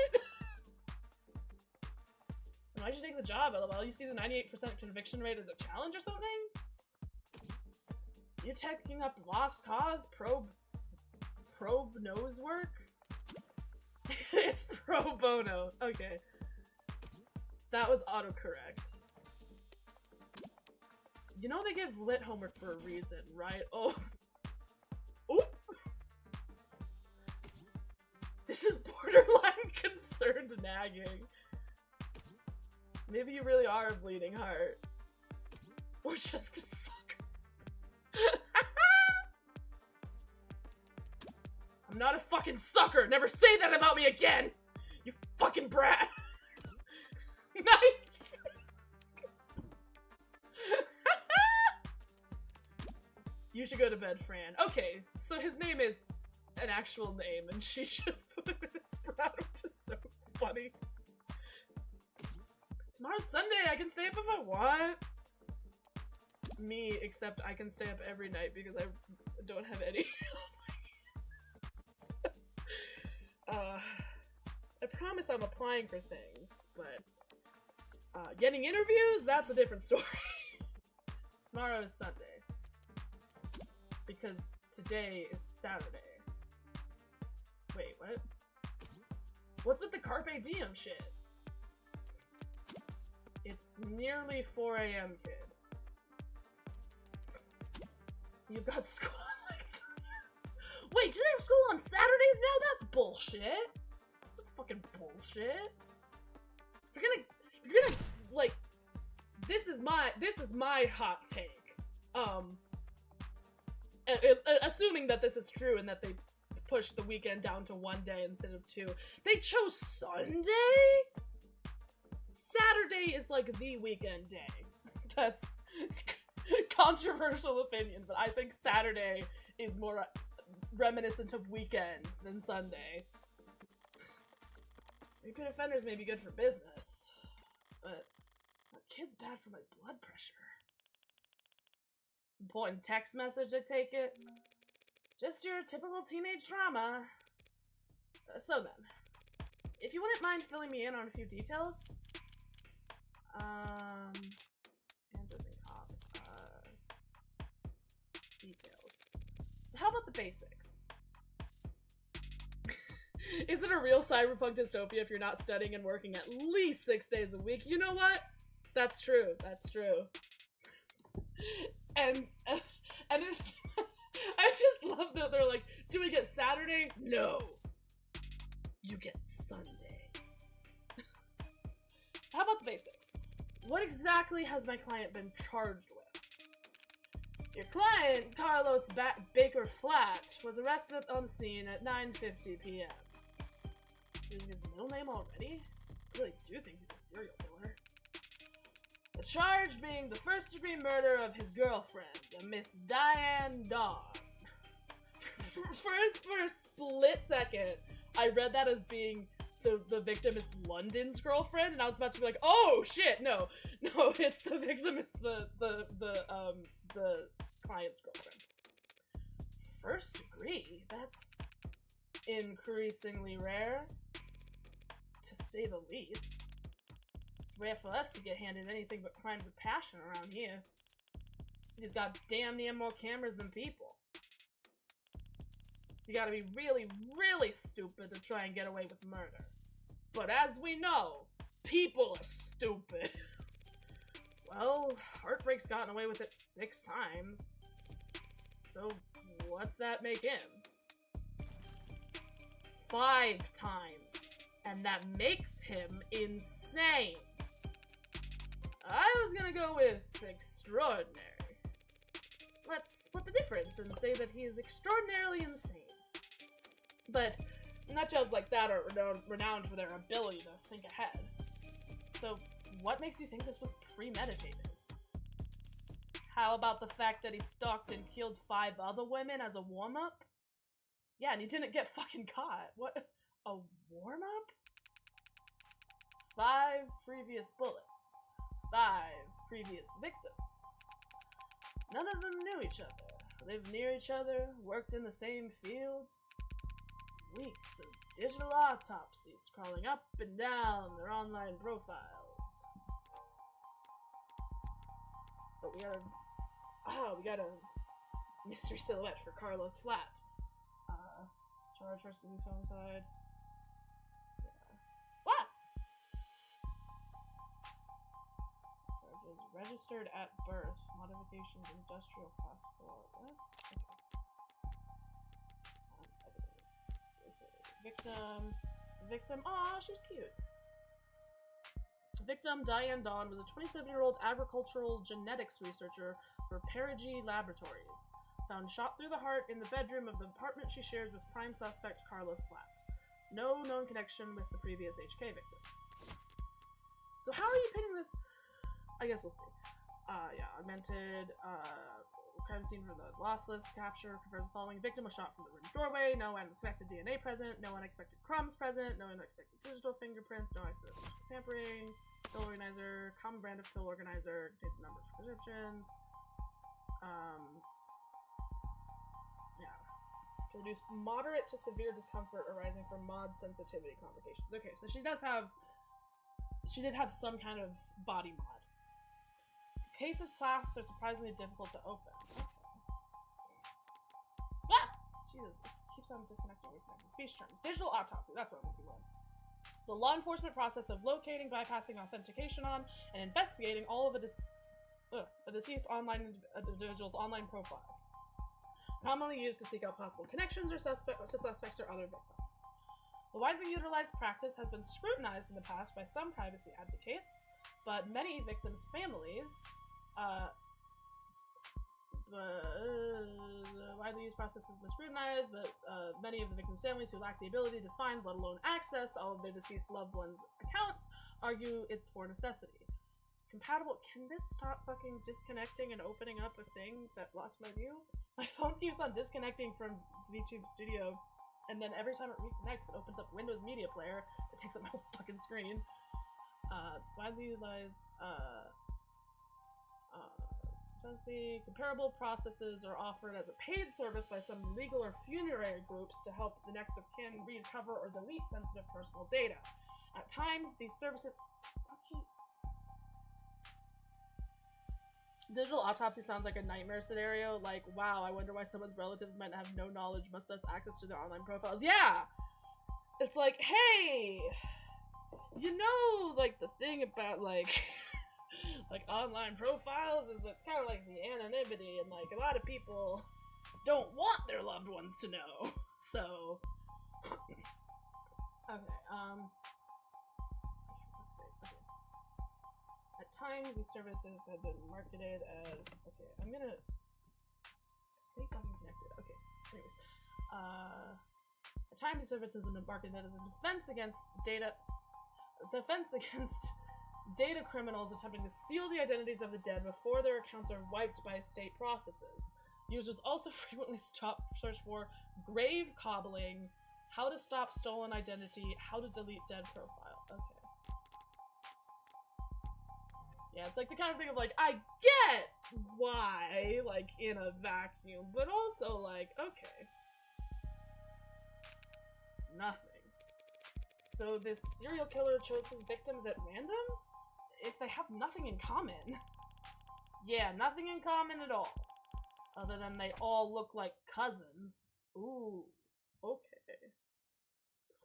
A: Why'd you take the job, LOL? You see the 98% conviction rate as a challenge or something? You taking up lost cause? Probe nose work? It's pro bono. Okay. That was autocorrect. You know they give lit homework for a reason, right? Oh. Oop! This is borderline concerned nagging. Maybe you really are a bleeding heart. Or just a sucker. I'm not a fucking sucker! Never say that about me again! You fucking brat! Nice! You should go to bed, Fran. Okay, so his name is an actual name, and she just put him in his brat, which is so funny. Tomorrow's Sunday, I can stay up if I want. Me, except I can stay up every night because I don't have any. I promise I'm applying for things, but getting interviews, that's a different story. Tomorrow is Sunday. Because today is Saturday. Wait, what? What's with the Carpe Diem shit? It's nearly 4 AM, kid. You've got school like 3 hours. Wait, do they have school on Saturdays now? That's bullshit. That's fucking bullshit. If you're gonna, like, this is my hot take. Assuming that this is true and that they pushed the weekend down to 1 day instead of 2. They chose Sunday? Saturday is like the weekend day. That's controversial opinion, but I think Saturday is more reminiscent of weekend than Sunday. Repeat offenders may be good for business, but my kid's bad for my blood pressure. Important text message, I take it. Just your typical teenage drama. So then, if you wouldn't mind filling me in on a few details. Details. How about the basics? Is it a real cyberpunk dystopia if you're not studying and working at least 6 days a week? You know what? That's true. That's true. And I just love that they're like, do we get Saturday? No. You get Sunday. So how about the basics? What exactly has my client been charged with? Your client, Carlos Baker Flat, was arrested on the scene at 9:50 p.m. Using his middle name already? I really do think he's a serial killer. The charge being the first-degree murder of his girlfriend, Miss Diane Dawn. For a split second, I read that as being the victim is London's girlfriend, and I was about to be like, oh shit, no, it's the victim is the client's girlfriend. First degree? That's increasingly rare, to say the least. It's rare for us to get handed anything but crimes of passion around here. City's got damn near more cameras than people. So you gotta be really, really stupid to try and get away with murder. But as we know, people are stupid. Well, Heartbreak's gotten away with it 6 times. So what's that make him? 5 times. And that makes him insane. I was gonna go with extraordinary. Let's split the difference and say that he is extraordinarily insane. But nutjobs like that are renowned for their ability to think ahead. So what makes you think this was premeditated? How about the fact that he stalked and killed 5 other women as a warm-up? Yeah, and he didn't get fucking caught. What? A warm-up? 5 previous bullets. 5 previous victims. None of them knew each other, lived near each other, worked in the same fields. Weeks of digital autopsies crawling up and down their online profiles. But we got a mystery silhouette for Carlos Flat. Charge first to the side. Yeah. What? Charges registered at birth. Modifications industrial passport. What? Victim, aw, she was cute. Victim, Diane Dawn, was a 27-year-old agricultural genetics researcher for Babyyy Laboratories. Found shot through the heart in the bedroom of the apartment she shares with prime suspect Carlos Flat. No known connection with the previous HK victims. So how are you pinning this? I guess we'll see. Yeah, augmented, crime scene from the loss list capture confirms the following. Victim was shot from the room doorway. No unexpected DNA present. No unexpected crumbs present. No unexpected digital fingerprints. No accidental tampering. Pill organizer. Common brand of pill organizer. Contains a number of prescriptions. Yeah. To reduce moderate to severe discomfort arising from mod sensitivity complications. Okay, so she did have some kind of body mod. Cases classed are surprisingly difficult to open. Ah! Jesus, it keeps on disconnecting with my speech terms. Digital autopsy, that's what I'm looking for. The law enforcement process of locating, bypassing authentication on, and investigating all of the deceased online individuals' online profiles. commonly used to seek out possible connections or suspects or other victims. The widely utilized practice has been scrutinized in the past by some privacy advocates, but many victims' families, the widely used process has been scrutinized, but many of the victims' families who lack the ability to find, let alone access, all of their deceased loved ones' accounts argue it's for necessity. Compatible. Can this stop fucking disconnecting and opening up a thing that blocks my view? My phone keeps on disconnecting from VTube Studio, and then every time it reconnects, it opens up Windows Media Player. It takes up my whole fucking screen. Widely utilized, comparable processes are offered as a paid service by some legal or funerary groups to help the next of kin recover or delete sensitive personal data. At times, these services... Digital autopsy sounds like a nightmare scenario. Like, wow, I wonder why someone's relatives might have no knowledge, must have access to their online profiles. Yeah! It's like, hey! You know, like, the thing about, like... like, online profiles is it's kind of like the anonymity, and, like, a lot of people don't want their loved ones to know. So... okay, At times, these services have been marketed as... Okay, I'm gonna... Stay fucking connected. Okay, anyways. At times, these services have been marketed as a defense against data criminals attempting to steal the identities of the dead before their accounts are wiped by state processes. Users also frequently search for grave cobbling, how to stop stolen identity, how to delete dead profile. Okay. Yeah, it's like the kind of thing of like, I get why, like, in a vacuum, but also like, okay. Nothing. So this serial killer chose his victims at random? If they have nothing in common. Yeah, nothing in common at all. Other than they all look like cousins. Ooh, okay.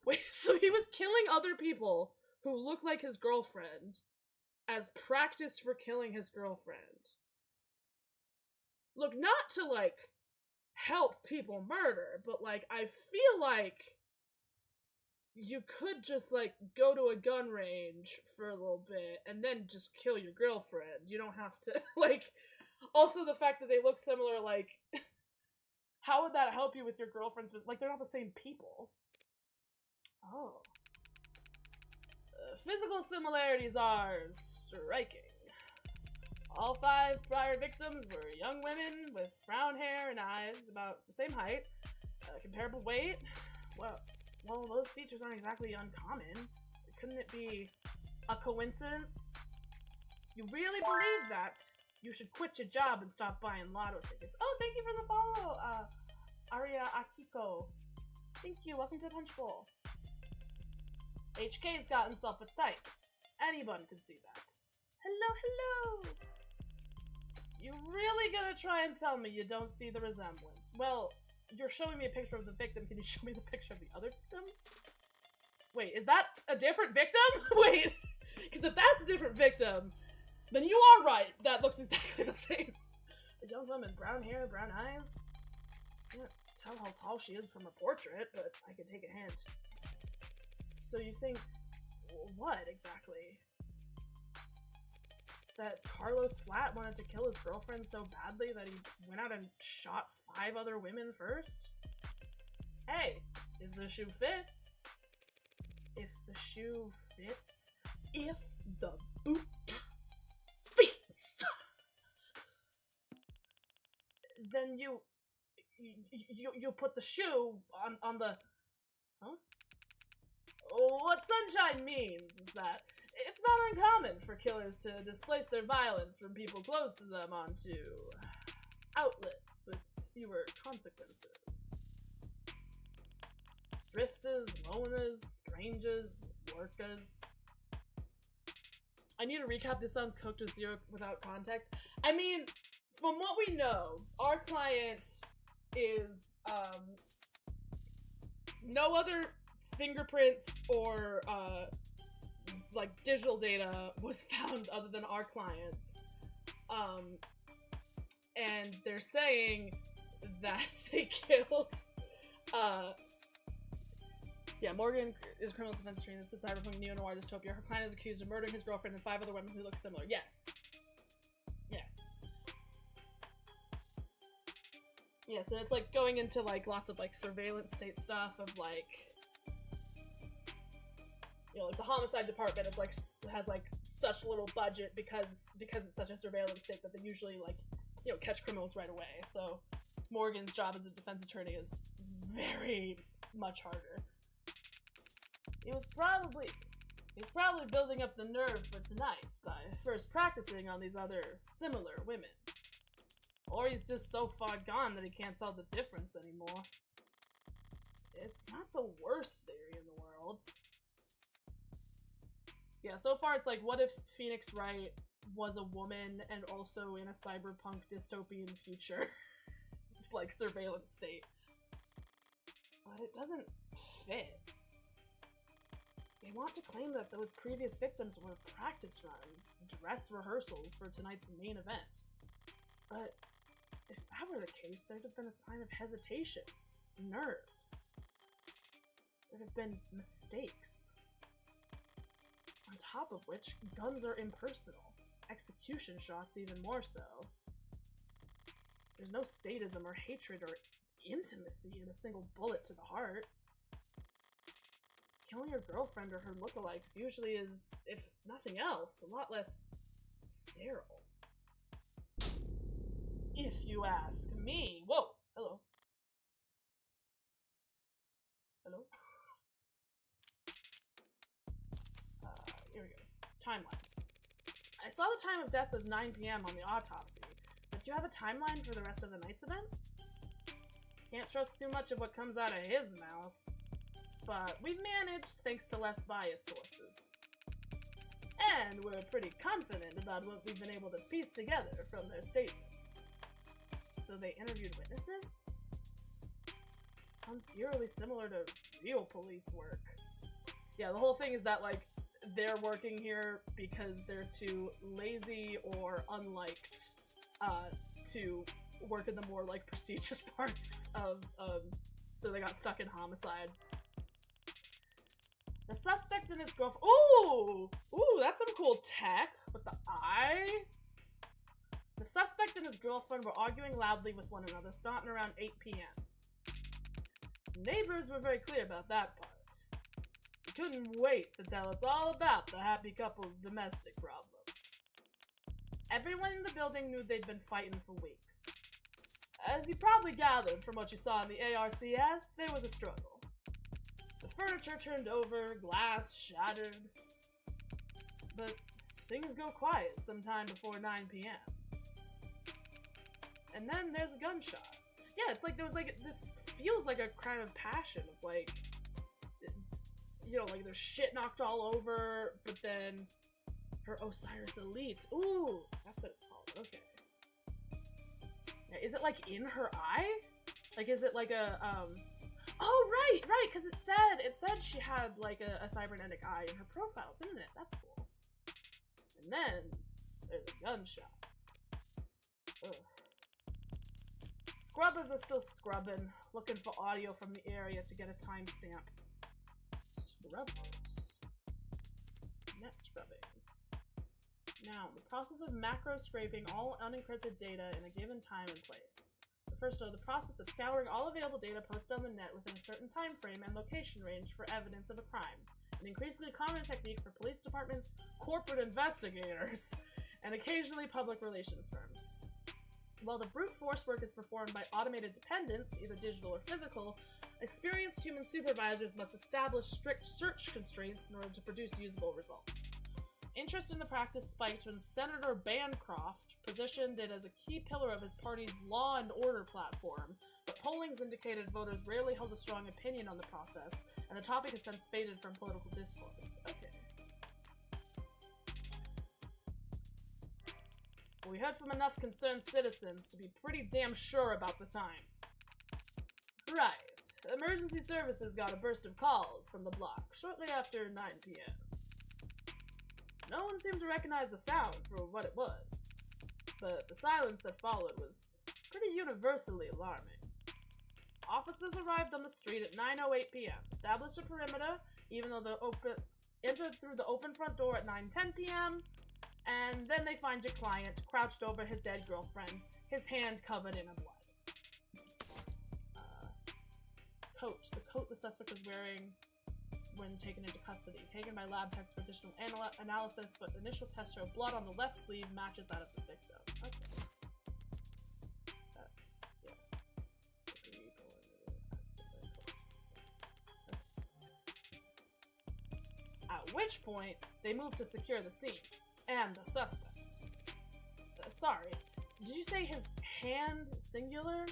A: Wait, so he was killing other people who look like his girlfriend as practice for killing his girlfriend. Look, not to, like, help people murder, but, like, I feel like you could just, like, go to a gun range for a little bit and then just kill your girlfriend. You don't have to, like, also the fact that they look similar, like, how would that help you with your girlfriend's, like, they're not the same people. Oh. Physical similarities are striking. All 5 prior victims were young women with brown hair and eyes about the same height, comparable weight. Well, those features aren't exactly uncommon. Couldn't it be a coincidence? You really believe that? You should quit your job and stop buying lotto tickets. Oh, thank you for the follow, Aria Akiko. Thank you, welcome to the Punch Bowl. HK's got himself a type. Anyone can see that. Hello, hello! You really gonna try and tell me you don't see the resemblance? Well, you're showing me a picture of the victim. Can you show me the picture of the other victims? Wait, is that a different victim? Wait, because if that's a different victim, then you are right. That looks exactly the same. A young woman, brown hair, brown eyes. Can't tell how tall she is from a portrait, but I can take a hint. So you think, what exactly? That Carlos Flat wanted to kill his girlfriend so badly that he went out and shot 5 other women first? Hey, if the shoe fits. If the shoe fits. If the boot fits. Then you put the shoe on the... Huh? What Sunshine means is that it's not uncommon for killers to displace their violence from people close to them onto outlets with fewer consequences. Drifters, loners, strangers, workers. I need to recap. This sounds cooked with zero without context. I mean, from what we know, our client is no other fingerprints or like digital data was found other than our clients, and they're saying that they killed. Yeah, Morgan is criminal defense attorney. This is cyberpunk neo-noir dystopia. Her client is accused of murdering his girlfriend and 5 other women who look similar. Yes. Yes. Yes, and it's like going into like lots of like surveillance state stuff of like, you know, like the homicide department is like has like such little budget because it's such a surveillance state that they usually like, you know, catch criminals right away. So Morgan's job as a defense attorney is very much harder. He was probably building up the nerve for tonight by first practicing on these other similar women. Or he's just so far gone that he can't tell the difference anymore. It's not the worst theory in the world. Yeah, so far it's like, what if Phoenix Wright was a woman and also in a cyberpunk dystopian future? It's like surveillance state. But it doesn't fit. They want to claim that those previous victims were practice runs, dress rehearsals for tonight's main event. But if that were the case, there'd have been a sign of hesitation, nerves. There'd have been mistakes. On top of which, guns are impersonal. Execution shots even more so. There's no sadism or hatred or intimacy in a single bullet to the heart. Killing your girlfriend or her lookalikes usually is, if nothing else, a lot less sterile. If you ask me. Whoa! Hello. Hello? Here we go. Timeline. I saw the time of death was 9 p.m. on the autopsy, but do you have a timeline for the rest of the night's events? Can't trust too much of what comes out of his mouth. But we've managed thanks to less biased sources. And we're pretty confident about what we've been able to piece together from their statements. So they interviewed witnesses? Sounds eerily similar to real police work. Yeah, the whole thing is that, like, they're working here because they're too lazy or unliked to work in the more, like, prestigious parts of, so they got stuck in homicide. The suspect and his girlfriend. Ooh! Ooh, that's some cool tech with the eye. The suspect and his girlfriend were arguing loudly with one another, starting around 8 p.m. Neighbors were very clear about that part. They couldn't wait to tell us all about the happy couple's domestic problems. Everyone in the building knew they'd been fighting for weeks. As you probably gathered from what you saw in the ARCS, there was a struggle. Furniture turned over, glass shattered. But things go quiet sometime before 9 p.m. And then there's a gunshot. Yeah, it's like there was like, this feels like a crime of passion of like, you know, like there's shit knocked all over, but then her Osiris Elite. Ooh, that's what it's called, okay. Yeah, is it like in her eye? Like is it like a, oh, right, because it said she had, like, a cybernetic eye in her profile, didn't it? That's cool. And then, there's a gunshot. Ugh. Scrubbers are still scrubbing, looking for audio from the area to get a timestamp. Scrubbers. Net scrubbing. Now, the process of macro scraping all unencrypted data in a given time and place. First, the process of scouring all available data posted on the net within a certain time frame and location range for evidence of a crime. An increasingly common technique for police departments, corporate investigators, and occasionally public relations firms. While the brute force work is performed by automated dependents, either digital or physical, experienced human supervisors must establish strict search constraints in order to produce usable results. Interest in the practice spiked when Senator Bancroft positioned it as a key pillar of his party's law and order platform, but pollings indicated voters rarely held a strong opinion on the process, and the topic has since faded from political discourse. Okay. We heard from enough concerned citizens to be pretty damn sure about the time. Right. Emergency services got a burst of calls from the block shortly after 9 p.m. No one seemed to recognize the sound for what it was, but the silence that followed was pretty universally alarming. Officers arrived on the street at 9:08 p.m., established a perimeter, even though entered through the open front door at 9:10 p.m., and then they find your client crouched over his dead girlfriend, his hand covered in blood. The coat the suspect was wearing when taken into custody, taken by lab techs for additional analysis, but initial tests show blood on the left sleeve matches that of the victim. Okay. At which point, they move to secure the scene and the suspect. Sorry, did you say his hand singular?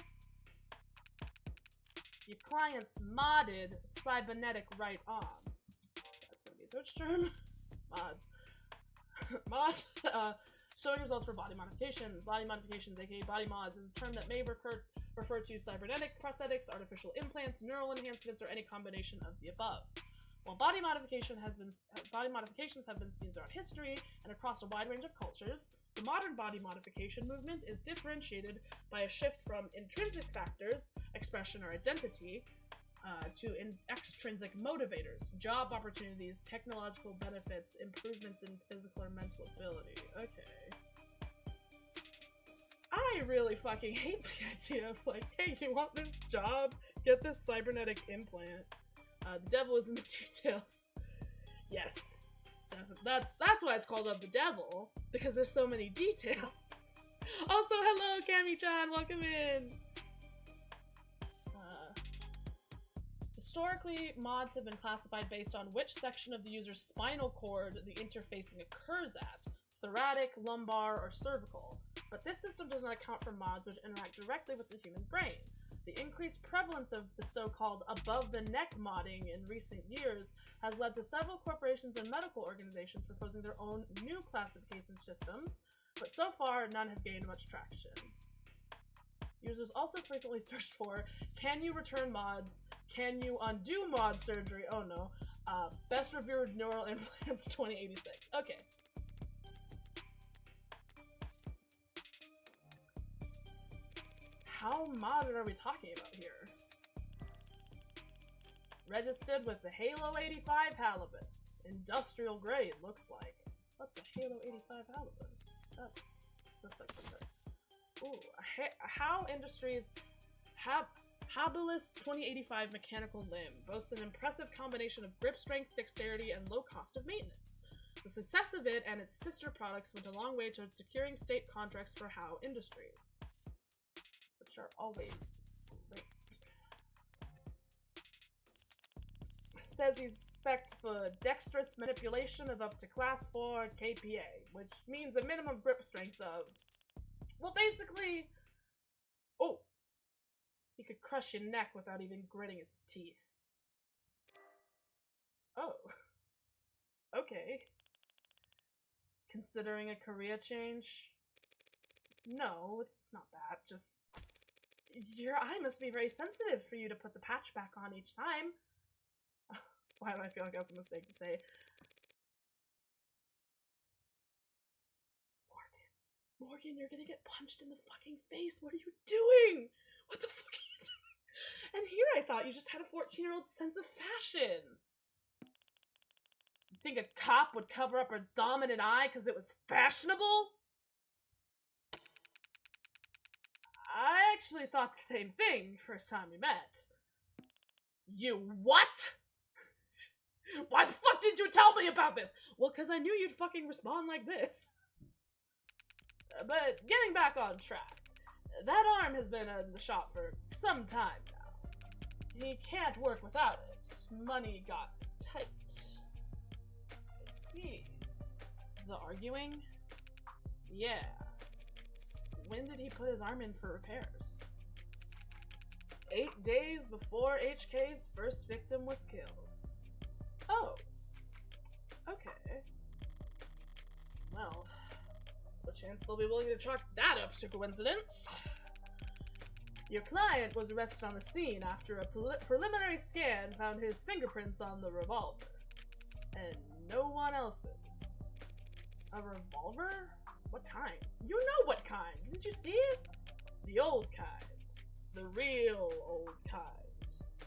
A: Your client's modded cybernetic right arm. That's gonna be a search term. Mods. Showing results for body modifications. Body modifications, aka body mods, is a term that may refer to cybernetic prosthetics, artificial implants, neural enhancements, or any combination of the above. While body modifications have been seen throughout history and across a wide range of cultures, the modern body modification movement is differentiated by a shift from intrinsic factors, expression or identity, to extrinsic motivators, job opportunities, technological benefits, improvements in physical or mental ability. Okay. I really fucking hate the idea of like, hey, you want this job? Get this cybernetic implant. The devil is in the details. Yes. That's why it's called the devil, because there's so many details. Also, hello, Cami-chan, welcome in! Historically, mods have been classified based on which section of the user's spinal cord the interfacing occurs at, thoracic, lumbar, or cervical. But this system does not account for mods which interact directly with the human brain. The increased prevalence of the so-called above-the-neck modding in recent years has led to several corporations and medical organizations proposing their own new classification systems, but so far none have gained much traction. Users also frequently searched for, can you return mods? Can you undo mod surgery? Oh no. Best reviewed neural implants 2086. Okay. How modded are we talking about here? Registered with the Halo 85 halibus. Industrial grade, looks like. What's a Halo 85 halibus? That's suspect for sure. Ooh, How Industries Habilis 2085 mechanical limb boasts an impressive combination of grip strength, dexterity, and low cost of maintenance. The success of it and its sister products went a long way towards securing state contracts for How Industries, which are always great. It says he's spec'd for dexterous manipulation of up to class 4 KPA, which means a minimum grip strength of, well, basically, oh, he could crush your neck without even gritting his teeth. Oh, okay. Considering a career change? No, it's not that, just your eye must be very sensitive for you to put the patch back on each time. Why do I feel like that's a mistake to say? Morgan, you're gonna get punched in the fucking face. What are you doing? What the fuck are you doing? And here I thought you just had a 14-year-old sense of fashion. You think a cop would cover up her dominant eye because it was fashionable? I actually thought the same thing first time we met. You what? Why the fuck didn't you tell me about this? Well, because I knew you'd fucking respond like this. But getting back on track, that arm has been in the shop for some time now. He can't work without it. Money got tight. I see. The arguing? Yeah. When did he put his arm in for repairs? 8 days before HK's first victim was killed. Oh. Okay. Well, a chance they'll be willing to chalk that up to coincidence. Your client was arrested on the scene after a preliminary scan found his fingerprints on the revolver. And no one else's. A revolver? What kind? You know what kind! Didn't you see it? The old kind. The real old kind.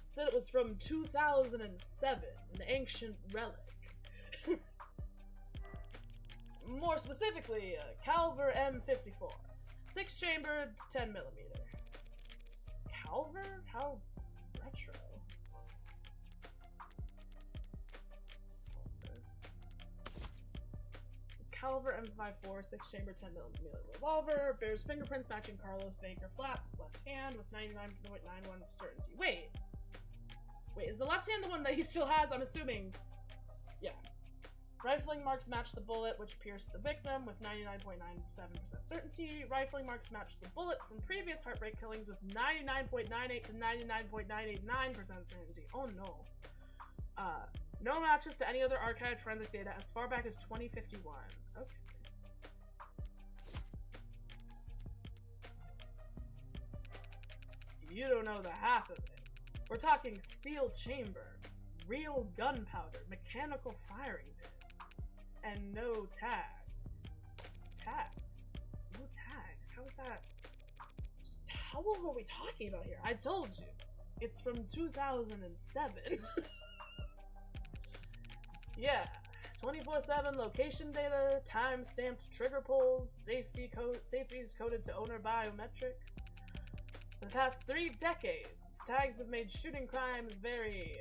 A: Said it was from 2007, an ancient relic. More specifically, a Calver M54. 6-chambered, 10mm. Calver? How retro. Calver M54, 6-chamber, 10mm revolver, bears fingerprints matching Carlos Baker Flat's left hand with 99.91% certainty. Wait, is the left hand the one that he still has? I'm assuming. Yeah. Rifling marks match the bullet which pierced the victim with 99.97% certainty. Rifling marks match the bullets from previous heartbreak killings with 99.98 to 99.989% certainty. Oh no. No matches to any other archived forensic data as far back as 2051. Okay. You don't know the half of it. We're talking steel chamber, real gunpowder, mechanical firing pin, and no tags. Tags? No tags? How is that? Just how old are we talking about here? I told you. It's from 2007. Yeah. 24/7 location data, time-stamped trigger pulls, safeties coded to owner biometrics. For the past 3 decades, tags have made shooting crimes very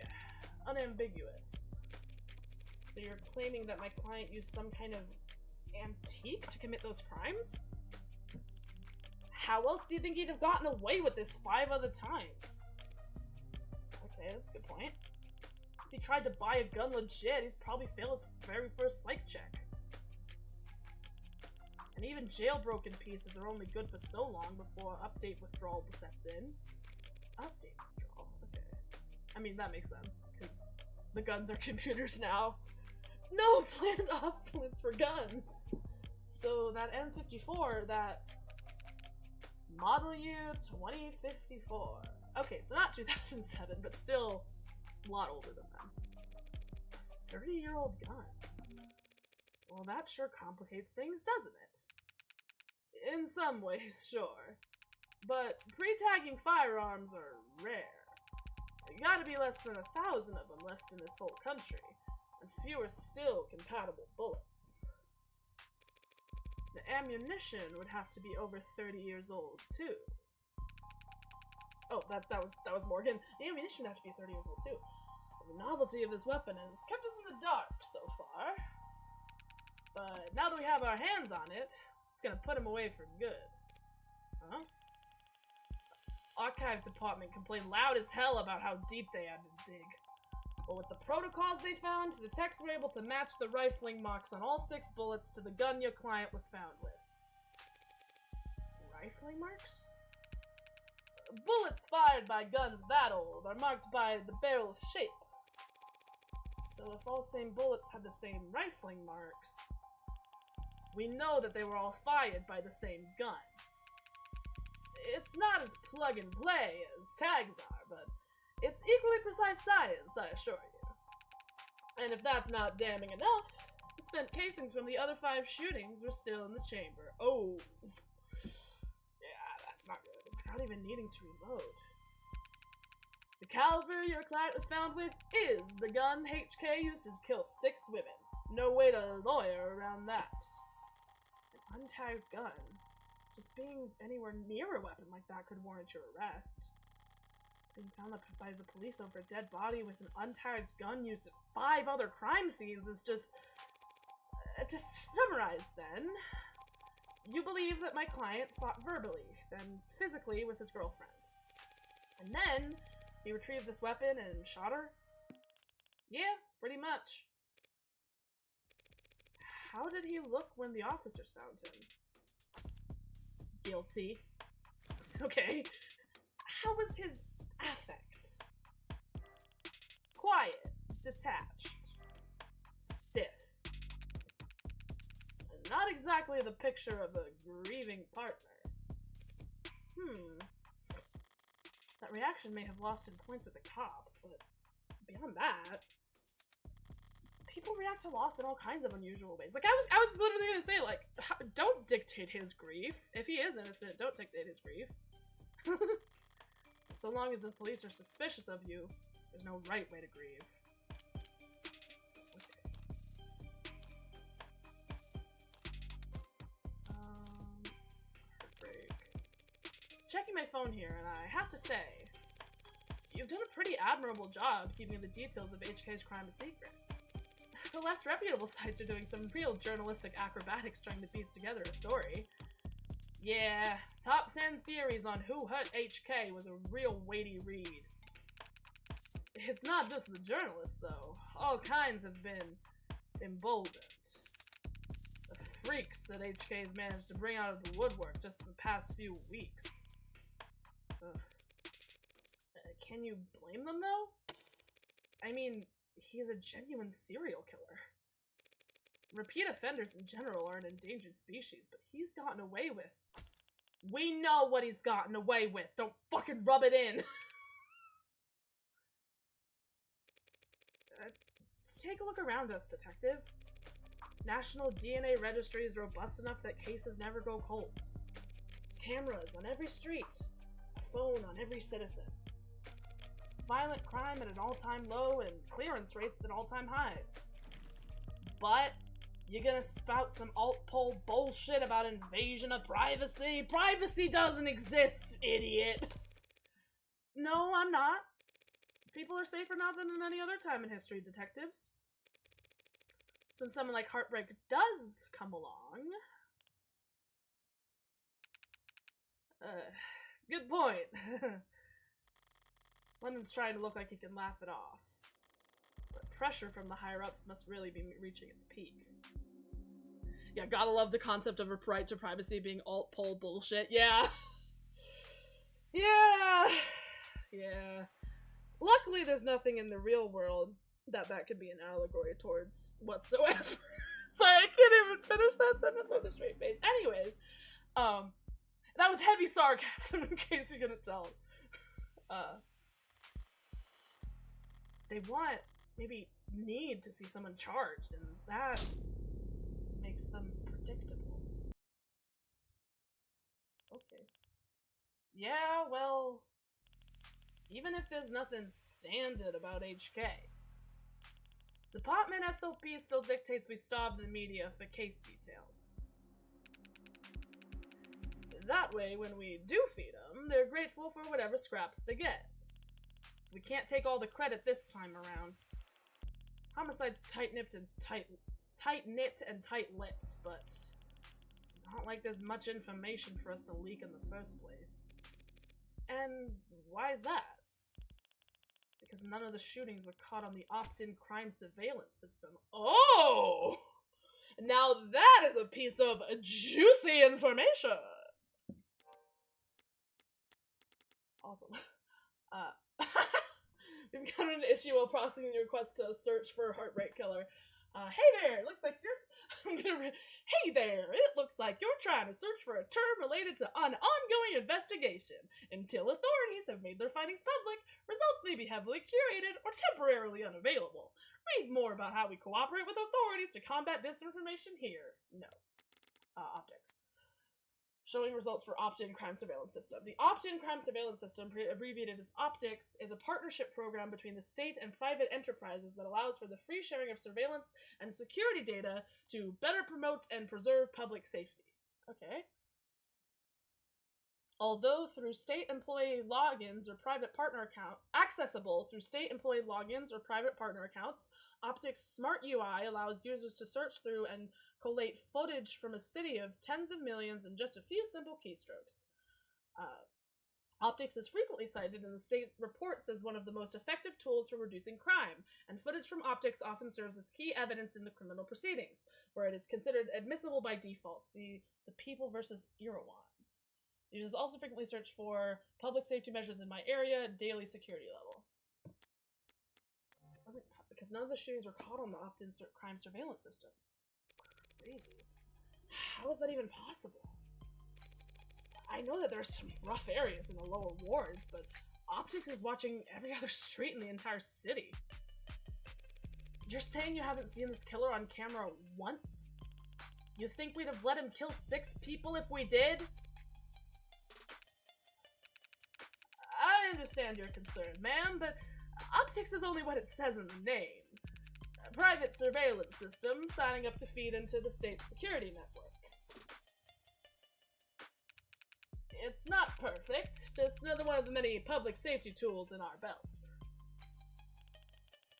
A: unambiguous. So you're claiming that my client used some kind of antique to commit those crimes? How else do you think he'd have gotten away with this 5 other times? Okay, that's a good point. If he tried to buy a gun legit, he's probably failed his very first psych check. And even jailbroken pieces are only good for so long before update withdrawal sets in. Update withdrawal, okay. I mean, that makes sense, because the guns are computers now. No planned obsolescence for guns! So that M54, that's model year 2054. Okay, so not 2007, but still a lot older than them. A 30-year-old gun. Well, that sure complicates things, doesn't it? In some ways, sure. But pre-tagging firearms are rare. There gotta be less than 1,000 of them left in this whole country, and fewer still compatible bullets. The ammunition would have to be over 30 years old, too. Oh, that was Morgan. The ammunition would have to be 30 years old, too. The novelty of this weapon has kept us in the dark so far. But now that we have our hands on it, it's gonna put him away for good. Huh? Archive department complained loud as hell about how deep they had to dig. But with the protocols they found, the techs were able to match the rifling marks on all 6 bullets to the gun your client was found with. Rifling marks? Bullets fired by guns that old are marked by the barrel's shape. So if all same bullets had the same rifling marks, we know that they were all fired by the same gun. It's not as plug and play as tags are, but it's equally precise science, I assure you. And if that's not damning enough, the spent casings from the other 5 shootings were still in the chamber. Oh. Yeah, that's not good. Without even needing to reload. The caliber your client was found with is the gun HK used to kill 6 women. No way to lawyer around that. An untagged gun. Just being anywhere near a weapon like that could warrant your arrest. Being found by the police over a dead body with an untagged gun used at 5 other crime scenes is just... To summarize then, you believe that my client fought verbally, then physically with his girlfriend. And then, he retrieved this weapon and shot her? Yeah, pretty much. How did he look when the officers found him? Guilty. Okay. How was his affect? Quiet, detached, stiff. Not exactly the picture of a grieving partner. That reaction may have lost in points with the cops, but beyond that, people react to loss in all kinds of unusual ways. Like, I was literally gonna say, like, don't dictate his grief. If he is innocent, don't dictate his grief. So long as the police are suspicious of you, there's no right way to grieve. Heartbreak. Checking my phone here, and I have to say, you've done a pretty admirable job keeping the details of HK's crime a secret. The less reputable sites are doing some real journalistic acrobatics trying to piece together a story. Yeah, top 10 theories on who hurt HK was a real weighty read. It's not just the journalists, though. All kinds have been emboldened. The freaks that HK's managed to bring out of the woodwork just in the past few weeks. Can you blame them, though? I mean, he's a genuine serial killer. Repeat offenders in general are an endangered species, but he's gotten away with... We know what he's gotten away with! Don't fucking rub it in! Take a look around us, detective. National DNA registry is robust enough that cases never go cold. Cameras on every street. A phone on every citizen. Violent crime at an all-time low and clearance rates at all-time highs. But you're gonna spout some alt-pol bullshit about invasion of privacy. Privacy doesn't exist, idiot! No, I'm not. People are safer now than any other time in history, detectives. So when someone like Heartbreak does come along... good point. London's trying to look like he can laugh it off. But pressure from the higher-ups must really be reaching its peak. Yeah, gotta love the concept of a right to privacy being alt-pol bullshit. Yeah. Yeah. Yeah. Luckily, there's nothing in the real world that could be an allegory towards whatsoever. Sorry, I can't even finish that sentence with a straight face. Anyways, that was heavy sarcasm in case you couldn't tell. They maybe need to see someone charged, and that makes them predictable. Okay. Yeah, well... Even if there's nothing standard about HK, Department SOP still dictates we starve the media for case details. That way, when we do feed them, they're grateful for whatever scraps they get. We can't take all the credit this time around. Homicide's tight-knit and tight-lipped, but it's not like there's much information for us to leak in the first place. And why is that? Because none of the shootings were caught on the opt-in crime surveillance system. Oh! Now that is a piece of juicy information! Awesome. We've got an issue while processing the request to search for a Heartbreak Killer. Hey there, it looks like hey there, it looks like you're trying to search for a term related to an ongoing investigation. Until authorities have made their findings public, results may be heavily curated or temporarily unavailable. Read more about how we cooperate with authorities to combat disinformation here. No. Optics. Showing results for opt-in crime surveillance system. The opt-in crime surveillance system, abbreviated as OPTICS, is a partnership program between the state and private enterprises that allows for the free sharing of surveillance and security data to better promote and preserve public safety. Okay. Although through state employee logins or private partner account, accessible through state employee logins or private partner accounts, OPTICS Smart UI allows users to search through and collate footage from a city of tens of millions in just a few simple keystrokes. OPTICS is frequently cited in the state reports as one of the most effective tools for reducing crime, and footage from OPTICS often serves as key evidence in the criminal proceedings, where it is considered admissible by default. See the People versus Erawan. Users also frequently search for public safety measures in my area, daily security level. It wasn't because none of the shootings were caught on the opt-in crime surveillance system. Crazy. How is that even possible? I know that there are some rough areas in the lower wards, but OPTICS is watching every other street in the entire city. You're saying you haven't seen this killer on camera once? You think we'd have let him kill 6 people if we did? understand your concern, ma'am, but optics is only what it says in the name. A private surveillance system signing up to feed into the state's security network. It's not perfect, just another one of the many public safety tools in our belt.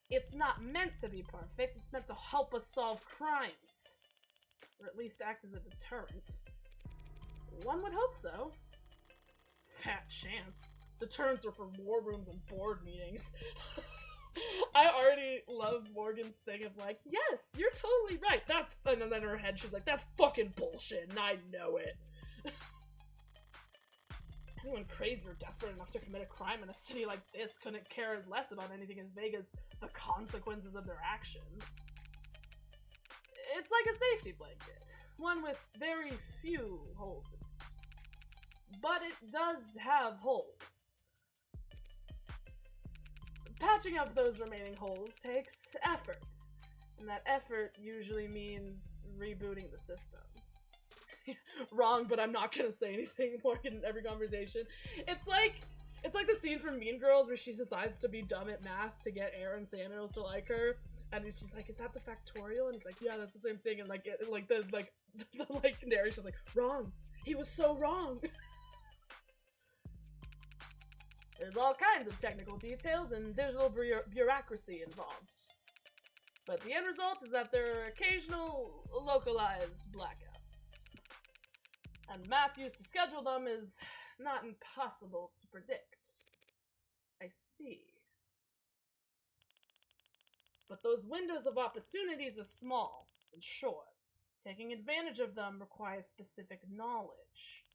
A: It's not meant to be perfect, it's meant to help us solve crimes. Or at least act as a deterrent. One would hope so. Fat chance. Deterrents are for war rooms and board meetings. I already love Morgan's thing of like, yes, you're totally right, that's- and then in her head she's like, that's fucking bullshit, and I know it. Anyone crazy or desperate enough to commit a crime in a city like this couldn't care less about anything as vague as the consequences of their actions. It's like a safety blanket, one with very few holes in it. But it does have holes. Patching up those remaining holes takes effort, and that effort usually means rebooting the system. Wrong, but I'm not gonna say anything more in every conversation. It's like the scene from Mean Girls where she decides to be dumb at math to get Aaron Samuels to like her, and she's like, "Is that the factorial?" And he's like, "Yeah, that's the same thing." And the narration's like, "Wrong. He was so wrong." There's all kinds of technical details and digital bureaucracy involved, but the end result is that there are occasional localized blackouts. And math used to schedule them is not impossible to predict. I see. But those windows of opportunities are small and short. Taking advantage of them requires specific knowledge.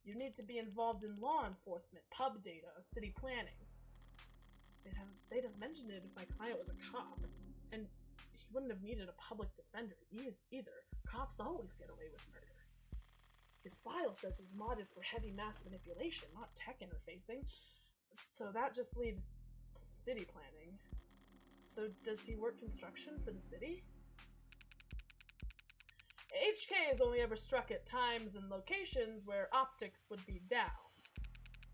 A: You need to be involved in law enforcement, pub data, city planning. They'd have mentioned it if my client was a cop. And he wouldn't have needed a public defender either. Cops always get away with murder. His file says he's modded for heavy mass manipulation, not tech interfacing. So that just leaves city planning. So does he work construction for the city? HK has only ever struck at times and locations where optics would be down.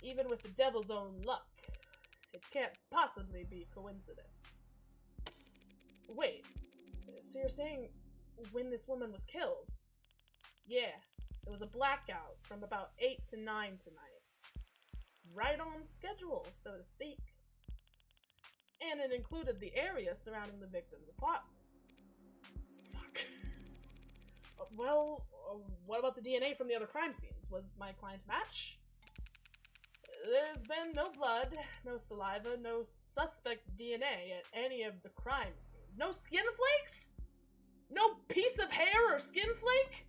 A: Even with the devil's own luck, it can't possibly be coincidence. Wait, so you're saying when this woman was killed? Yeah. It was a blackout from about 8 to 9 tonight. Right on schedule, so to speak. And it included the area surrounding the victim's apartment. Fuck. Well, what about the DNA from the other crime scenes? Was my client match? There's been no blood, no saliva, no suspect DNA at any of the crime scenes. No skin flakes? No piece of hair or skin flake?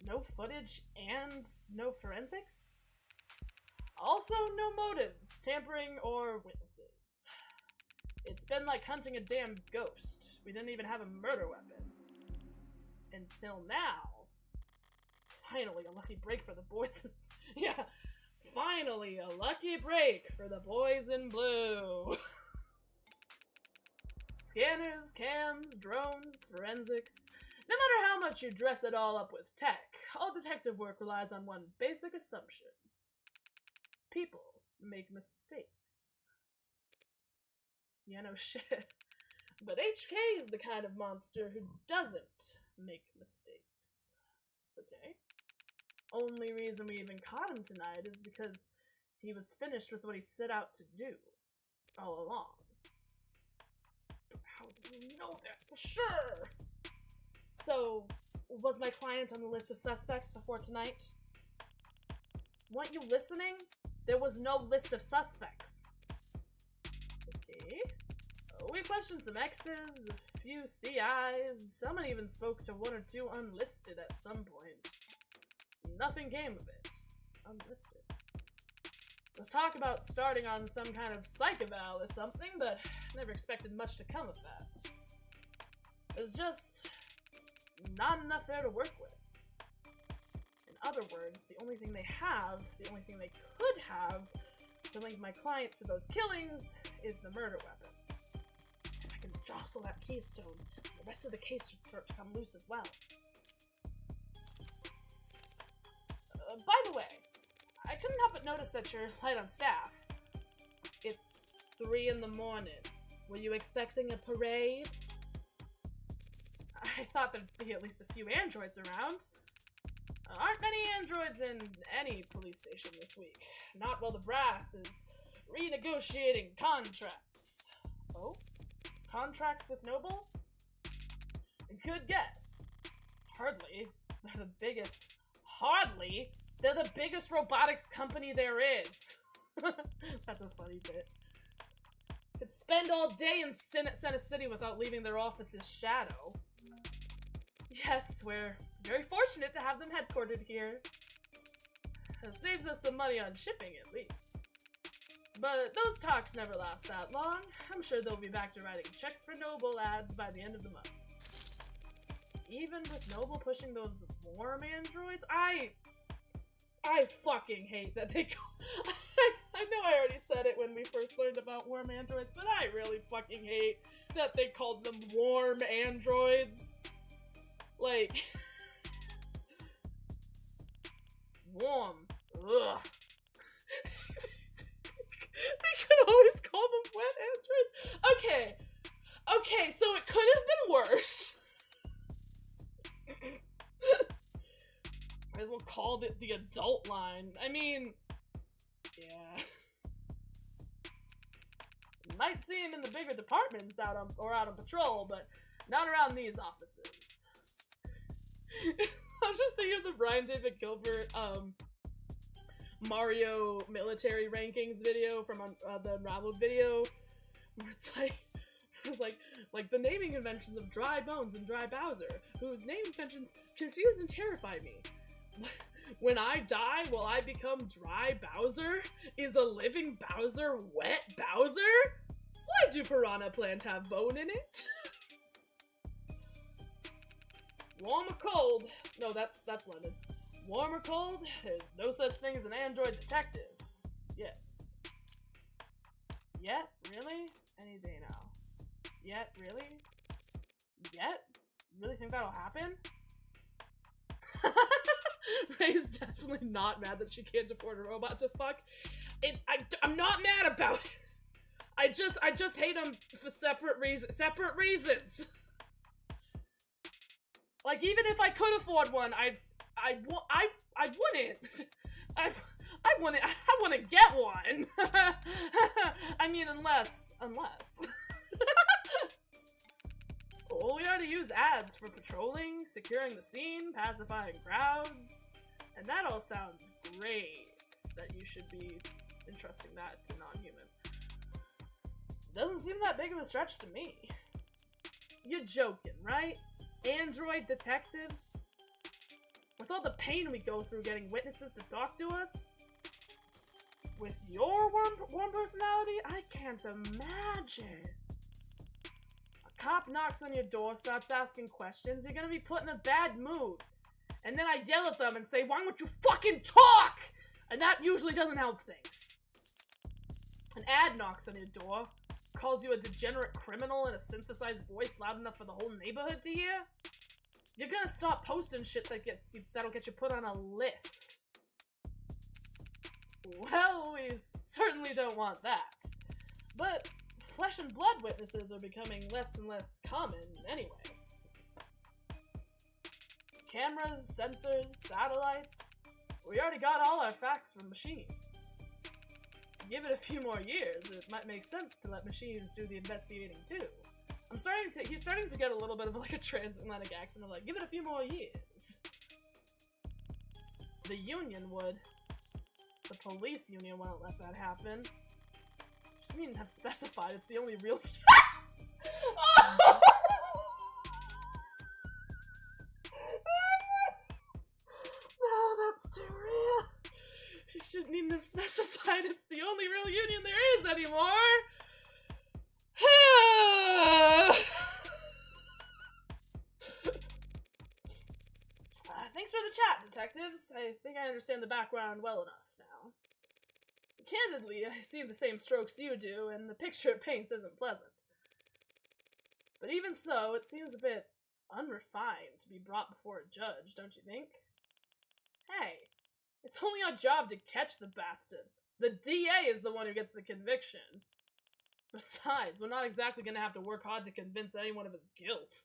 A: No footage and no forensics? Also, no motives, tampering, or witnesses. It's been like hunting a damn ghost. We didn't even have a murder weapon. Until now. Finally, a lucky break for the boys. Yeah, finally, a lucky break for the boys in blue. Scanners, cams, drones, forensics. No matter how much you dress it all up with tech, all detective work relies on one basic assumption. People make mistakes. Yeah, no shit. But HK is the kind of monster who doesn't make mistakes. Okay? Only reason we even caught him tonight is because he was finished with what he set out to do all along. But how do you know that for sure? So, was my client on the list of suspects before tonight? Weren't you listening? There was no list of suspects. Okay. We questioned some X's, a few CIs, someone even spoke to one or two unlisted at some point. Nothing came of it. Unlisted. Let's talk about starting on some kind of psych eval or something, but never expected much to come of that. There's just not enough there to work with. In other words, the only thing they could have to link my client to those killings is the murder weapon. If I can jostle that keystone, the rest of the case should start to come loose as well. By the way, I couldn't help but notice that you're light on staff. It's 3 in the morning. Were you expecting a parade? I thought there'd be at least a few androids around. Aren't many androids in any police station this week. Not while the brass is renegotiating contracts. Oh? Contracts with Noble? Good guess. Hardly. They're the biggest. Hardly? They're the biggest robotics company there is. That's a funny bit. Could spend all day in Center City without leaving their office's shadow. Yes, we're very fortunate to have them headquartered here. It saves us some money on shipping, at least. But those talks never last that long. I'm sure they'll be back to writing checks for Noble ads by the end of the month. Even with Noble pushing those warm androids, I fucking hate that they I know I already said it when we first learned about warm androids, but I really fucking hate that they called them warm androids. Like, warm. Ugh. They could always call them wet androids. Okay, so it could have been worse. Might as well call it the adult line. I mean, yeah. You might see him in the bigger departments out on patrol, but not around these offices. I'm just thinking of the Brian David Gilbert Mario military rankings video from the Unraveled video, where it's like the naming conventions of Dry Bones and Dry Bowser, whose naming conventions confuse and terrify me. When I die, will I become Dry Bowser? Is a living Bowser wet Bowser? Why do Piranha Plant have bone in it? Warm or cold? No, that's Lemon. Warm or cold? There's no such thing as an android detective. Yet. Yet? Really? Any day now. Yet? Really? Yet? You really think that'll happen? Ray's definitely not mad that she can't afford a robot to fuck. I'm not mad about it. I just hate them for separate reasons. Like, even if I could afford one, I wouldn't. I wouldn't get one. I mean, unless. Well, we already use ads for patrolling, securing the scene, pacifying crowds, and that all sounds great, that you should be entrusting that to non-humans. Doesn't seem that big of a stretch to me. You're joking, right? Android detectives? With all the pain we go through getting witnesses to talk to us? With your warm personality? I can't imagine. A cop knocks on your door, starts asking questions, you're gonna be put in a bad mood. And then I yell at them and say, why won't you fucking talk? And that usually doesn't help things. An ad knocks on your door, calls you a degenerate criminal in a synthesized voice loud enough for the whole neighborhood to hear. You're gonna stop posting shit that'll get you put on a list. Well, we certainly don't want that. But flesh and blood witnesses are becoming less and less common anyway. Cameras, sensors, satellites. We already got all our facts from machines. Give it a few more years, it might make sense to let machines do the investigating too. He's starting to get a little bit of like a transatlantic accent of like, give it a few more years. The union would. The police union won't let that happen. She didn't have specified, it's the only real oh! No, that's too real. She shouldn't even have specified it's the only real union there is anymore. Thanks for the chat, detectives. I think I understand the background well enough now. Candidly, I see the same strokes you do, and the picture it paints isn't pleasant. But even so, it seems a bit unrefined to be brought before a judge, don't you think? Hey, It's only our job to catch the bastard. The DA is the one who gets the conviction. Besides, we're not exactly gonna have to work hard to convince anyone of his guilt.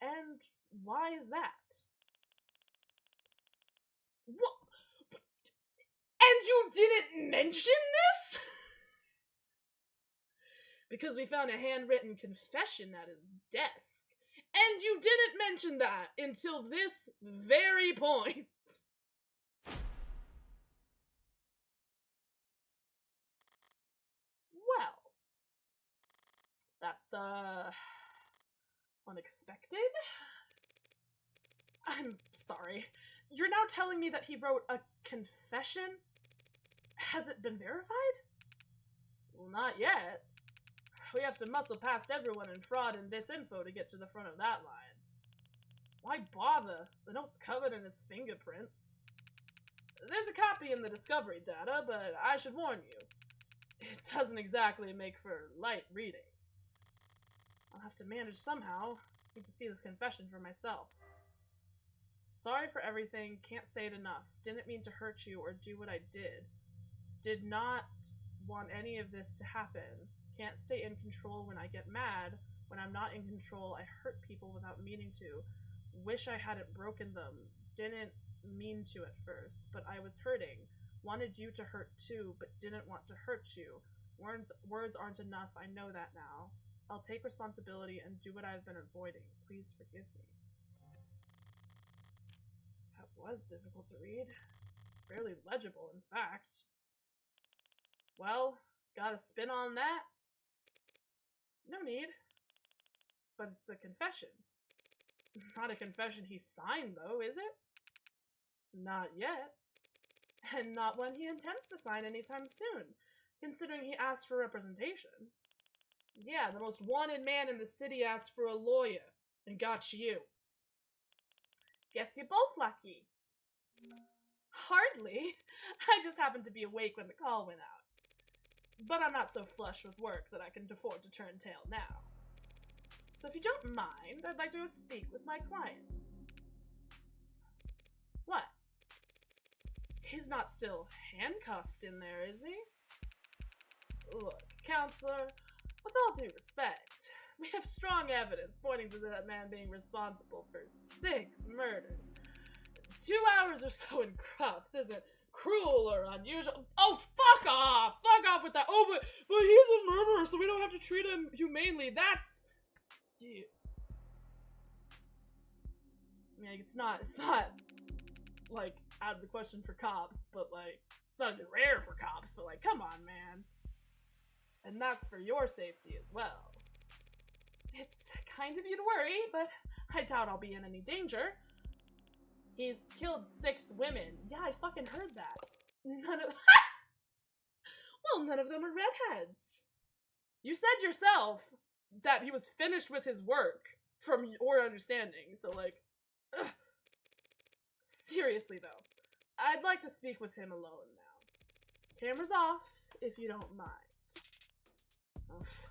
A: And why is that? What? And you didn't mention this? Because we found a handwritten confession at his desk. And you didn't mention that until this very point. Well, that's, unexpected? I'm sorry. You're now telling me that he wrote a confession? Has it been verified? Well, not yet. We have to muscle past everyone in fraud and disinfo to get to the front of that line. Why bother? The note's covered in his fingerprints. There's a copy in the discovery data, but I should warn you. It doesn't exactly make for light reading. I'll have to manage somehow. I need to see this confession for myself. Sorry for everything, can't say it enough. Didn't mean to hurt you or do what I did. Did not want any of this to happen. Can't stay in control when I get mad. When I'm not in control, I hurt people without meaning to. Wish I hadn't broken them. Didn't mean to at first, but I was hurting. Wanted you to hurt too, but didn't want to hurt you. Words aren't enough, I know that now. I'll take responsibility and do what I've been avoiding. Please forgive me. That was difficult to read. Barely legible, in fact. Well, got a spin on that? No need. But it's a confession. Not a confession he signed, though, is it? Not yet. And not one he intends to sign anytime soon, considering he asked for representation. Yeah, the most wanted man in the city asked for a lawyer, and got you. Guess you're both lucky. Hardly. I just happened to be awake when the call went out. But I'm not so flush with work that I can afford to turn tail now. So if you don't mind, I'd like to go speak with my client. What? He's not still handcuffed in there, is he? Look, counselor, with all due respect, we have strong evidence pointing to that man being responsible for 6 murders. 2 hours or so in cuffs isn't cruel or unusual. Oh, fuck off! Fuck off with that. Oh, but he's a murderer, so we don't have to treat him humanely. That's... Yeah. I mean, it's not, like, out of the question for cops, but, like, it's not even rare for cops, but, like, come on, man. And that's for your safety as well. It's kind of you to worry, but I doubt I'll be in any danger. He's killed 6 women. Yeah, I fucking heard that. None of... Well, none of them are redheads. You said yourself that he was finished with his work, from your understanding, so, like... Ugh. Seriously, though, I'd like to speak with him alone now. Camera's off, if you don't mind. Oof.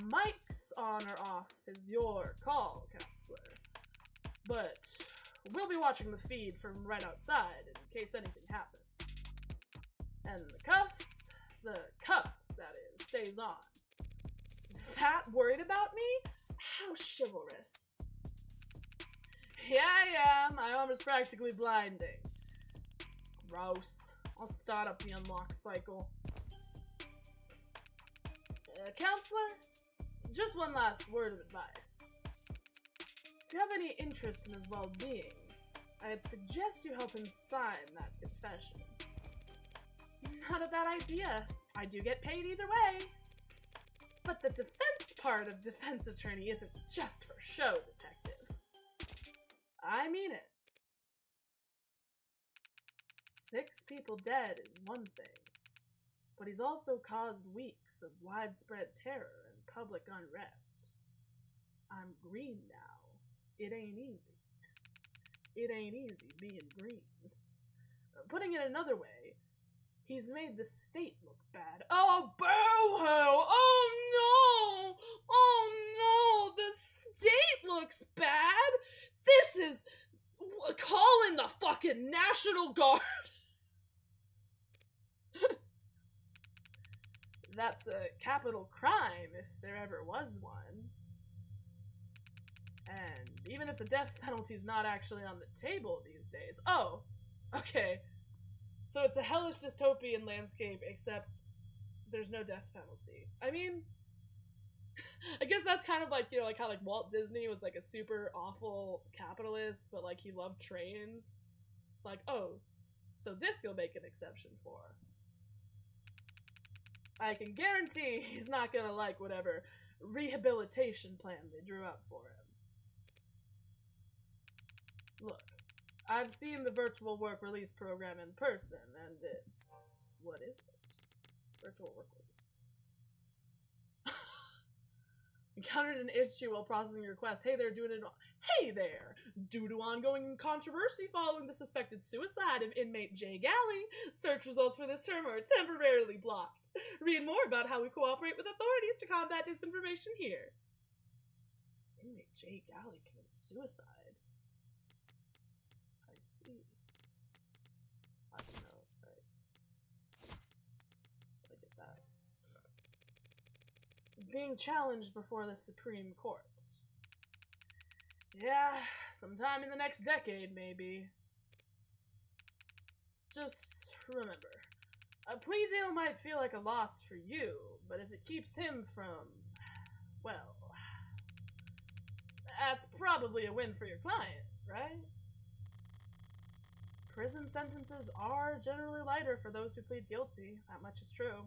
A: Mic's on or off is your call, counselor. But we'll be watching the feed from right outside in case anything happens. And the cuff, that is, stays on. That worried about me? How chivalrous. Yeah, my armor's practically blinding. Gross. I'll start up the unlock cycle. Counselor, just one last word of advice. If you have any interest in his well-being, I'd suggest you help him sign that confession. Not a bad idea. I do get paid either way. But the defense part of defense attorney isn't just for show, detective. I mean it. 6 people dead is one thing, but he's also caused weeks of widespread terror and public unrest. I'm green now. It ain't easy. It ain't easy being green. Putting it another way, he's made the state look bad. Oh, boo-hoo! Oh, no! Oh, no! The state looks bad! This is... Call in the fucking National Guard! That's a capital crime, if there ever was one. And even if the death penalty is not actually on the table these days. Oh, okay. So it's a hellish dystopian landscape, except there's no death penalty. I mean, I guess that's kind of like, you know, like how like Walt Disney was like a super awful capitalist, but like he loved trains. It's like, oh, so this you'll make an exception for. I can guarantee he's not gonna like whatever rehabilitation plan they drew up for him. Look, I've seen the virtual work release program in person, and it's... what is it? Virtual work release. Encountered an issue while processing your request. Hey there, Hey there! Due to ongoing controversy following the suspected suicide of inmate Jay Galley, search results for this term are temporarily blocked. Read more about how we cooperate with authorities to combat disinformation here. Inmate Jay Galley committed suicide. I see. I don't know, right? I get that. Being challenged before the Supreme Court. Yeah, sometime in the next decade, maybe. Just remember, a plea deal might feel like a loss for you, but if it keeps him from, well, that's probably a win for your client, right? Prison sentences are generally lighter for those who plead guilty, that much is true.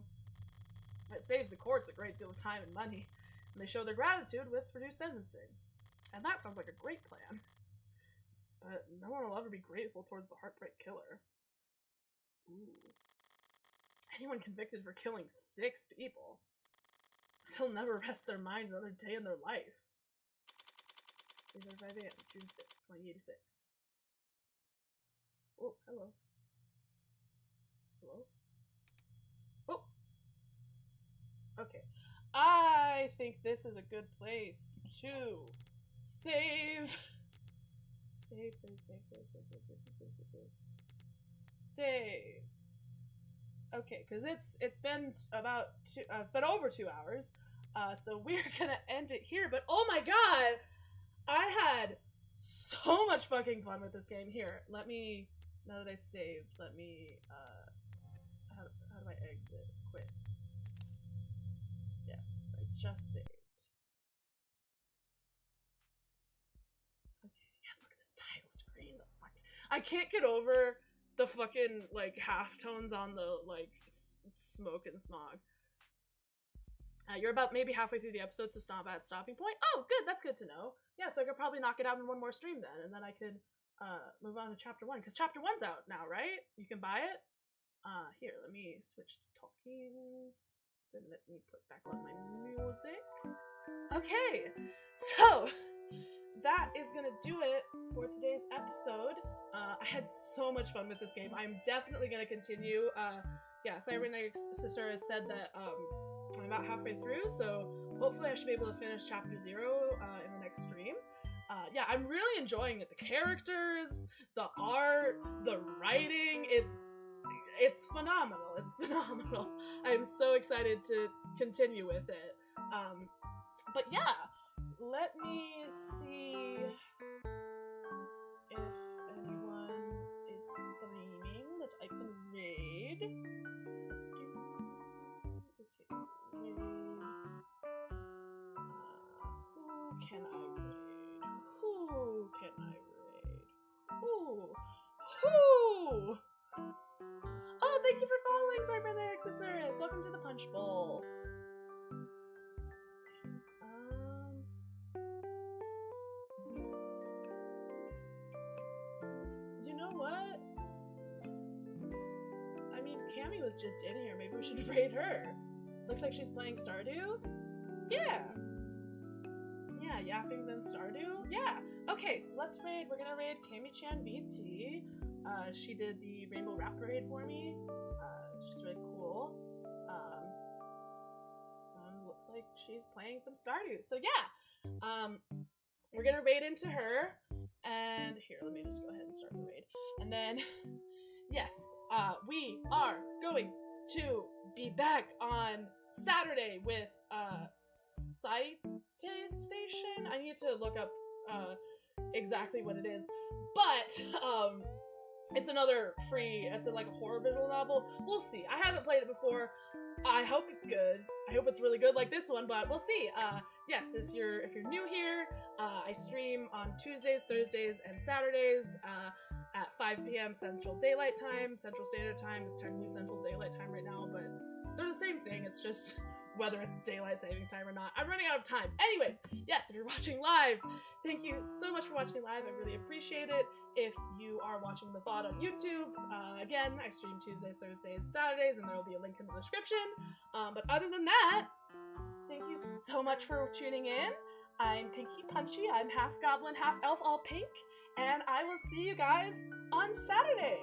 A: It saves the courts a great deal of time and money, and they show their gratitude with reduced sentencing. And that sounds like a great plan. But no one will ever be grateful towards the Heartbreak Killer. Ooh. Anyone convicted for killing 6 people, they'll never rest their mind another day in their life. 3:35 a.m., June 5th, 2086. Oh, hello. Hello? Oh! Okay. I think this is a good place to save. Save. Okay, because it's been about it's been over 2 hours, so we're gonna end it here. But oh my god, I had so much fucking fun with this game. Here, let me, now that I saved, let me how do I exit? Quit. Yes, I just saved. Title screen, I can't get over the fucking like halftones on the like smoke and smog. You're about maybe halfway through the episode, so stop at stopping point. Oh, good, that's good to know. Yeah, so I could probably knock it out in one more stream then, and then I could move on to chapter 1, because chapter 1's out now, right? You can buy it. Here, let me switch to talking. Then let me put back on my music. Okay, so that is gonna do it for today's episode. I had so much fun with this game. I'm definitely gonna continue. Yeah, Cyberpunk sister has said that I'm about halfway through, so hopefully I should be able to finish chapter 0 in the next stream. Yeah, I'm really enjoying it. The characters, the art, the writing, it's phenomenal. It's phenomenal. I'm so excited to continue with it. But yeah, let me see if anyone is streaming that I can raid. Okay, raid. Who can I raid? Who can I raid? Who? Oh, thank you for following, Cyberpunk Accessories. Welcome to the Punch Bowl. You know what? I mean, Cammy was just in here. Maybe we should raid her. Looks like she's playing Stardew. Yeah. Yeah, yapping then Stardew. Yeah. Okay, so let's raid. We're gonna raid Cammy-chan VT. She did the Rainbow Rap Parade for me. She's really cool. Looks like she's playing some Stardew. So yeah, we're gonna raid into her, And here, let me just go ahead and start the raid. And then, yes, we are going to be back on Saturday with Station. I need to look up exactly what it is, but it's another free. It's like a horror visual novel. We'll see. I haven't played it before. I hope it's good. I hope it's really good like this one, but we'll see. Yes, if you're new here, I stream on Tuesdays, Thursdays, and Saturdays at 5 p.m. Central Daylight Time, Central Standard Time. It's technically Central Daylight Time right now, but they're the same thing. It's just whether it's Daylight Savings Time or not. I'm running out of time. Anyways, yes, if you're watching live, thank you so much for watching live. I really appreciate it. If you are watching the VOD on YouTube, again, I stream Tuesdays, Thursdays, Saturdays, and there will be a link in the description. But other than that, thank you so much for tuning in. I'm Pinky Punchy. I'm half goblin, half elf, all pink. And I will see you guys on Saturday.